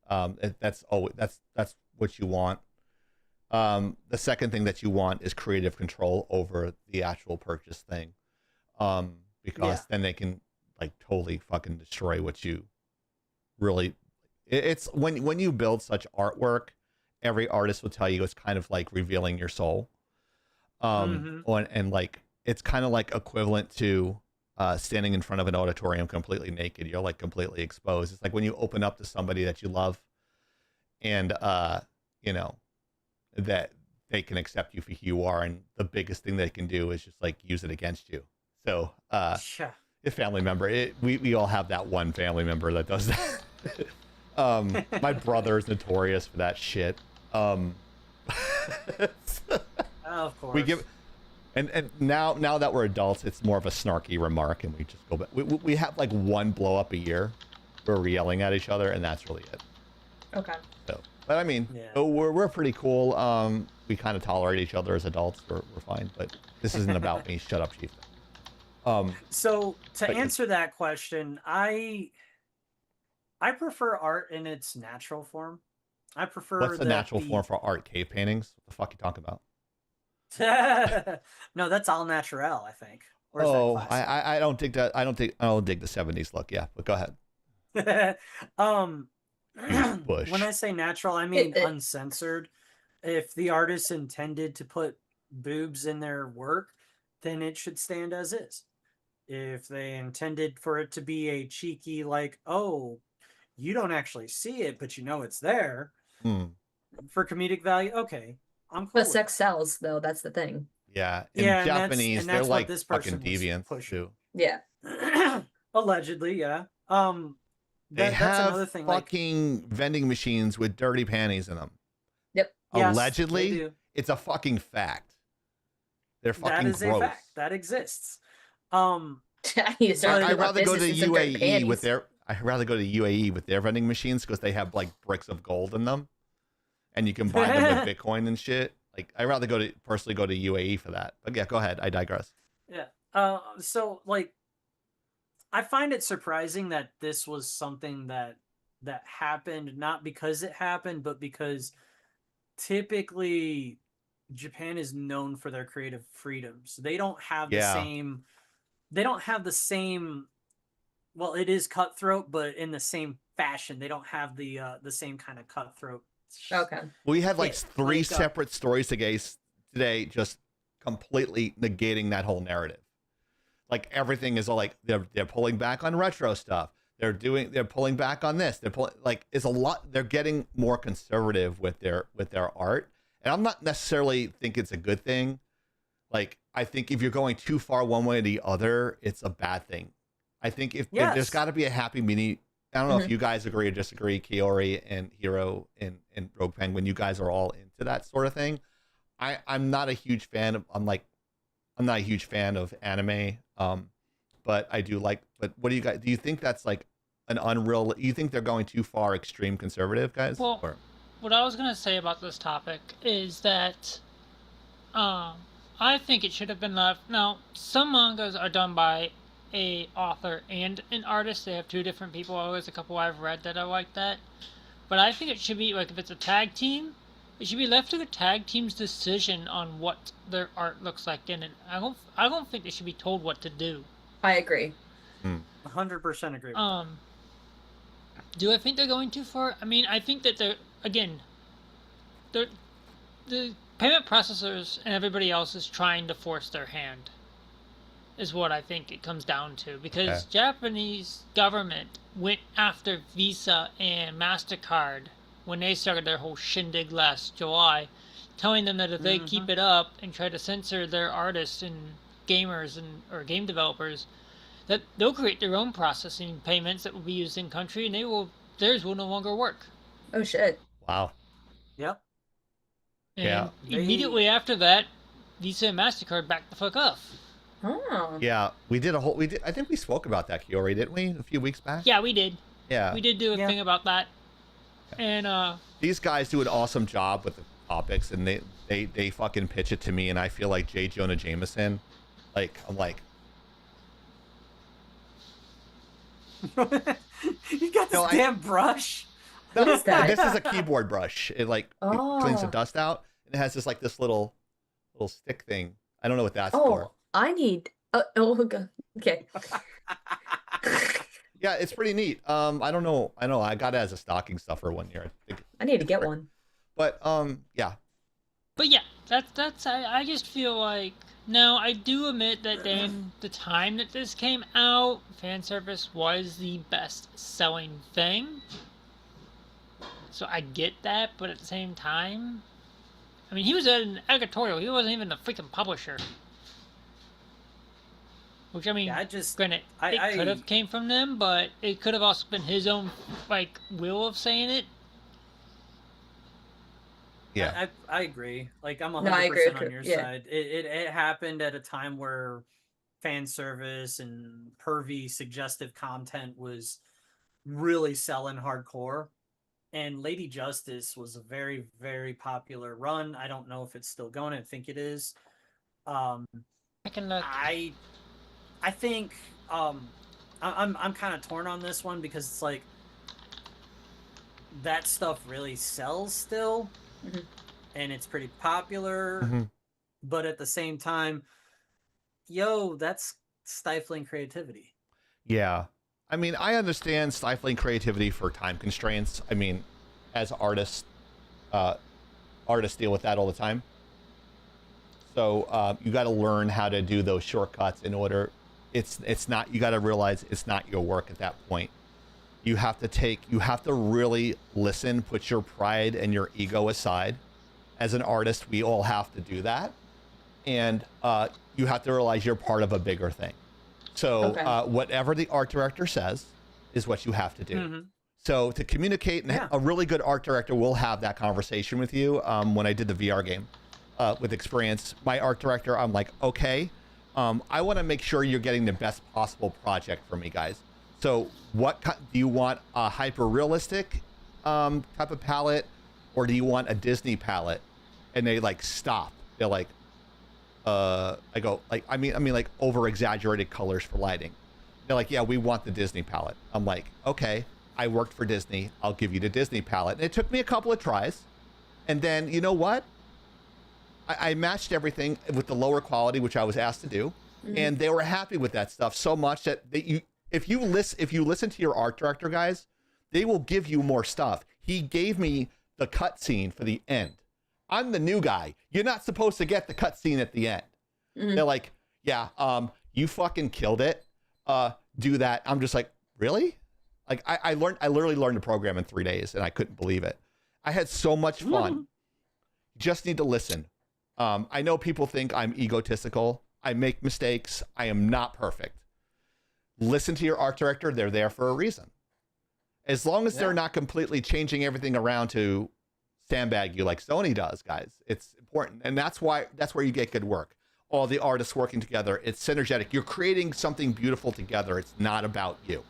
That's what you want. The second thing that you want is creative control over the actual purchase thing, because then they can like totally fucking destroy what you really. It's when you build such artwork, every artist will tell you it's kind of like revealing your soul, and like it's kind of like equivalent to standing in front of an auditorium completely naked. You're like completely exposed. It's like when you open up to somebody that you love, and you know that they can accept you for who you are, and the biggest thing they can do is just like use it against you. So a family member, we all have that one family member that does that. My brother is notorious for that shit. Of course. We give, and now that we're adults, it's more of a snarky remark, and we just go back. We have like one blow up a year where we're yelling at each other, and that's really it. Okay. So, but I mean, we're pretty cool. We kind of tolerate each other as adults. We're fine. But this isn't about me. Shut up, Chief. So to answer that question, I prefer art in its natural form. I prefer. What's the natural form for art? Cave paintings? What the fuck you talking about? No, that's all natural, I think. I don't dig that. I don't dig the 70s look. Yeah, but go ahead. Bush. When I say natural, I mean uncensored. If the artist intended to put boobs in their work, then it should stand as is. if they intended for it to be a cheeky, like, oh, you don't actually see it, but you know it's there for comedic value. Okay, I'm cool. But sex sells, though. That's the thing. Yeah, in Japanese, and they're that's like this fucking person was deviants pushing. too. Yeah. Allegedly, yeah. They That's have another thing. fucking vending machines with dirty panties in them. Yep. Yes, Allegedly, they do. it's a fucking fact. They're That fucking is gross. a fact that exists. I'd rather go to UAE with their. I'd rather go to UAE with their vending machines because they have like bricks of gold in them, and you can buy them with Bitcoin and shit. Like I'd rather personally go to UAE for that. But yeah, go ahead. I digress. Yeah. So like, I find it surprising that this was something that happened, not because it happened, but because typically Japan is known for their creative freedoms. They don't have the same. They don't have the same. Well, it is cutthroat, but in the same fashion. They don't have the same kind of cutthroat. Okay. We had like three separate stories today, just completely negating that whole narrative. Like everything is all like they're pulling back on retro stuff. They're pulling back on this. It's a lot. They're getting more conservative with their art, and I'm not necessarily think it's a good thing. Like I think if you're going too far one way or the other, it's a bad thing. I think if there's got to be a happy medium. I don't know if you guys agree or disagree, Kiori and Hiro and Rogue Penguin. You guys are all into that sort of thing. I'm not a huge fan of. I'm not a huge fan of anime. But I do like. But what do you guys? Do you think that's like an unreal? You think they're going too far, extreme conservative, guys? Well, what I was gonna say about this topic is that, I think it should have been left. Now, some mangas are done by a author and an artist. They have two different people. Always a couple I've read that I like that. But I think it should be like if it's a tag team, it should be left to the tag team's decision on what their art looks like in it. I don't think they should be told what to do. I agree. 100% agree. Do I think they're going too far? I mean, I think that the payment processors and everybody else is trying to force their hand, is what I think it comes down to. Because Japanese government went after Visa and MasterCard when they started their whole shindig last July, telling them that if they keep it up and try to censor their artists and gamers or game developers, that they'll create their own processing payments that will be used in country, and theirs will no longer work. Oh shit! Wow. Yep. And immediately after that, Visa and MasterCard backed the fuck off. Oh. Yeah, we did. I think we spoke about that, Kiori, didn't we? A few weeks back. Yeah, we did. Yeah. We did do a thing about that. And these guys do an awesome job with the topics, and they fucking pitch it to me, and I feel like J. Jonah Jameson. Like I'm like. You got this damn brush. No, this is a keyboard brush. It like cleans the dust out. And it has this like this little stick thing. I don't know what that's for. I need. Okay. Yeah, it's pretty neat. I don't know. I got it as a stocking stuffer one year. I need to get one. But yeah. But yeah, that's. I just feel like. Now, I do admit that during the time that this came out, Fanservice was the best-selling thing. So I get that, but at the same time... I mean, he was an editorial. He wasn't even the freaking publisher. Which, I mean, granted, it could have came from them, but it could have also been his own, like, will of saying it. Yeah, I agree. Like I'm 100% on your side. It happened at a time where fan service and pervy suggestive content was really selling hardcore, and Lady Justice was a very, very popular run. I don't know if it's still going. I think it is. I can look. I think I'm kind of torn on this one because it's like that stuff really sells still. And it's pretty popular, but at the same time, that's stifling creativity. Yeah. I mean, I understand stifling creativity for time constraints. I mean, as artists deal with that all the time. So you got to learn how to do those shortcuts in order it's not. You got to realize it's not your work at that point. You have to really listen, put your pride and your ego aside. As an artist, we all have to do that. And you have to realize you're part of a bigger thing. So whatever the art director says is what you have to do. Mm-hmm. So to communicate, and a really good art director will have that conversation with you. When I did the VR game with Experience, my art director, I'm like, okay, I want to make sure you're getting the best possible project for me, guys. So what do you want? A hyper-realistic type of palette, or do you want a Disney palette? And they like stop. They're like, I go like, I mean like over-exaggerated colors for lighting. They're like, yeah, we want the Disney palette. I'm like, okay, I worked for Disney. I'll give you the Disney palette. And it took me a couple of tries. And then, you know what? I matched everything with the lower quality, which I was asked to do. Mm-hmm. And they were happy with that stuff so much that if you listen to your art director, guys, they will give you more stuff. He gave me the cutscene for the end. I'm the new guy. You're not supposed to get the cutscene at the end. Mm-hmm. They're like, yeah, you fucking killed it. Do that. I'm just like, really? Like I literally learned the program in 3 days, and I couldn't believe it. I had so much fun. You just need to listen. I know people think I'm egotistical. I make mistakes. I am not perfect. Listen to your art director. They're there for a reason. As long as they're not completely changing everything around to sandbag you like Sony does, guys, it's important. And that's where you get good work. All the artists working together. It's synergetic. You're creating something beautiful together. It's not about you.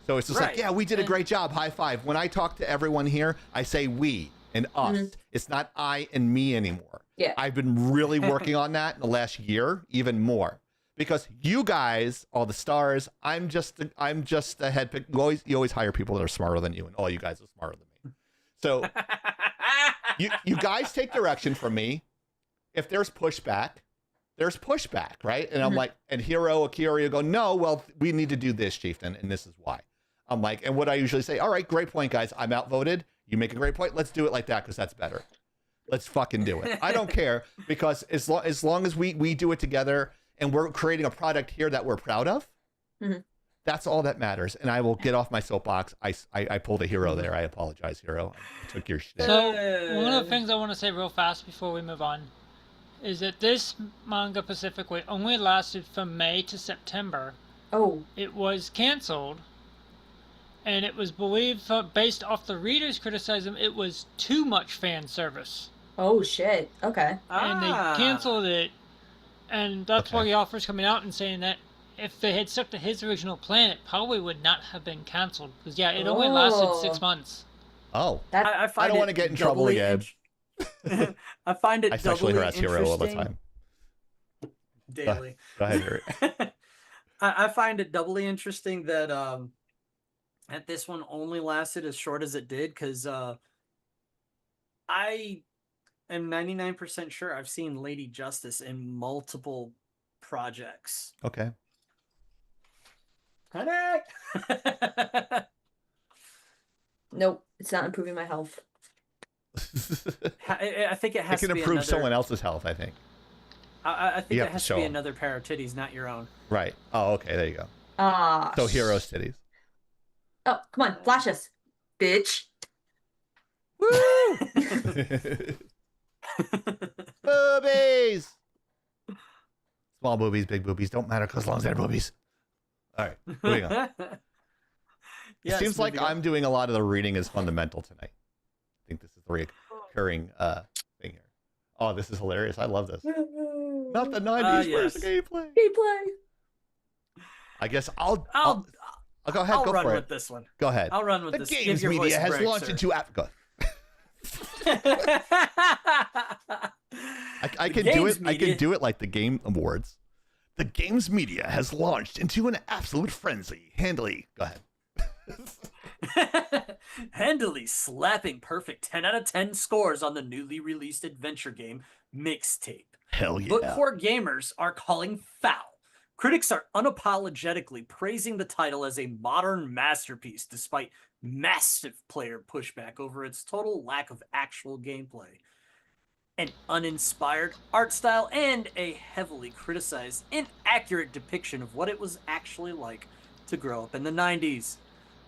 So it's just like, yeah, we did a great job. High five. When I talk to everyone here, I say we and us. Mm-hmm. It's not I and me anymore. Yeah. I've been really working on that in the last year, even more. Because you guys are the stars. I'm just a head pick. You always hire people that are smarter than you, and all you guys are smarter than me. So you guys take direction from me. If there's pushback, right? And I'm like, and Hiro, Akira go, no, well, we need to do this, Chieftain, and this is why. I'm like, and what I usually say, all right, great point, guys. I'm outvoted. You make a great point. Let's do it like that because that's better. Let's fucking do it. I don't care, because as long as we do it together and we're creating a product here that we're proud of, that's all that matters. And I will get off my soapbox. I pulled a Hiro there. I apologize, Hiro. I took your shit. So one of the things I want to say real fast before we move on is that this manga specifically only lasted from May to September. Oh. It was canceled. And it was believed, based off the readers' criticism, it was too much fan service. Oh, shit. Okay. And they canceled it. And that's why the offer's coming out and saying that if they had stuck to his original plan, it probably would not have been canceled. Because, yeah, it only lasted 6 months. Oh. I don't want to get in trouble again. I find it I sexually harass Hiro all the time. Daily. Go ahead, Hiro. I find it doubly interesting that that this one only lasted as short as it did, because I am 99% sure I've seen Lady Justice in multiple projects. Okay. Honey! Nope, it's not improving my health. I think it has to be improve someone else's health, I think. I think it has to be another pair of titties, not your own. Right. Oh, okay, there you go. Ah. So Hiro's titties. Oh, come on, flash us, bitch. Woo! Boobies! Small boobies, big boobies, don't matter as long as they're boobies. All right, moving on. It seems like I'm doing a lot of the reading as fundamental tonight. I think this is the recurring thing here. Oh, this is hilarious. I love this. Not the 90s, where's the gameplay? I guess I'll go ahead. I'll go run for with it. this one. Go ahead. I'll run with this. The games media has launched into Africa. I can do it. I can do it like the Game Awards. The games media has launched into an absolute frenzy. Handily, go ahead. Handily slapping perfect 10 out of 10 scores on the newly released adventure game Mixtape. Hell yeah. But core gamers are calling foul. Critics are unapologetically praising the title as a modern masterpiece despite massive player pushback over its total lack of actual gameplay. an uninspired art style, and a heavily criticized, inaccurate depiction of what it was actually like to grow up in the 90s.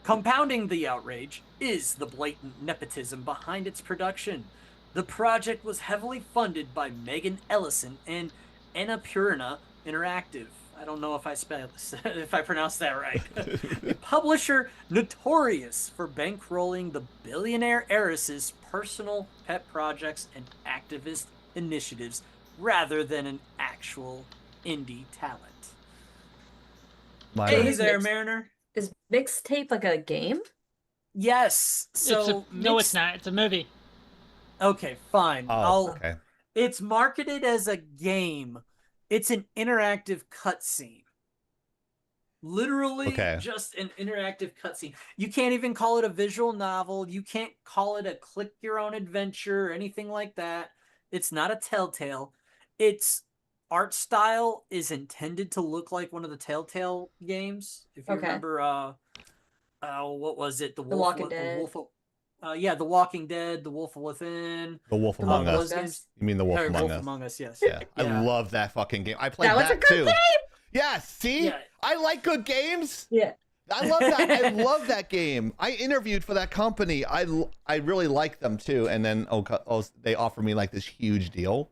Compounding the outrage is the blatant nepotism behind its production. The project was heavily funded by Megan Ellison and Annapurna Interactive. I don't know if I pronounced that right. A publisher notorious for bankrolling the billionaire heiress's personal pet projects and activist initiatives rather than an actual indie talent. Hey there, Mariner. Is Mixtape like a game? Yes. So no, it's not. It's a movie. Okay, fine. Okay. It's marketed as a game. It's an interactive cutscene. Literally just an interactive cutscene. You can't even call it a visual novel. You can't call it a click your own adventure or anything like that. It's not a Telltale. Its art style is intended to look like one of the Telltale games. If you remember, what was it? The Walking Dead. The Walking Dead, The Wolf Within. The Wolf Among Us. You mean The Wolf Among Us, yes. Yeah. I love that fucking game. I played that too. Game. Yeah, see? Yeah. I like good games. Yeah. I love that. I love that game. I interviewed for that company. I really like them too. And then they offered me like this huge deal.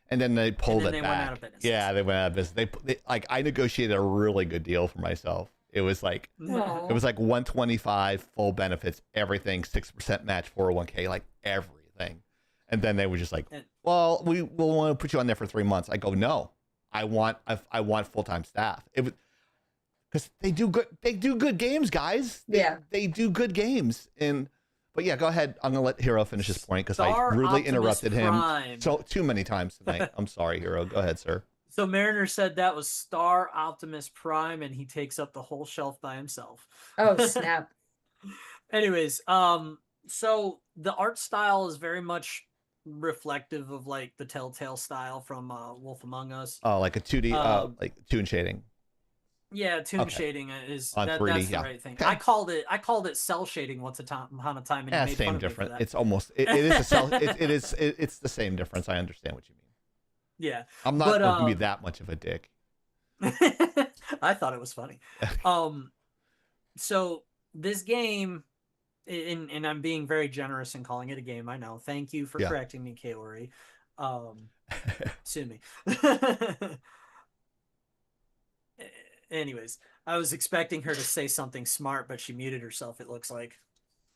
And then they pulled it back. Went out of business. Yeah, they went out of business. They I negotiated a really good deal for myself. It was like $125 full benefits, everything, 6% match, 401k, like everything. And then they were just like, "Well, we'll want to put you on there for 3 months." I go, "No, I want full-time staff." It was because they do good games, guys. They do good games. But yeah, go ahead. I'm gonna let Hero finish his point because I rudely interrupted him too many times tonight. I'm sorry, Hero. Go ahead, sir. So Mariner said that was Star Optimus Prime, and he takes up the whole shelf by himself. Oh, snap. Anyways, so the art style is very much reflective of like the Telltale style from Wolf Among Us. Oh, like a 2D, like toon shading. Yeah, toon shading is on 3D, that's the right thing. I called it cell shading once upon a time, and you made fun of me for that. It's almost it is a cell. It's the same difference. I understand what you mean. Yeah, I'm not going to be that much of a dick. I thought it was funny. So this game, and I'm being very generous in calling it a game. I know. Thank you for correcting me, Kaori. Sue me. Anyways, I was expecting her to say something smart, but she muted herself, it looks like.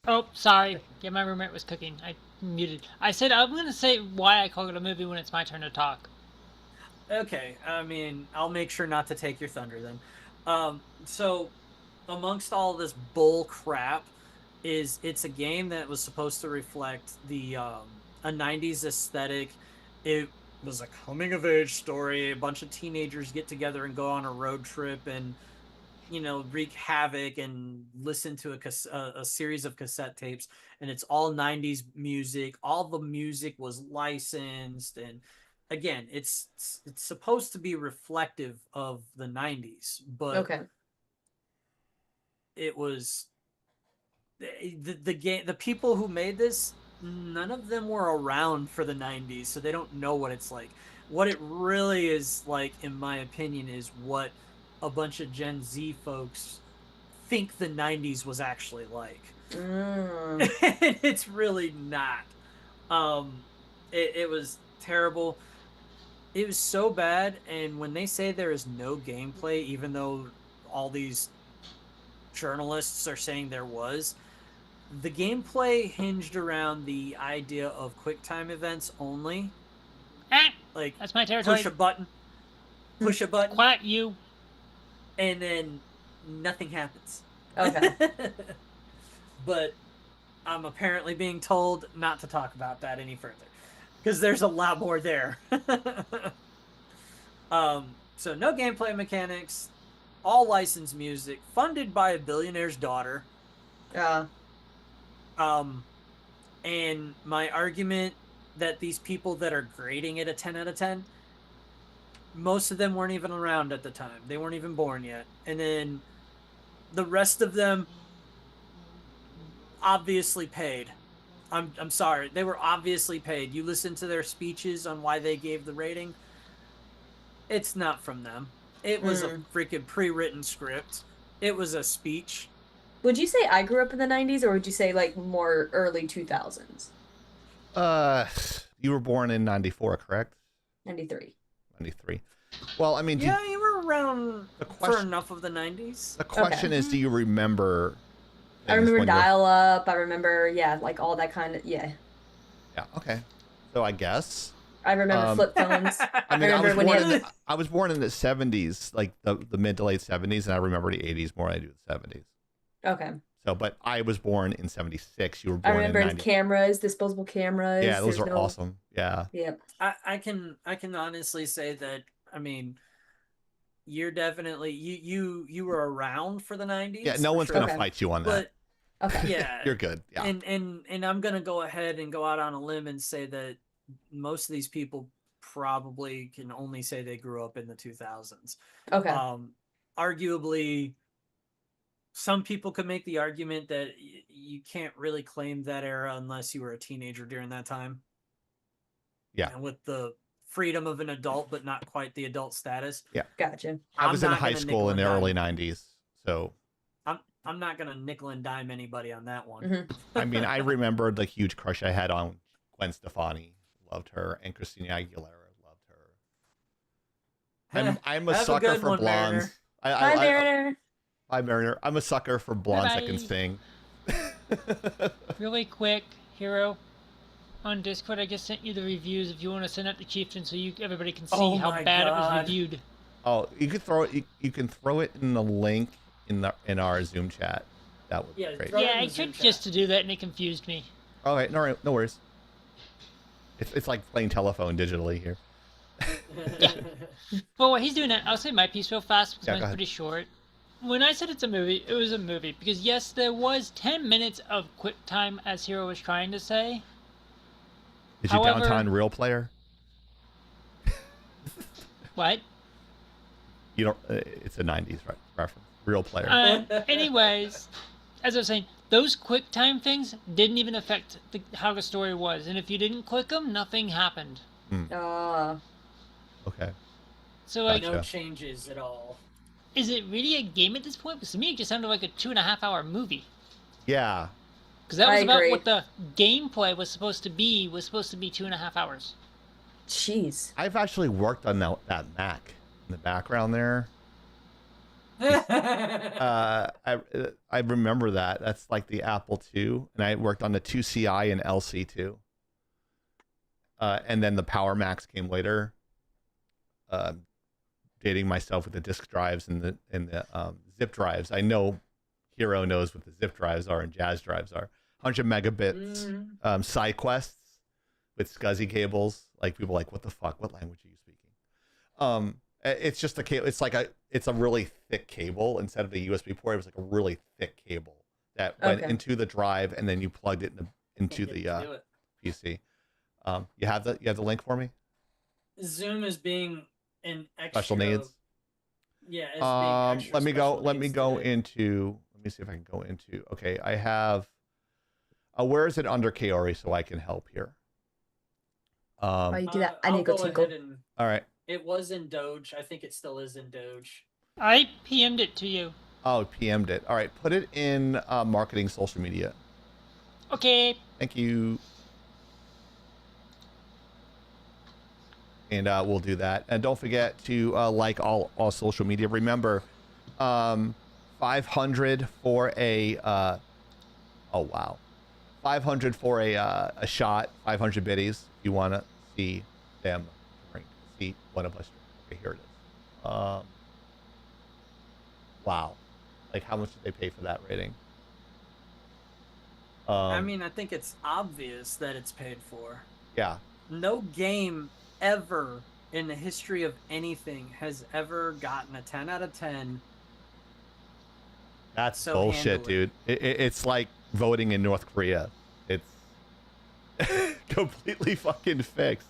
Oh, sorry. Yeah, my roommate was cooking. I muted. I said I'm going to say why I call it a movie when it's my turn to talk. Okay. I mean, I'll make sure not to take your thunder then. So, amongst all this bull crap, it's a game that was supposed to reflect a 90s aesthetic. It was a coming-of-age story. A bunch of teenagers get together and go on a road trip and, wreak havoc and listen to a series of cassette tapes. And it's all 90s music. All the music was licensed. And, again, it's supposed to be reflective of the 90s. But it was... The people who made this, none of them were around for the 90s, so they don't know what it's like. What it really is like, in my opinion, is what a bunch of Gen Z folks think the 90s was actually like. It's really not. It was terrible. It was so bad, and when they say there is no gameplay, even though all these journalists are saying there was, the gameplay hinged around the idea of QuickTime events only. Like, that's my territory. Push a button. Quiet you. And then nothing happens. Okay. But I'm apparently being told not to talk about that any further, because there's a lot more there. So no gameplay mechanics, all licensed music, funded by a billionaire's daughter. And my argument that these people that are grading it a 10 out of 10, most of them weren't even around at the time. They weren't even born yet. And then the rest of them obviously paid I'm sorry. They were obviously paid. You listen to their speeches on why they gave the rating. It's not from them. It was a freaking pre-written script. It was a speech. Would you say I grew up in the 90s, or would you say like more early 2000s? You were born in 94, correct? 93. 93. Well, I mean, Yeah, you were around for enough of the 90s. The question is, do you remember? I remember dial-up. I remember, like all that kind of, Yeah, okay. So I guess. I remember flip phones. I mean, I was born in the 70s, like the mid to late 70s, and I remember the 80s more than I do the 70s. Okay. So, but I was born in 76. You were born I remember in 90. cameras, disposable cameras. Yeah, those are awesome. Yeah. Yep. I can honestly say that, I mean, you're definitely you were around for the 90s. Yeah, no one's gonna fight you on that. Okay. Yeah. You're good. Yeah. And I'm gonna go ahead and go out on a limb and say that most of these people probably can only say they grew up in the 2000s. Okay. Arguably, some people could make the argument that you can't really claim that era unless you were a teenager during that time. Yeah. And with the freedom of an adult, but not quite the adult status. Yeah. Gotcha. I was in high school in the early 90s, so. I'm not gonna nickel and dime anybody on that one. Mm-hmm. I mean, I remember the huge crush I had on Gwen Stefani. Loved her, and Christina Aguilera. Loved her. I'm a sucker for blondes. Bye, Mariner. Hi, Mariner. I'm a sucker for blondes that can sing. Really quick, Hero. On Discord, I just sent you the reviews. If you want to send up the Chieftain, so everybody can see how bad it was reviewed. Oh, you could throw it. You can throw it in the link in our Zoom chat. That would be great. Yeah, I took just to do that, and it confused me. All right, no worries. It's like playing telephone digitally here. Yeah. Well, while he's doing that, I'll say my piece real fast because Yeah, mine's pretty short. When I said it's a movie, it was a movie. Because yes, there was 10 minutes of quick time, as Hero was trying to say. Is you downtown real player? What? You don't. It's a 90s reference. Real player. Anyways, as I was saying, those quick time things didn't even affect how the story was. And if you didn't click them, nothing happened. Okay. So like no changes at all. Is it really a game at this point? Because to me, it just sounded like a 2.5-hour movie. Yeah. Because that was about what the gameplay was supposed to be. Was supposed to be 2.5 hours. Jeez. I've actually worked on that Mac in the background there. I remember that. That's like the Apple II, and I worked on the 2CI and LC2. And then the Power Max came later. Dating myself with the disk drives and the zip drives. I know Hero knows what the zip drives are and Jazz drives are. 100 megabits side quests with SCSI cables. Like people are like, what the fuck? What language are you speaking? It's just a cable. It's a really thick cable instead of the USB port. It was like a really thick cable that went into the drive, and then you plugged it into the PC. You have the link for me? Zoom is being an extra special needs. Yeah. It's being extra let me go into. Let me see if I can go into. Okay, I have. Where is it under Kaori so I can help here? While you do that, I need to go tinkle. All right. It was in Doge. I think it still is in Doge. I PM'd it to you. Oh, PM'd it. All right, put it in marketing social media. Okay. Thank you. And we'll do that. And don't forget to like all social media. Remember, 500 for a. Oh wow, 500 for a shot. 500 biddies. If you want to see them drink, see one of us. Okay, here it is. Wow, like how much did they pay for that rating? I mean, I think it's obvious that it's paid for. Yeah. No game ever in the history of anything has ever gotten a 10 out of 10. That's so bullshit, dude. It's like voting in North Korea. It's completely fucking fixed,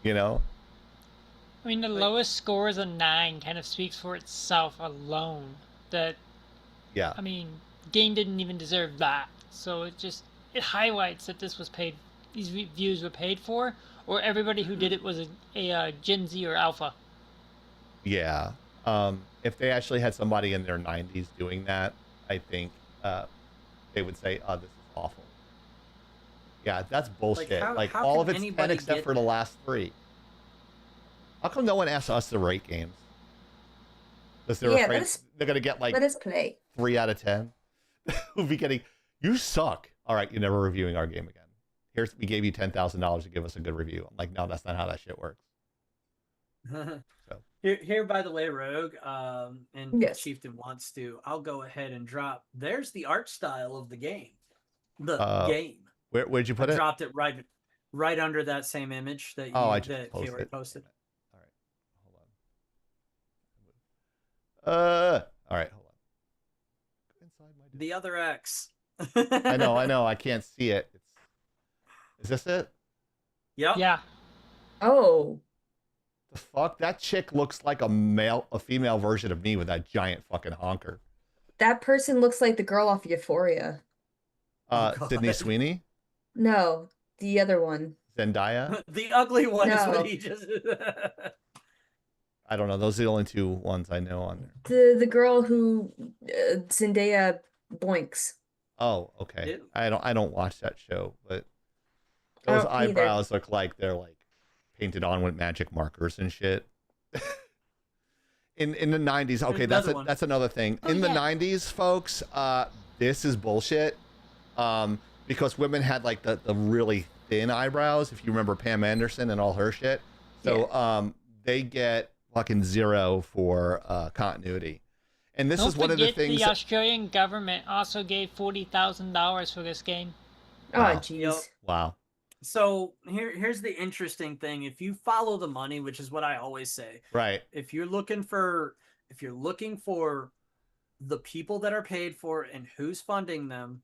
you know? I mean, the lowest score is a 9 kind of speaks for itself alone. That, yeah. I mean, game didn't even deserve that. So it it highlights that this was paid. These views were paid for, or everybody who did it was a Gen Z or Alpha. Yeah. If they actually had somebody in their 90s doing that, I think they would say, "Oh, this is awful." Yeah, that's bullshit. Like all of it's 10 except for the last 3. How come no one asks us to rate games? Because they're afraid they're gonna get like let us play 3 out of 10. We'll be getting, you suck. All right, you're never reviewing our game again. We gave you $10,000 to give us a good review. I'm like, no, that's not how that shit works. So. Here, by the way, Rogue, and Chieftain wants to, I'll go ahead and drop. There's the art style of the game. The game. Where'd you put it? Dropped it right under that same image that K-Word posted. All right, hold on. Inside my the other X. I know. I can't see it. Is this it? Yep. Yeah. Oh. The fuck? That chick looks like a female version of me with that giant fucking honker. That person looks like the girl off Euphoria. Sydney Sweeney? No, the other one. Zendaya? The ugly one is what he just. I don't know. Those are the only 2 ones I know on there. The girl who Zendaya boinks. Oh, okay. I don't watch that show, but those eyebrows look like they're like painted on with magic markers and shit. in the 90s, okay, that's another thing. In the 90s, folks, this is bullshit. Because women had like the really thin eyebrows, if you remember Pam Anderson and all her shit. So they get fucking 0 for continuity. And this is one of the things. The Australian government also gave $40,000 for this game. Oh, jeez. Wow. So here's the interesting thing. If you follow the money, which is what I always say, right? If you're looking for the people that are paid for and who's funding them,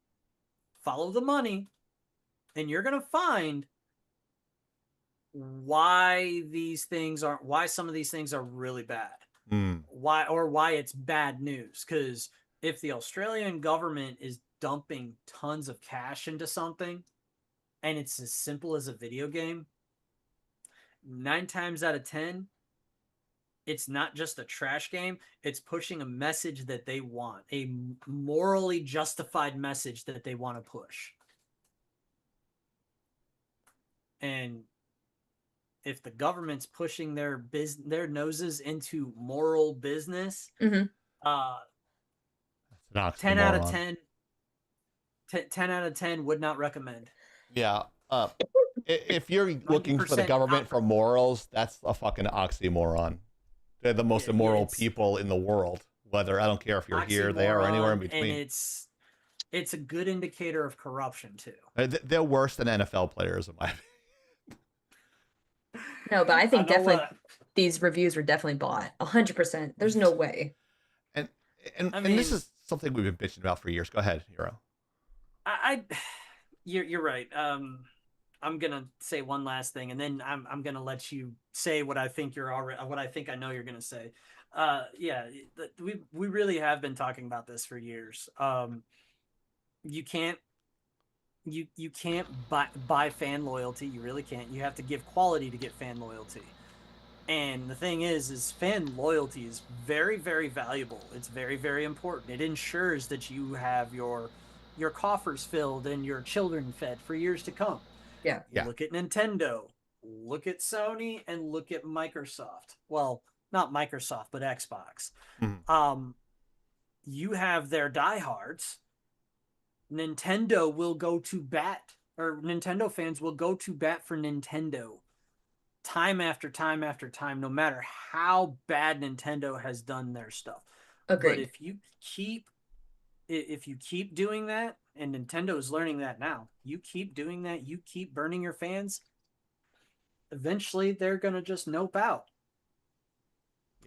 follow the money, and you're gonna find why some of these things are really bad. Why it's bad news. Because if the Australian government is dumping tons of cash into something, and it's as simple as a video game, 9 times out of 10, it's not just a trash game. It's pushing a message that they want, a morally justified message that they want to push. And if the government's pushing their noses into moral business, 10 out of 10, 10 out of 10 would not recommend. Yeah. If you're looking for the government for morals, that's a fucking oxymoron. They're the most immoral people in the world. Whether I don't care if you're here, there, or anywhere in between. And it's a good indicator of corruption too. They're worse than NFL players, in my opinion. No, but I think definitely these reviews were definitely bought. 100%. There's no way. And this is something we've been bitching about for years. Go ahead, Hero. You're right. I'm gonna say one last thing, and then I'm gonna let you say what I think I know you're gonna say. We really have been talking about this for years. You can't buy fan loyalty. You really can't. You have to give quality to get fan loyalty. And the thing is fan loyalty is very, very valuable. It's very, very important. It ensures that you have your coffers filled and your children fed for years to come. Yeah. Look at Nintendo, look at Sony, and look at Microsoft. Well, not Microsoft, but Xbox. You have their diehards. Nintendo will go to bat, or Nintendo fans will go to bat for Nintendo time after time after time, no matter how bad Nintendo has done their stuff. Agreed. But if you keep doing that, and Nintendo is learning that now, you keep doing that, you keep burning your fans, eventually they're gonna just nope out.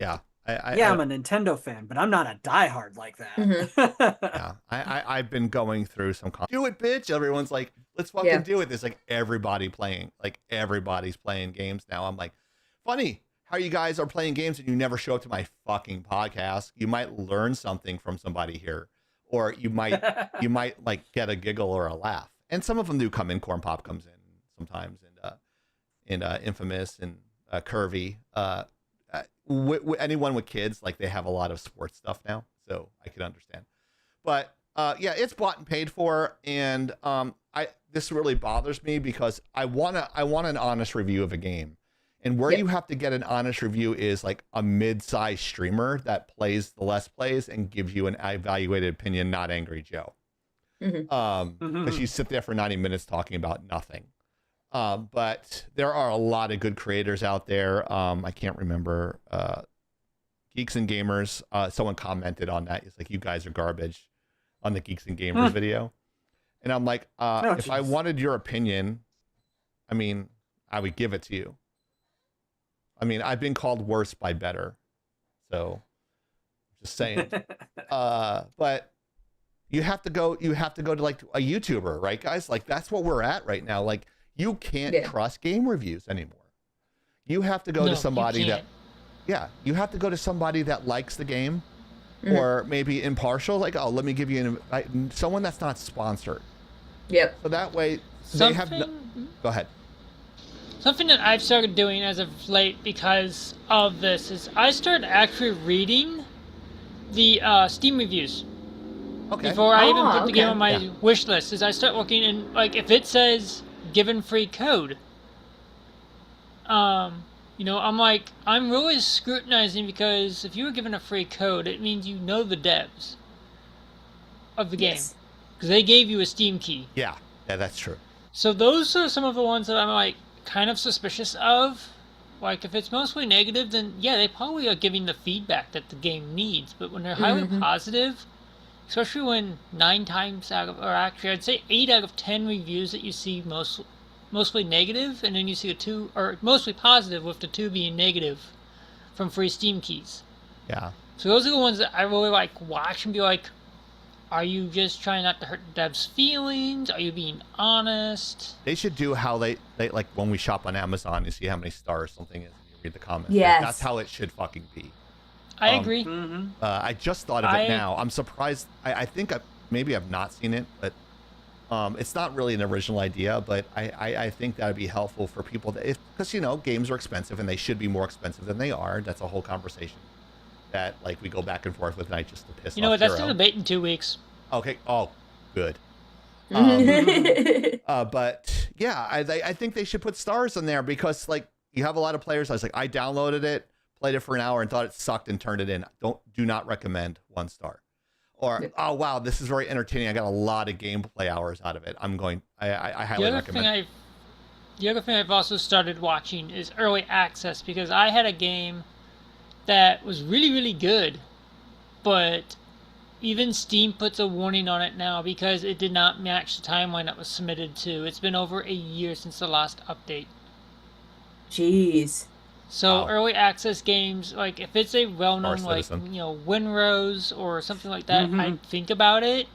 Yeah. I'm a Nintendo fan, but I'm not a diehard like that. Yeah, I've been going through some. Do it, bitch! Everyone's like, let's fucking do it. There's like everybody's playing games now. I'm like, funny how you guys are playing games and you never show up to my fucking podcast. You might learn something from somebody here, or you might like get a giggle or a laugh. and some of them do come in. Corn Pop comes in sometimes, and Infamous and Curvy. Anyone with kids, like they have a lot of sports stuff now, so I can understand. But yeah, it's bought and paid for, and this really bothers me because I want an honest review of a game. And where you have to get an honest review is like a mid-sized streamer that plays the Let's Plays and gives you an evaluated opinion, not Angry Joe. Because you sit there for 90 minutes talking about nothing. But there are a lot of good creators out there. I can't remember. Geeks and Gamers. Someone commented on that. It's like, you guys are garbage on the Geeks and Gamers video. And I'm like, if I wanted your opinion, I mean, I would give it to you. I mean, I've been called worse by better, so just saying. But you have to go to like a YouTuber, right, guys? Like that's what we're at right now. Like you can't trust game reviews anymore. You have to go to somebody that, you have to go to somebody that likes the game, or maybe impartial. Like, oh, let me give you someone that's not sponsored. Yep. So that way they have. Go ahead. Something that I've started doing as of late because of this is I started actually reading the Steam reviews. Okay. Before I even put the game on my wish list, is I start looking and like if it says given free code, you know, I'm really scrutinizing because if you were given a free code, it means you know the devs of the game because they gave you a Steam key. Yeah, that's true. So those are some of the ones that I'm like kind of suspicious of. Like if it's mostly negative, then yeah, they probably are giving the feedback that the game needs. But when they're highly positive, especially when 9 times out of, or actually I'd say 8 out of 10 reviews that you see mostly negative, and then you see a 2 or mostly positive with the 2 being negative from free Steam keys. Yeah. So those are the ones that I really like watch and be like, are you just trying not to hurt the devs' feelings? Are you being honest? They should do how they like when we shop on Amazon, you see how many stars something is, and you read the comments. Yes. Like, that's how it should fucking be. I agree. I just thought of it now. I'm surprised. I think maybe I've not seen it, but it's not really an original idea, but I think that would be helpful for people that, because, you know, games are expensive and they should be more expensive than they are. That's a whole conversation that like we go back and forth with, night just to piss off. You know what? That's still a debate in 2 weeks. Okay. Oh, good. But yeah, I think they should put stars in there because like you have a lot of players. I was like, I downloaded it, played it for an hour and thought it sucked and turned it in. Do not recommend 1 star. Or, oh wow, this is very entertaining. I got a lot of gameplay hours out of it. I highly recommend. The other thing I've also started watching is early access because I had a game that was really, really good, but even Steam puts a warning on it now because it did not match the timeline that was submitted to. It's been over a year since the last update. Jeez. So early access games, like if it's a well-known, like, you know, Winrose or something like that, I'd think about it.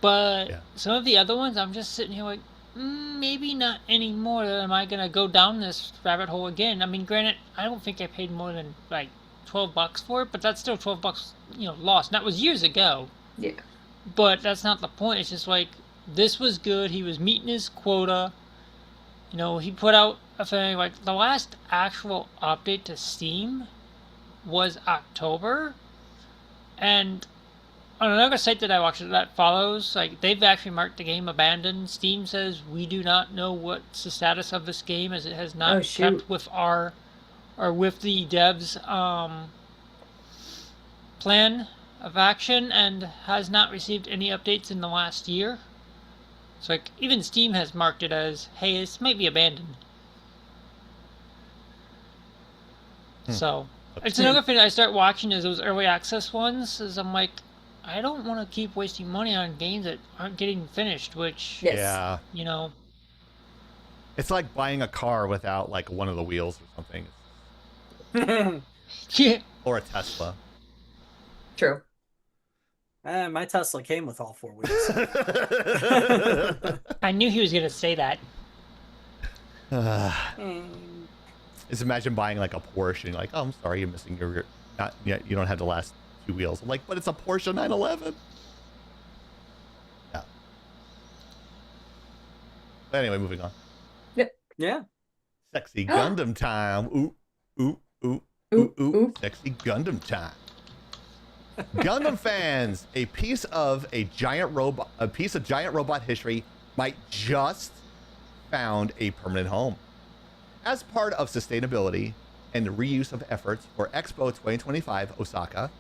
But some of the other ones, I'm just sitting here like, maybe not anymore. Am I gonna go down this rabbit hole again? I mean, granted, I don't think I paid more than like $12 for it, but that's still $12, you know, lost. And that was years ago. Yeah. But that's not the point. It's just like this was good. He was meeting his quota. You know, he put out a thing like the last actual update to Steam was October, and on another site that I watched that follows, like they've actually marked the game abandoned. Steam says we do not know what's the status of this game as it has not kept with our or with the devs plan of action and has not received any updates in the last year. So like even Steam has marked it as, hey, this might be abandoned. So it's another thing I start watching is those early access ones. Is I'm like, I don't want to keep wasting money on games that aren't getting finished. Which you know, it's like buying a car without like one of the wheels or something. Or a Tesla. True. My Tesla came with all 4 wheels. I knew he was gonna say that. Just imagine buying like a Porsche and like, oh, I'm sorry, you're missing your you don't have the last 2 wheels. I'm like, but it's a Porsche 911. Yeah. Anyway, moving on. Yep. Yeah. Sexy Gundam time. Ooh, ooh, ooh, ooh, ooh. Sexy Gundam time. Gundam fans, a piece of giant robot history might just found a permanent home. As part of sustainability and the reuse of efforts for Expo 2025 Osaka,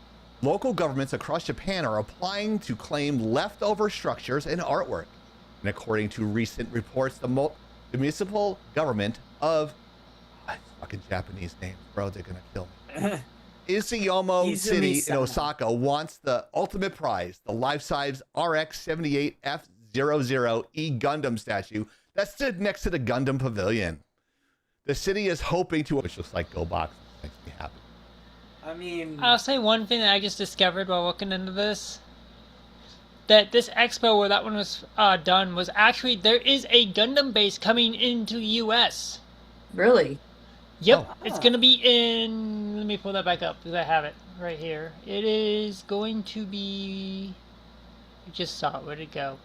local governments across Japan are applying to claim leftover structures and artwork. And according to recent reports, the municipal government of fucking Japanese names, bro, they're gonna kill me. Izumo City in Osaka wants the ultimate prize, the life-size RX-78F00E Gundam statue that stood next to the Gundam Pavilion. The city is hoping to, which looks like Go Box, makes me happy. I mean, I'll say one thing that I just discovered while looking into this. That this expo where that one was done was actually, there is a Gundam base coming into US. Really? Yep, it's going to be in, let me pull that back up because I have it right here. It is going to be, I just saw it, where'd it go?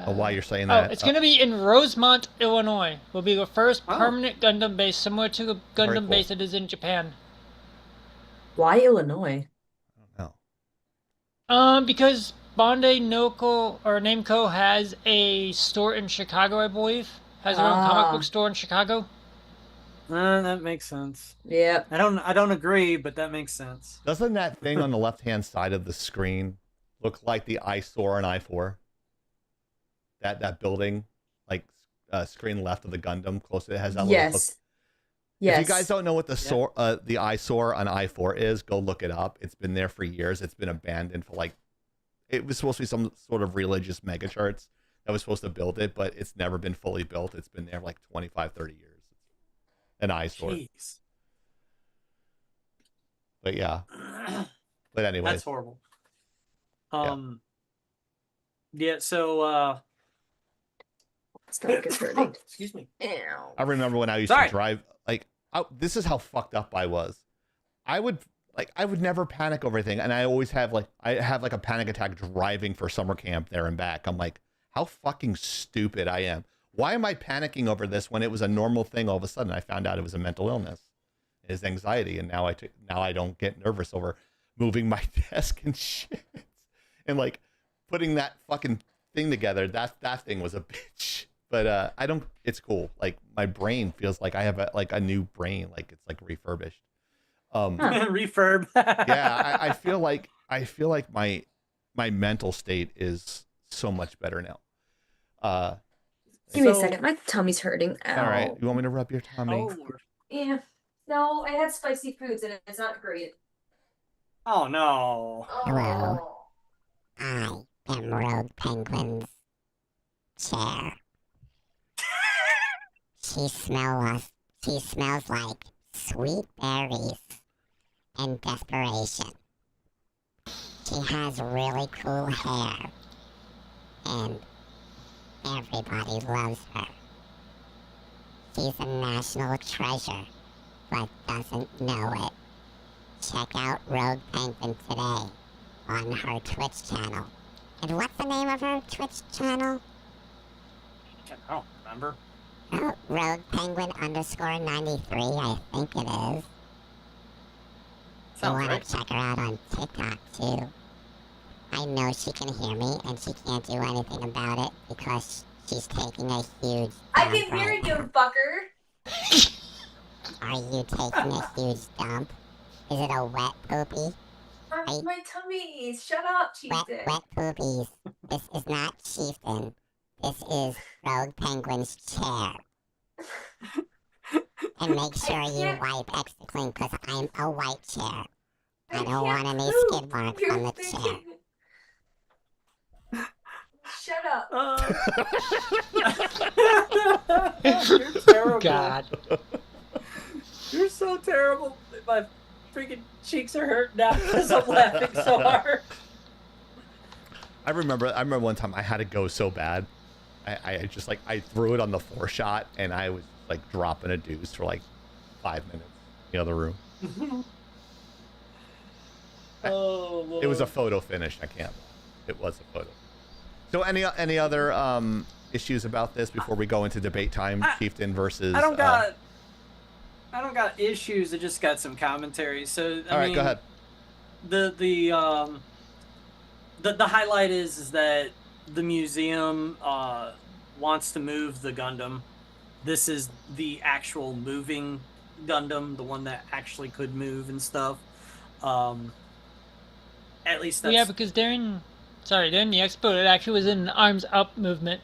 Why you're saying that? It's going to be in Rosemont, Illinois. Will be the first permanent Gundam base similar to the Gundam base that is in Japan. Why Illinois? Because Bandai Namco has a store in Chicago, I believe. Has their own comic book store in Chicago. That makes sense. Yeah. I don't agree, but that makes sense. Doesn't that thing on the left-hand side of the screen look like the eyesore in I-4? That building, like screen left of the Gundam, close to it has that little hook. Yes. If you guys don't know what the eyesore on I-4 is, go look it up. It's been there for years. It's been abandoned for it was supposed to be some sort of religious megachurch that was supposed to build it, but it's never been fully built. It's been there for 25, 30 years. An eyesore. Jeez. But yeah. But anyway. That's horrible. Yeah, so stomach is hurting. Excuse me. I remember when I used to drive, this is how fucked up I was. I would never panic over anything, and I always have a panic attack driving for summer camp there and back. I'm like, how fucking stupid I am. Why am I panicking over this when it was a normal thing? All of a sudden I found out it was a mental illness. It is anxiety, and now I don't get nervous over moving my desk and shit. And putting that fucking thing together, that thing was a bitch. But it's cool. My brain feels like I have a new brain, it's refurbished. Refurb. Yeah, I feel like my mental state is so much better now. Give me a second. My tummy's hurting. Ow. All right, you want me to rub your tummy? Oh. Yeah. No, I had spicy foods and it's not great. Oh no. Hello. I am Rogue Penguin's chair. She smells like sweet berries and desperation. She has really cool hair, and everybody loves her. She's a national treasure, but doesn't know it. Check out Rogue Penguin today on her Twitch channel. And what's the name of her Twitch channel? I don't remember. Oh, Rogue Penguin _93, I think it is. You want to check her out on TikTok too. I know she can hear me and she can't do anything about it because she's taking a huge dump. I can hear you, fucker. Are you taking a huge dump? Is it a wet poopy? My tummy. Shut up, Chieftain. Wet poopies. This is not Chieftain. This is Rogue Penguin's chair. And make sure you wipe extra clean because I'm a white chair. I don't want any skid marks on the chair. Shut up. You're terrible. God. You're so terrible. My freaking cheeks are hurting now because I'm laughing so hard. I remember one time I had to go so bad. I just I threw it on the 4-shot and I was dropping a deuce for 5 minutes in the other room. Oh, Lord. It was a photo finish. I can't. It was a photo. So any other issues about this before we go into debate time? Chieftain versus. I don't got issues. I just got some commentary. So all right, go ahead. The highlight is that the museum wants to move the Gundam. This is the actual moving Gundam, the one that actually could move and stuff. At least that's... Yeah, because during the expo, it actually was in an arms up movement.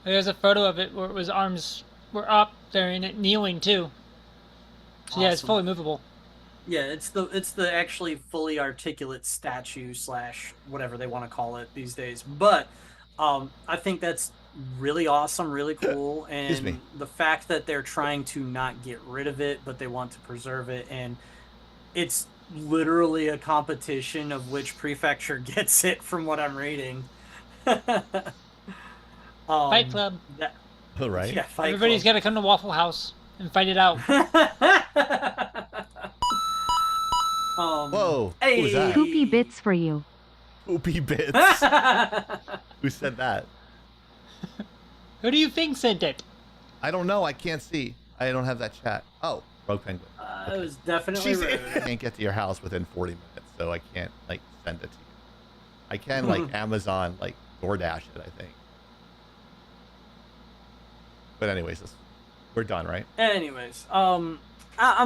There's a photo of it where it was arms were up during it, kneeling too. So awesome. Yeah, it's fully movable. Yeah, it's the actually fully articulate statue / whatever they want to call it these days. But I think that's really awesome, really cool, and the fact that they're trying to not get rid of it, but they want to preserve it, and it's literally a competition of which prefecture gets it, from what I'm reading. Fight Club. All right. Yeah, Everybody's got to come to Waffle House and fight it out. Whoa! Hey. Who was that? Poopy bits for you. Poopy bits. Who said that? Who do you think sent it? I don't know. I can't see. I don't have that chat. Oh, Rogue Penguin. It was definitely rude. I can't get to your house within 40 minutes, so I can't send it to you. I can Amazon DoorDash it, I think. But anyways, we're done, right? Anyways, I'm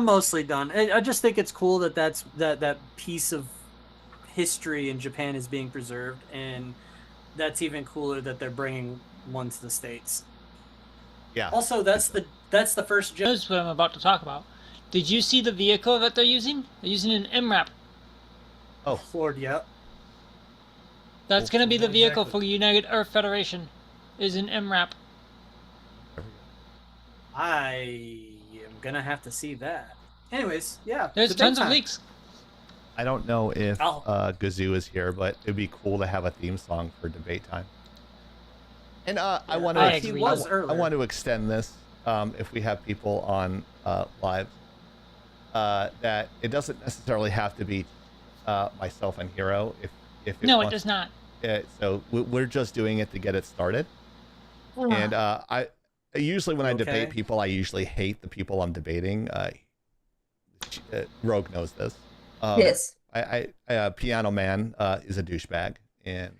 mostly done. I just think it's cool that that piece of history in Japan is being preserved, and that's even cooler that they're bringing one to the States. Yeah. Also, that's the first. That's what I'm about to talk about. Did you see the vehicle that they're using? They're using an MRAP. Oh, Lord, yeah. That's going to be the vehicle for United Earth Federation. Is an MRAP. I am gonna have to see that. Anyways, yeah. There's tons of leaks. I don't know if Gazoo is here, but it'd be cool to have a theme song for debate time. And I want to extend this if we have people on live. That it doesn't necessarily have to be myself and Hero. If it it does not. So we're just doing it to get it started. And I usually when I debate people, I usually hate the people I'm debating. Rogue knows this. Yes. Piano Man is a douchebag, and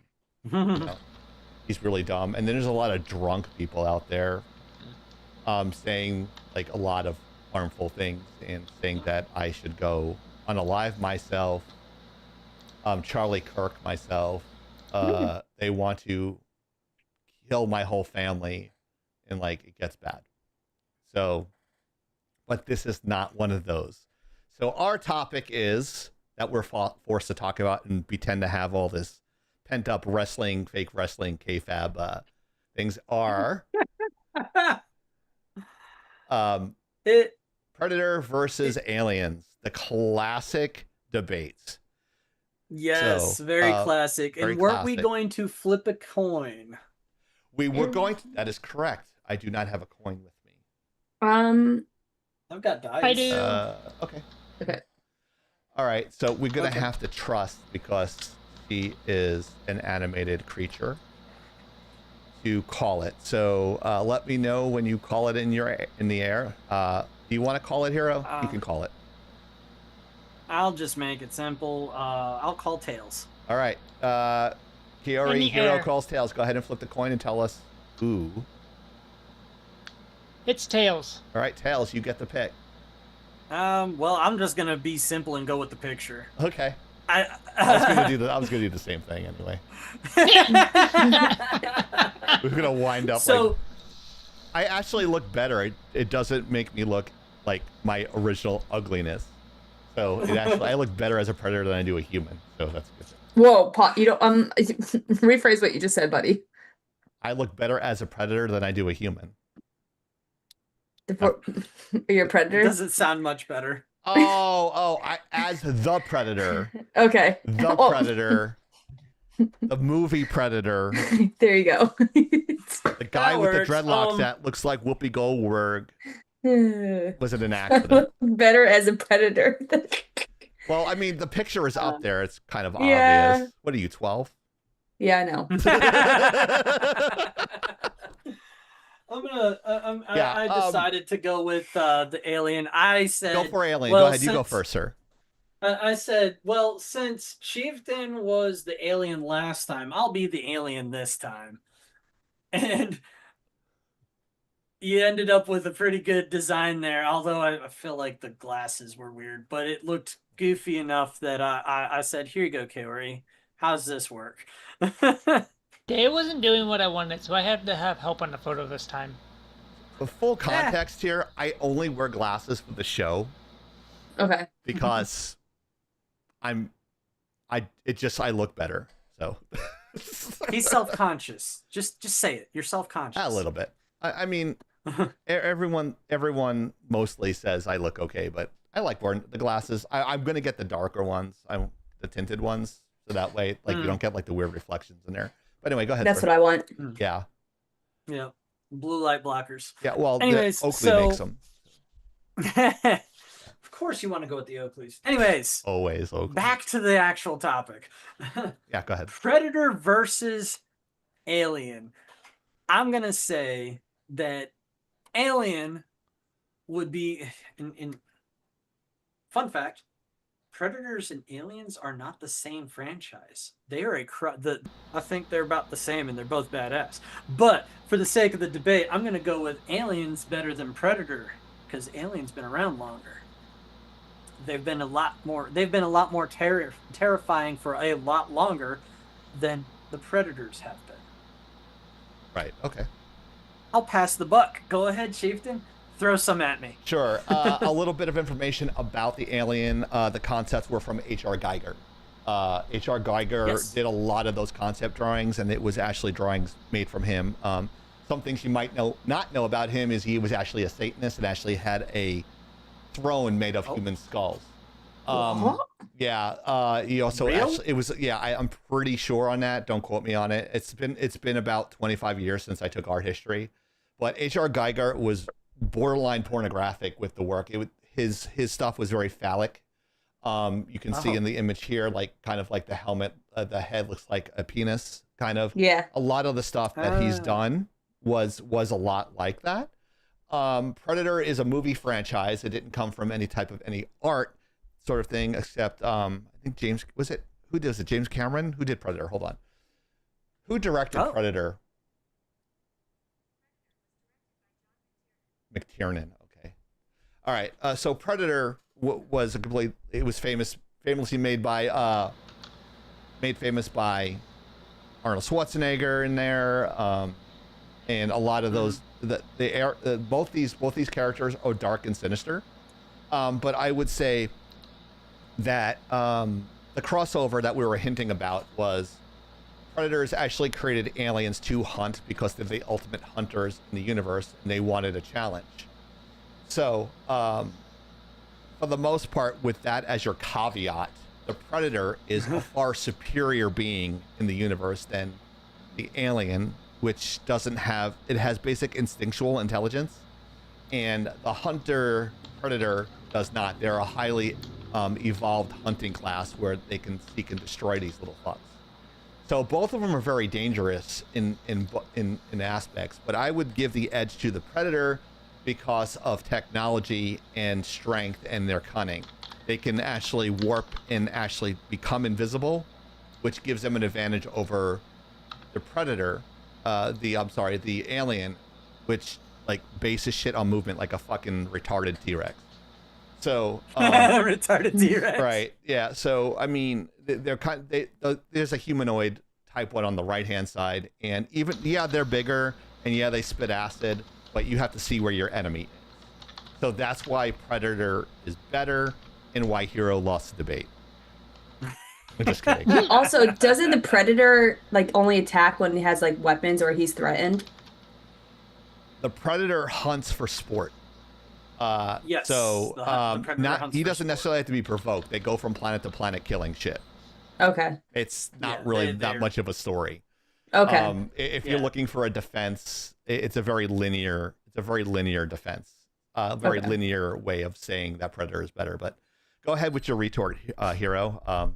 he's really dumb. And then there's a lot of drunk people out there saying a lot of harmful things and saying that I should go unalive myself, Charlie Kirk myself. They want to kill my whole family, and it gets bad. So, but this is not one of those. So our topic is that we're forced to talk about and pretend to have all this pent up wrestling, fake wrestling, kayfabe things are Predator versus Aliens, the classic debates. Yes, so, very classic. Very and weren't classic. we going to flip a coin? We were going to. That is correct. I do not have a coin with me. I've got dice. I do. Okay. Okay. All right. So we're gonna have to trust, because she is an animated creature, to call it. So let me know when you call it in the air. Do you want to call it, Hero? You can call it. I'll just make it simple. I'll call Tails. All right. Kiori, Hero calls Tails. Go ahead and flip the coin and tell us who. It's Tails. All right, Tails, you get the pick. Well, I'm just gonna be simple and go with the picture. Okay. I was gonna do the same thing anyway. We're gonna wind up I actually look better. It doesn't make me look like my original ugliness. So I look better as a predator than I do a human. So that's good. Whoa, you don't rephrase what you just said, buddy. I look better as a predator than I do a human. You're a predator? Doesn't sound much better. As the predator. Okay. The predator. The movie Predator. There you go. The guy with the dreadlocks that looks like Whoopi Goldberg. Was it an accident? Better as a predator. Well, I mean, the picture is up there. It's kind of yeah. obvious. What are you, 12? Yeah, I know. I decided to go with the alien. I said Go for alien. Well, Go ahead. You go first, sir. I said, well, since Chieftain was the alien last time, I'll be the alien this time. And you ended up with a pretty good design there, although I feel like the glasses were weird, but it looked goofy enough that I said, here you go, Kaori. How's this work? Day wasn't doing what I wanted, so I had to have help on the photo this time. For full context here, I only wear glasses for the show. Okay. Because I look better. So he's self-conscious. Just say it. You're self-conscious. A little bit. I mean, everyone mostly says I look okay, but I like wearing the glasses. I'm gonna get the darker ones. The tinted ones, so that way, like you don't get like the weird reflections in there. But anyway, go ahead. That's what I want. Yeah. Yeah. Blue light blockers. Yeah. Well, anyways, Oakley makes them. Of course, you want to go with the Oakleys. Anyways, always Oakley. Back to the actual topic. Yeah, go ahead. Predator versus Alien. I'm gonna say that Alien would be in fun fact. Predators and Aliens are not the same franchise. They are I think they're about the same, and they're both badass. But for the sake of the debate, I'm gonna go with Aliens better than Predator because Alien's been around longer. They've been a lot more terrifying for a lot longer than the Predators have been. Right. Okay. I'll pass the buck. Go ahead, Chieftain. Throw some at me. Sure. A little bit of information about the alien. The concepts were from H.R. Geiger. H.R. Geiger did a lot of those concept drawings, and it was actually drawings made from him. Some things you might not know about him is he was actually a Satanist and actually had a throne made of human skulls. Yeah. He also actually, I'm pretty sure on that. Don't quote me on it. It's been about 25 years since I took art history, but H.R. Geiger was borderline pornographic with the work. His stuff was very phallic. You can see in the image here, like kind of like the helmet, the head looks like a penis, kind of. Yeah. A lot of the stuff that he's done was a lot like that. Predator is a movie franchise. It didn't come from any type of any art sort of thing, except I think who does it? James Cameron? Who did Predator? Hold on. Who directed Predator? McTiernan. Okay. All right. So Predator was famously made famous by Arnold Schwarzenegger in there, and a lot of those. Both these characters are dark and sinister, but I would say that the crossover that we were hinting about was Predators actually created aliens to hunt because they're the ultimate hunters in the universe, and they wanted a challenge. So, for the most part, with that as your caveat, the Predator is a far superior being in the universe than the alien, which has basic instinctual intelligence, and the hunter Predator does not. They're a highly evolved hunting class where they can seek and destroy these little fucks. So both of them are very dangerous in aspects, but I would give the edge to the Predator because of technology and strength and their cunning. They can actually warp and actually become invisible, which gives them an advantage over the Predator. The alien, which like bases shit on movement like a fucking retarded T-Rex. So retarded T-Rex. Right. Yeah. So I mean, there's a humanoid type one on the right hand side, and even they're bigger and they spit acid, but you have to see where your enemy is. So that's why Predator is better and why Hero lost the debate. I'm just kidding. Also, doesn't the Predator like only attack when he has like weapons or he's threatened? The Predator hunts for sport. Yes. So he doesn't sport. necessarily have to be provoked. They go from planet to planet killing shit. Okay. It's not really that much of a story. Okay. If you're looking for a defense, it's a very linear defense. Linear way of saying that Predator is better. But go ahead with your retort, Hero.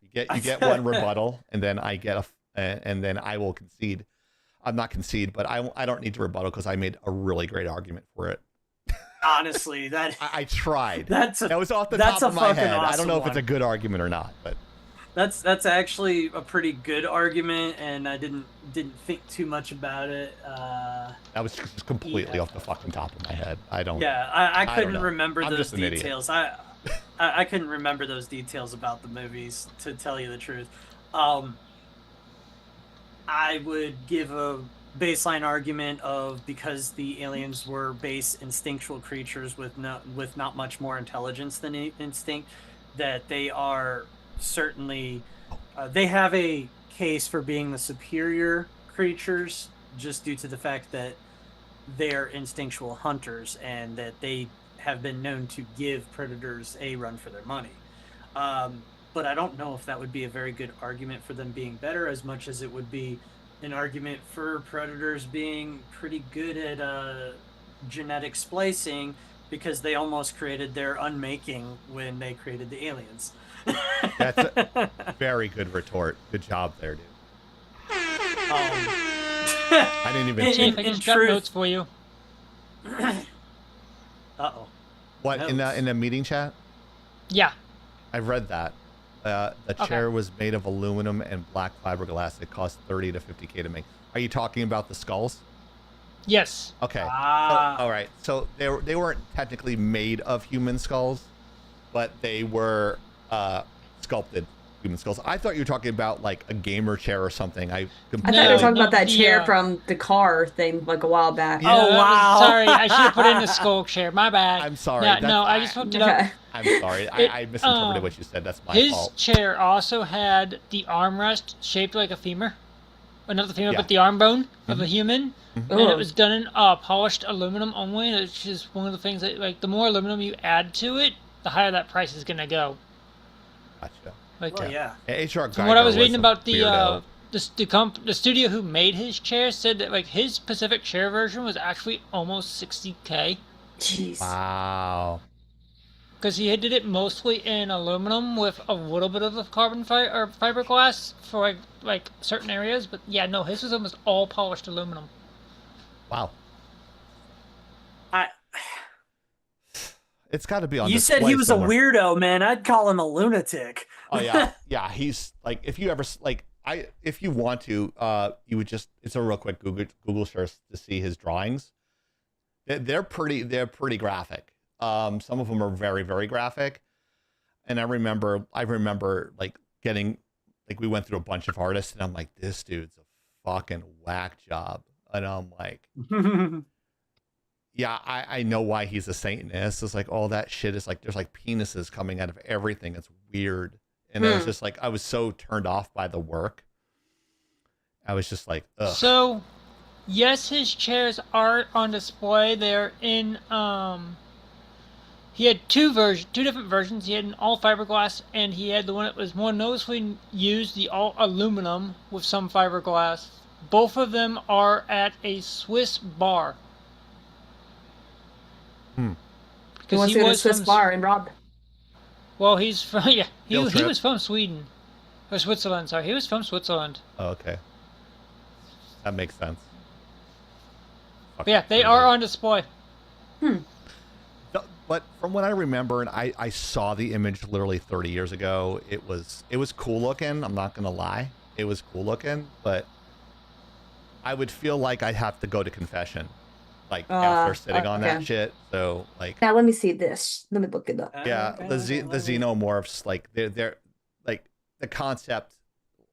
You get one rebuttal, and then I get and then I will concede. I'm not concede, but I don't need to rebuttal because I made a really great argument for it. Honestly, I tried. That was off the top of my head. Awesome I don't know if it's a one. good argument or not, but that's actually a pretty good argument, and I didn't think too much about it. that was just completely off the fucking top of my head. I don't. Yeah, I don't couldn't know. remember I'm those just an idiot. details. I couldn't remember those details about the movies, to tell you the truth. I would give a baseline argument of, because the aliens were base instinctual creatures with not much more intelligence than instinct, that they are certainly they have a case for being the superior creatures, just due to the fact that they're instinctual hunters and that they have been known to give predators a run for their money. But I don't know if that would be a very good argument for them being better, as much as it would be an argument for predators being pretty good at genetic splicing, because they almost created their unmaking when they created the aliens. That's a very good retort. Good job there, dude. I didn't even. I just got notes for you. Uh-oh. What, Notes. in the meeting chat? Yeah. I've read that. The chair was made of aluminum and black fiberglass. It cost $30 to $50K to make. Are you talking about the skulls? Yes. Okay. All right. So they weren't technically made of human skulls, but they were sculpted human skulls. I thought you were talking about like a gamer chair or something. I thought you were talking about that chair from the car thing like a while back. Yeah. Oh, wow. Sorry, I should have put in a skull chair. My bad. I'm sorry. Yeah, no, I just looked it up. I'm sorry. I misinterpreted what you said. That's my fault. His chair also had the armrest shaped like a femur. Well, not the femur, Yeah. but the arm bone of a human. Mhm. And it was done in polished aluminum only. It's just one of the things that, like, the more aluminum you add to it, the higher that price is going to go. Gotcha. Like, Well, yeah. H.R. From what I was Geiger reading a about weirdo. the studio who made his chair said that, like, his specific chair version was actually almost $60K. Jeez. Wow. Because he did it mostly in aluminum with a little bit of the carbon or fiberglass for like certain areas, but yeah, no, his was almost all polished aluminum. Wow. It's got to be on. You said display he was somewhere. a weirdo, man. I'd call him a lunatic. Oh yeah, yeah. He's like, if you ever if you want to, you would just. It's a real quick Google search to see his drawings. They're pretty graphic. Some of them are very, very graphic. And I remember like getting, like, we went through a bunch of artists, and I'm like, this dude's a fucking whack job. And I'm like, yeah, I know why he's a Satanist. It's like all that shit is like, there's like penises coming out of everything. It's weird. And I was just like, I was so turned off by the work. I was just like, ugh. So, yes, his chairs are on display. They're in, he had two different versions. He had an all fiberglass, and he had the one that was more noticeably used, the all aluminum with some fiberglass. Both of them are at a Swiss bar. He wants to go to a Swiss bar and rob. Well, he's from, yeah, he Field trip. was from Sweden. Or Switzerland, sorry. He was from Switzerland. Oh, okay. That makes sense. But yeah, they are on display. But from what I remember, and I saw the image literally 30 years ago, it was cool looking. I'm not gonna lie, it was cool looking, but I would feel like I'd have to go to confession, like after sitting on that shit. So like, Now let me see this. Let me look it up. yeah, the xenomorphs, like they're like the concept.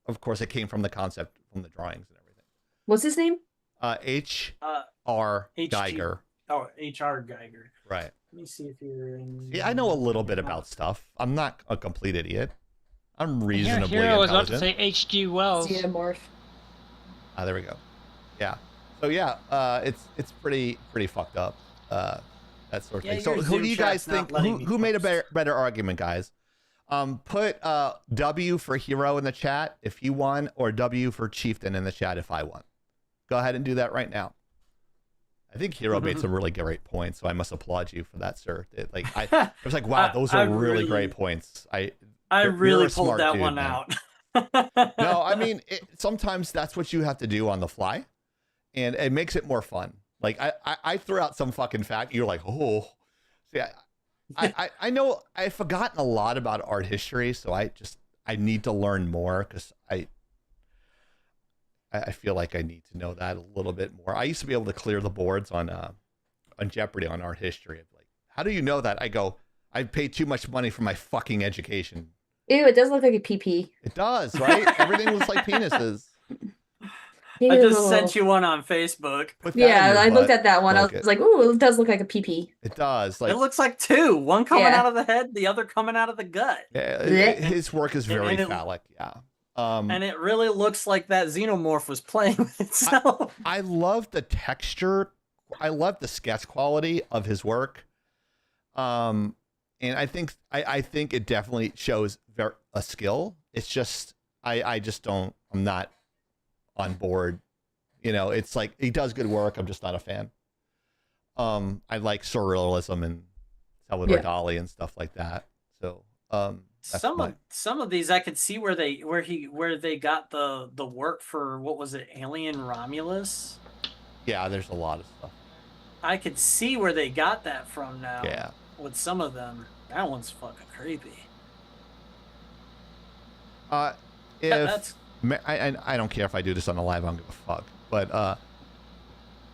Of course, it came from the concept from the drawings and everything. What's his name? H.R. Geiger. Oh, H.R. Geiger. Right. Let me see if you're in. Yeah, I know a little bit about stuff. I'm not a complete idiot. I'm reasonably Here I was about intelligent. to say H.G. Wells. Xenomorph. Ah, there we go. Yeah. So yeah, it's pretty fucked up. That sort of Yeah, thing. So your who Zoom do you guys chat's not think? letting me Who made a post. better argument, guys? Put W for hero in the chat if you won, or W for chieftain in the chat if I won. Go ahead and do that right now. I think Hero made some really great points, so I must applaud you for that, sir. I was like, wow, those are really great points. I really pulled that one out. No, I mean, sometimes that's what you have to do on the fly, and it makes it more fun. Like I threw out some fucking fact. You're like, oh, see, I know I've forgotten a lot about art history, so I need to learn more because I feel like I need to know that a little bit more. I used to be able to clear the boards on Jeopardy on art history. Like, how do you know that? I go, I paid too much money for my fucking education. Ew, it does look like a PP. It does, right? Everything looks like penises. I just sent you one on Facebook. Yeah, I looked at that one. I was like, ooh, it does look like a PP. It does. Like, it looks like two. One coming out of the head, the other coming out of the gut. Yeah, his work is very phallic. Yeah. And it really looks like that xenomorph was playing with itself. I love the texture. I love the sketch quality of his work. And I think it definitely shows a skill. It's just I just don't. I'm not on board. You know, it's like he does good work. I'm just not a fan. I like surrealism and Salvador Dali and stuff like that. So some of these I could see where they got the work for. What was it, Alien Romulus? Yeah, there's a lot of stuff. I could see where they got that from now. Yeah. With some of them, that one's fucking creepy. I don't care if I do this on the live. I don't give a fuck. But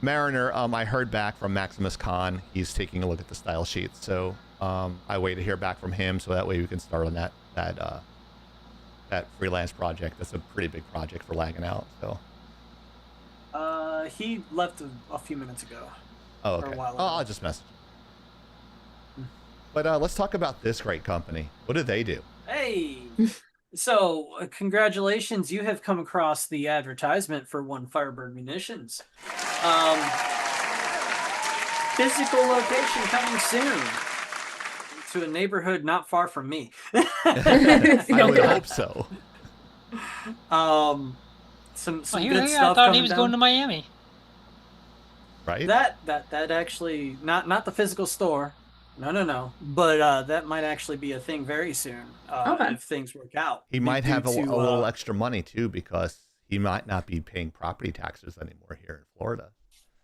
Mariner, I heard back from Maximus Khan. He's taking a look at the style sheet, so I wait to hear back from him, so that way we can start on that freelance project. That's a pretty big project for Laggin Out. So. He left a few minutes ago. Oh, okay. Or a while ago. I'll just message. But let's talk about this great company. What do they do? Hey, so congratulations, you have come across the advertisement for One Firebird Munitions. Physical location coming soon to a neighborhood not far from me. I would hope so. Some here, good stuff. I thought he was going to Miami. Right. That actually not the physical store. No. But that might actually be a thing very soon if things work out. He might have a little extra money too, because he might not be paying property taxes anymore here in Florida.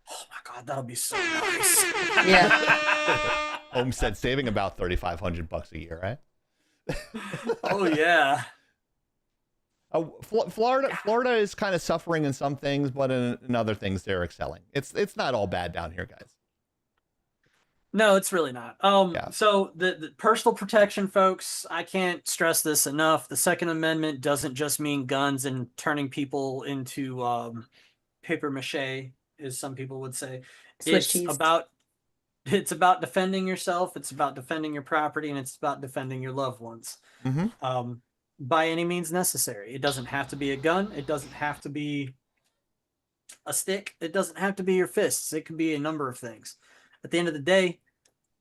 Oh my God, that'll be so nice. Yeah. Homestead saving about $3,500 a year, right? Oh yeah. Florida is kind of suffering in some things, but in other things they're excelling. It's not all bad down here, guys. No, it's really not. So the personal protection, folks, I can't stress this enough. The Second Amendment doesn't just mean guns and turning people into paper mache, as some people would say. It's about defending yourself. It's about defending your property, and it's about defending your loved ones. Mm-hmm. By any means necessary. It doesn't have to be a gun. It doesn't have to be a stick. It doesn't have to be your fists. It can be a number of things. At the end of the day,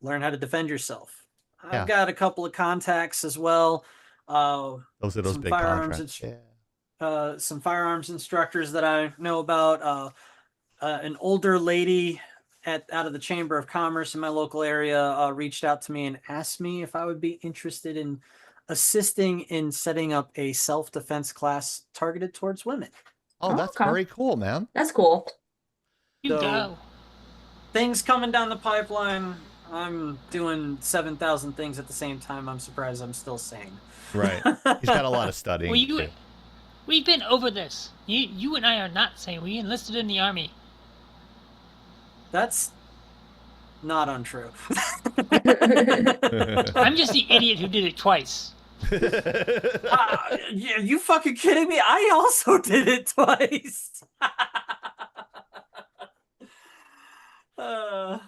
learn how to defend yourself. I've got a couple of contacts as well. Those are those big contracts. Some firearms instructors that I know about. An older lady out of the Chamber of Commerce in my local area reached out to me and asked me if I would be interested in assisting in setting up a self-defense class targeted towards women. Oh, that's very cool, man. That's cool. You go. Things coming down the pipeline. I'm doing 7,000 things at the same time. I'm surprised I'm still sane. Right. He's got a lot of studying. Well, we've been over this. You and I are not sane. We enlisted in the army. That's not untrue. I'm just the idiot who did it twice. Yeah, you fucking kidding me? I also did it twice. I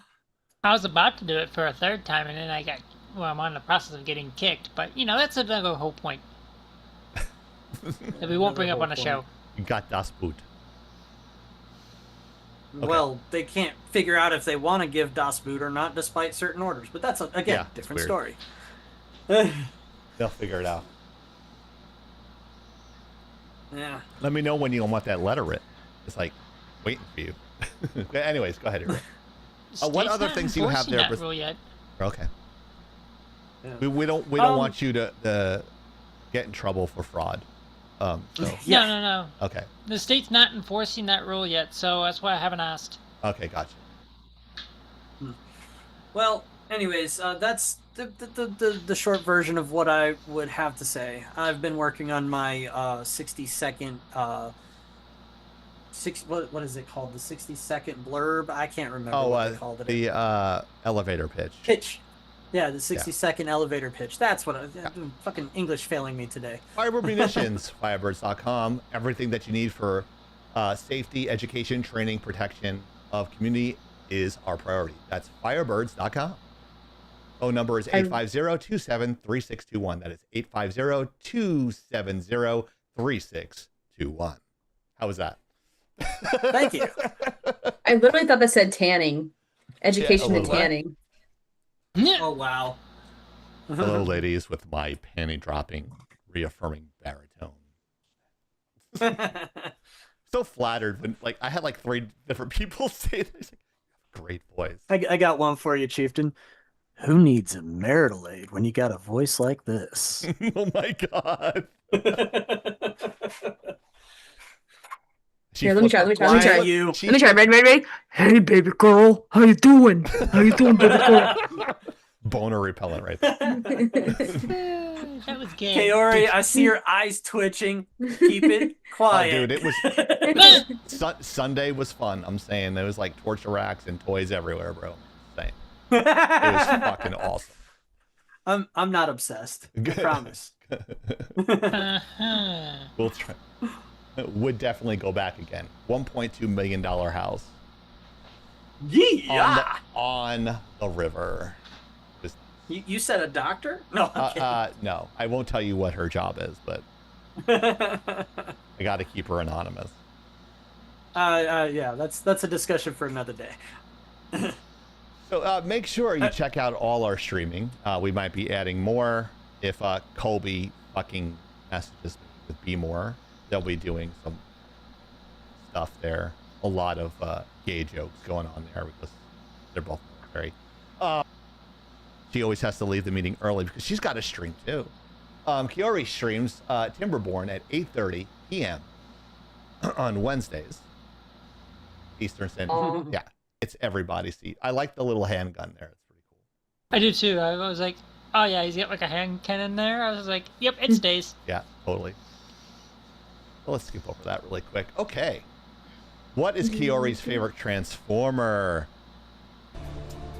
was about to do it for a third time, and then I'm on the process of getting kicked. But, that's another whole point that we won't bring up on the show. You got Das Boot. Okay. Well, they can't figure out if they want to give Das Boot or not, despite certain orders. But that's, again, different story. They'll figure it out. Yeah. Let me know when you want that letter written. It's like waiting for you. Anyways, go ahead, Eric. What other things do you have there? That rule yet. Okay. Yeah. We don't want you to get in trouble for fraud. So. No. Okay. The state's not enforcing that rule yet, so that's why I haven't asked. Okay, gotcha. Well, anyways, that's the short version of what I would have to say. I've been working on my 60-second what is it called? The 60-second blurb? I can't remember what they called it. The elevator pitch. Yeah, the 60-second elevator pitch. That's what fucking English failing me today. Firebird Munitions, firebirds.com. Everything that you need for safety, education, training, protection of community is our priority. That's firebirds.com. Phone number is 850-273621. That is 850-270-3621. How was that? Thank you. I literally thought that said tanning. Education and tanning. Oh, wow. Hello, ladies, with my panty-dropping, reaffirming baritone. So flattered when, like, I had like 3 different people say this. Great voice. I got one for you, Chieftain. Who needs a marital aid when you got a voice like this? Oh my god. Here, let me try. Let me try. Ready? Hey, baby girl. How you doing? How you doing, baby girl? Boner repellent right there. That was gay. Kaori, I see your eyes twitching. Keep it quiet. Oh, dude, it was Sunday was fun. I'm saying there was like torture racks and toys everywhere, bro. Saying it was fucking awesome. I'm not obsessed. I promise. We'll try. Would definitely go back again. $1.2 million house. Yeah. On the river. You said a doctor? No. No, I won't tell you what her job is, but I got to keep her anonymous. Yeah, that's a discussion for another day. So make sure you check out all our streaming. We might be adding more if Colby fucking messages me with Be More. They'll be doing some stuff there. A lot of gay jokes going on there because they're both military. She always has to leave the meeting early because she's got a stream too. Kiori streams Timberborn at 8:30 p.m. on Wednesdays. Eastern Standard. Yeah, it's everybody's seat. I like the little handgun there. It's pretty cool. I do too. I was like, oh yeah, he's got like a hand cannon there. I was like, yep, it stays. Yeah, totally. Well, let's skip over that really quick. Okay. What is Kiori's favorite Transformer?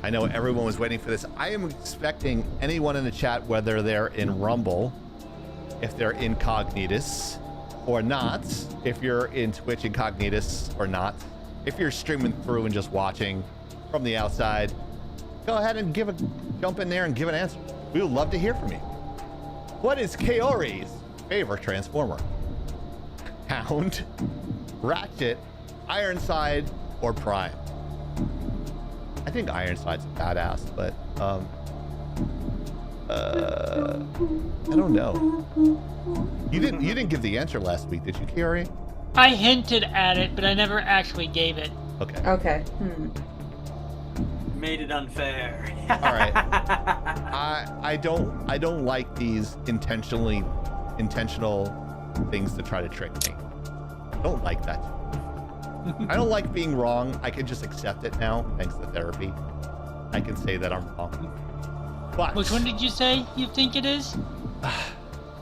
I know everyone was waiting for this. I am expecting anyone in the chat, whether they're in Rumble, if they're incognitus or not, if you're in Twitch incognitus or not, if you're streaming through and just watching from the outside, go ahead and jump in there and give an answer. We would love to hear from you. What is Kiori's favorite Transformer? Hound, Ratchet, Ironside, or Prime? I think Ironside's badass, but I don't know. You didn't give the answer last week, did you, Kiori? I hinted at it, but I never actually gave it. Okay. Okay. Made it unfair. All right. I don't like these intentional things to try to trick me. I don't like that. I don't like being wrong. I can just accept it now, thanks to therapy. I can say that I'm wrong. But which one did you say you think it is?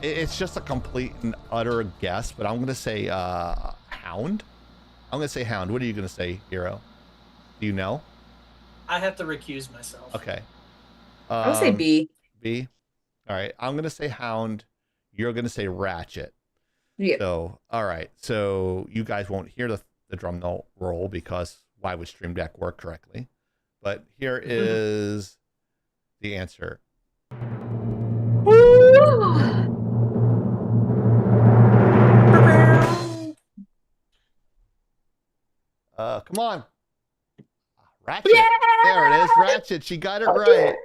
It's just a complete and utter guess, but I'm gonna say Hound. I'm gonna say Hound. What are you gonna say, Hero? Do you know? I have to recuse myself. Okay. I'll say B. B. All right. I'm gonna say Hound. You're gonna say Ratchet. Yeah. So, all right. So you guys won't hear the drum roll because why would Stream Deck work correctly? But here is the answer. Come on. Ratchet. Yeah! There it is. Ratchet. She got it right.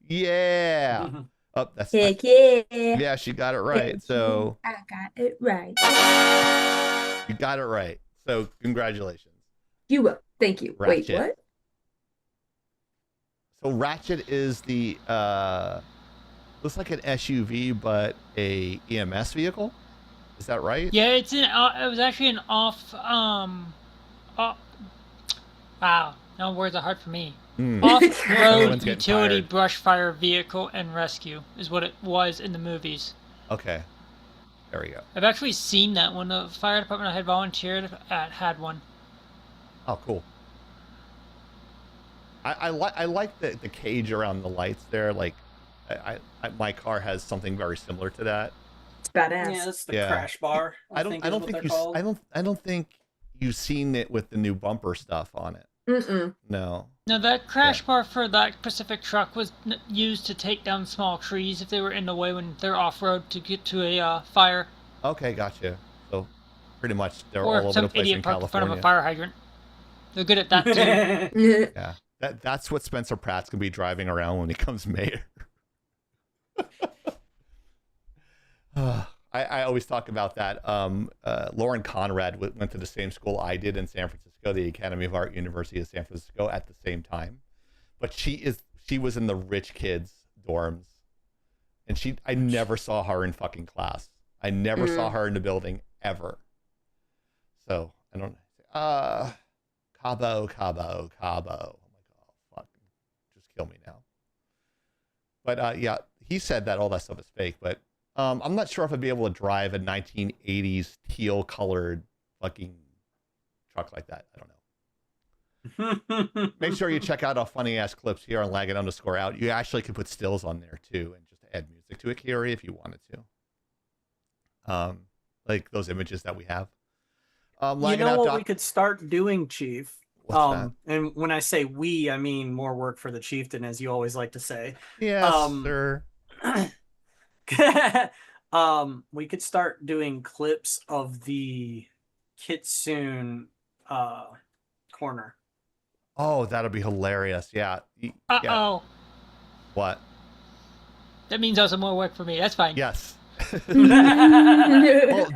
Yeah. Oh, that's Heck yeah. Yeah, she got it right. So I got it right. You got it right. So congratulations. You will. Thank you. Ratchet. Wait, what? So Ratchet is the looks like an SUV but a EMS vehicle. Is that right? Yeah, it was actually an wow, no words are hard for me. Off-road Everyone's getting utility tired. brush fire vehicle and rescue is what it was in the movies. Okay. There we go. I've actually seen that one. The fire department I had volunteered at had one. Oh, cool. I like the cage around the lights there. Like, my car has something very similar to that. It's badass. Yeah, that's the crash bar. I don't think you've seen it with the new bumper stuff on it. Mm-mm. No. No, that crash bar for that specific truck was used to take down small trees if they were in the way when they're off-road to get to a fire. Okay, gotcha. So, pretty much they're Or all over some the place idiot in parked in front of a California. fire hydrant. They're good at that too. Yeah. That's what Spencer Pratt's gonna be driving around when he comes mayor. I always talk about that. Lauren Conrad went to the same school I did in San Francisco, the Academy of Art University of San Francisco, at the same time. But she was in the rich kids dorms, and I never saw her in fucking class. I never saw her in the building ever. So I don't. Cabo. Oh my god, fuck, just kill me now. But yeah, he said that all that stuff is fake, but. I'm not sure if I'd be able to drive a 1980s teal-colored fucking truck like that. I don't know. Make sure you check out our funny-ass clips here on Laggin_out. You actually can put stills on there, too, and just add music to it, Kiri, if you wanted to. Like those images that we have. You know what we could start doing, Chief? What's that? And when I say we, I mean more work for the chieftain, as you always like to say. Yes, sir. We could start doing clips of the Kitsune corner. Oh, that'll be hilarious. Yeah. Uh-oh. What? That means also more work for me. That's fine. Yes. Well,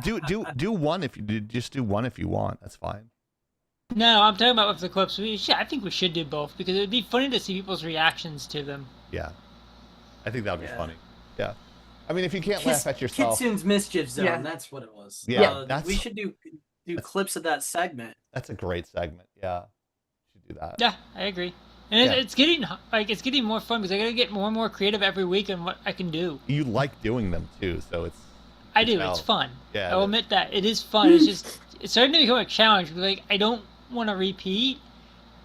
do one if you just do one if you want. That's fine. No, I'm talking about with the clips. I think we should do both because it'd be funny to see people's reactions to them. Yeah. I think that'd be funny. Yeah. I mean, if you can't laugh at yourself. Kitsune's Mischief Zone, Yeah. That's what it was. Yeah, we should do clips of that segment. That's a great segment. Yeah. Should do that. Yeah, I agree. And it's getting more fun because I gotta get more and more creative every week on what I can do. You like doing them too, so I do. It's fun. Yeah. I'll admit that it is fun. It's just it's starting to become a challenge. Like I don't want to repeat,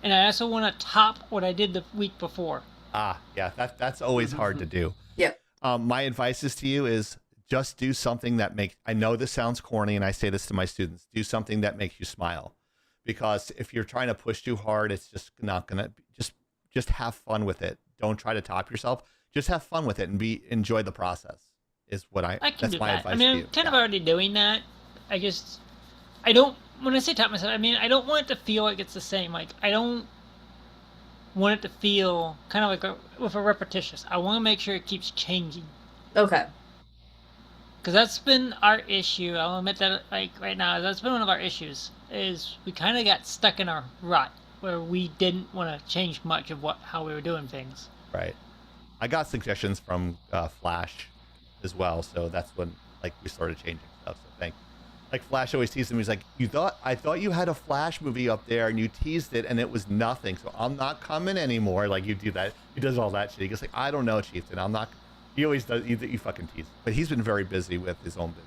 and I also want to top what I did the week before. Yeah. That's always hard to do. Yep. My advice is to you is just do something that makes. I know this sounds corny, and I say this to my students. Do something that makes you smile, because if you're trying to push too hard, it's just not gonna. Just have fun with it. Don't try to top yourself. Just have fun with it and enjoy the process. Is what I can that's do my that. advice I mean, to you. I'm kind of already doing that. I don't. When I say top myself, I mean I don't want it to feel like it's the same. Like I don't want it to feel kind of like with a repetitious. I want to make sure it keeps changing. Okay. Because that's been our issue. I'll admit that, like right now, that's been one of our issues. Is we kind of got stuck in our rut where we didn't want to change much of how we were doing things. Right. I got suggestions from Flash as well, so that's when we started changing stuff. So thanks. Like Flash always teased him. He's like, I thought you had a Flash movie up there, and you teased it, and it was nothing. So I'm not coming anymore. Like you do that. He does all that shit. He goes like, I don't know, Chieftain. I'm not. He always does. You fucking tease. But he's been very busy with his own business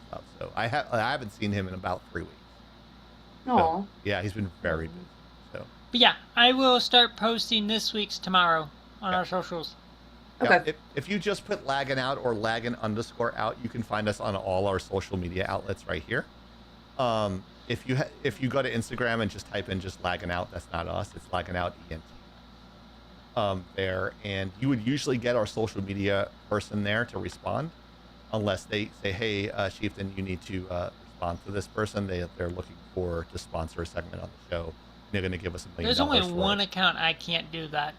stuff. So I haven't seen him in about 3 weeks. Aw. So, yeah, he's been very busy. So. But yeah, I will start posting this week's tomorrow on our socials. Yeah, Okay. if you just put Laggin out or Laggin_out, you can find us on all our social media outlets right here. If you go to Instagram and just type in just Laggin out, that's not us. It's Laggin out ENT. There, and you would usually get our social media person there to respond, unless they say, "Hey, Chieftain, you need to respond to this person. They're looking to sponsor a segment on the show. They're going to give us $1 million. There's only one account I can't do that.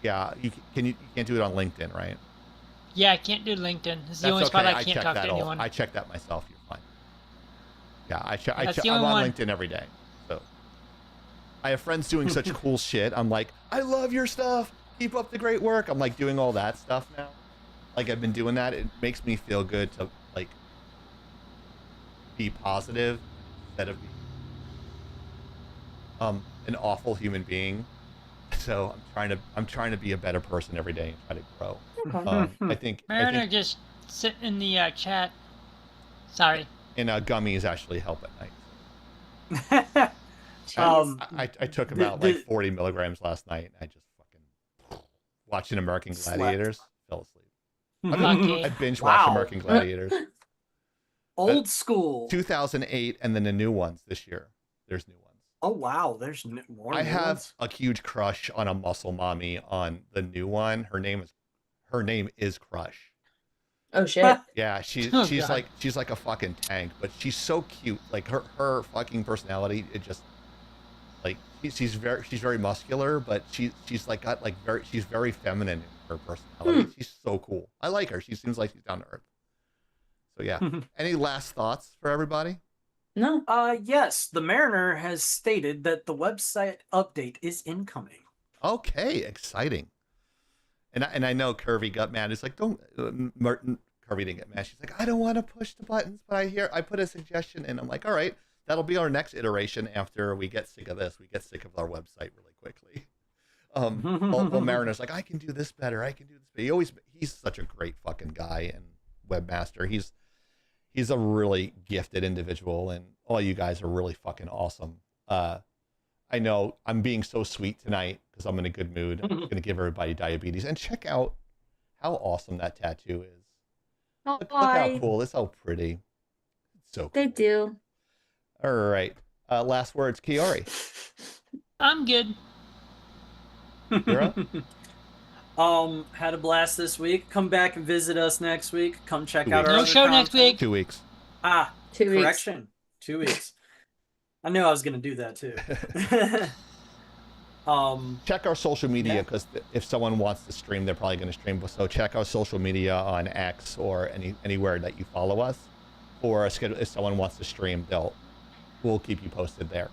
Yeah, you can't do it on LinkedIn, right? Yeah, I can't do LinkedIn. It's the only spot I can't talk to anyone. I checked that myself. You're fine. Yeah, I'm I'm on LinkedIn every day. So I have friends doing such cool shit. I'm like, I love your stuff. Keep up the great work. I'm like doing all that stuff now. Like I've been doing that. It makes me feel good to be positive instead of being an awful human being. So I'm trying to be a better person every day and try to grow. I think Mariner just sit in the chat. Sorry. And gummies actually help at night. I took about like 40 milligrams last night, and I just fucking watching American Gladiators, fell asleep. I binge watched American Gladiators. Old school. 2008, and then the new ones this year. There's new ones. Oh wow, there's more. I have a huge crush on a muscle mommy on the new one. Her name is Crush. Oh shit. Yeah, she's like a fucking tank, but she's so cute. Like her fucking personality, it just like she's very muscular, but she's like got like she's very feminine in her personality. She's so cool. I like her. She seems like she's down to earth. So yeah. Any last thoughts for everybody? No. Yes, the Mariner has stated that the website update is incoming. Okay, exciting. And I know Curvy got mad. It's like, don't Martin. Curvy didn't get mad. She's like, I don't want to push the buttons, but I put a suggestion in. I'm like, all right, that'll be our next iteration after we get sick of this. We get sick of our website really quickly. Well, Mariner's like, I can do this better. I can do this better. He's such a great fucking guy and webmaster. He's a really gifted individual, and all you guys are really fucking awesome. I know I'm being so sweet tonight because I'm in a good mood. I'm just going to give everybody diabetes. And check out how awesome that tattoo is. Look how cool. It's so pretty. It's so cool. They do. All right. Last words, Kiori. I'm good. You're up? Had a blast this week. Come back and visit us next week. Come check out our No other show next content. week. 2 weeks. 2 weeks. Correction. 2 weeks. I knew I was gonna do that too. Check our social media, because if someone wants to stream, they're probably going to stream. So check our social media on X or anywhere that you follow us. Or if someone wants to stream, we'll keep you posted there.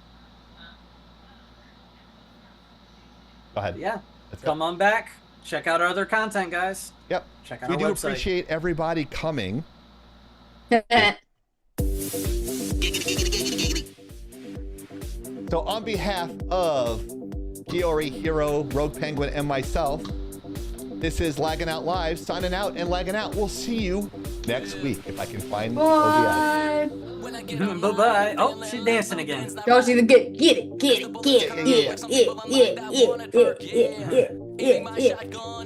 Go ahead. Yeah. Come on back. Check out our other content, guys. Yep. Check out we our do website. appreciate everybody coming. So on behalf of Kiori, Hero, Rogue Penguin, and myself, this is Laggin' Out Live, signing out and lagging out. We'll see you next week if I can find Bye. Bye-bye. Oh, she's dancing again. Y'all see the get it.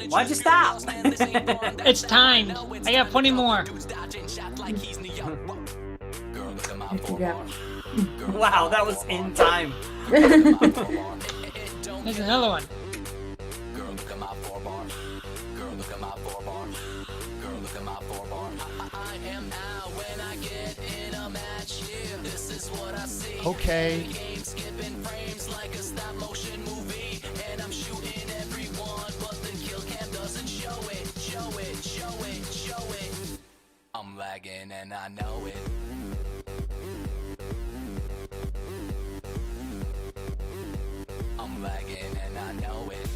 Why'd you stop? It's time. I got plenty more. Wow, that was in time. There's another one. Girl, look at my 4-bar. Girl, look at my 4-bar. Girl, look at my 4-bar. I am out when I get in a match. Yeah, this is what I see. Okay. Game skipping frames like a stop motion movie, and I'm shooting everyone, but the kill cam doesn't show it. I'm lagging and I know it. I'm lagging and I know it.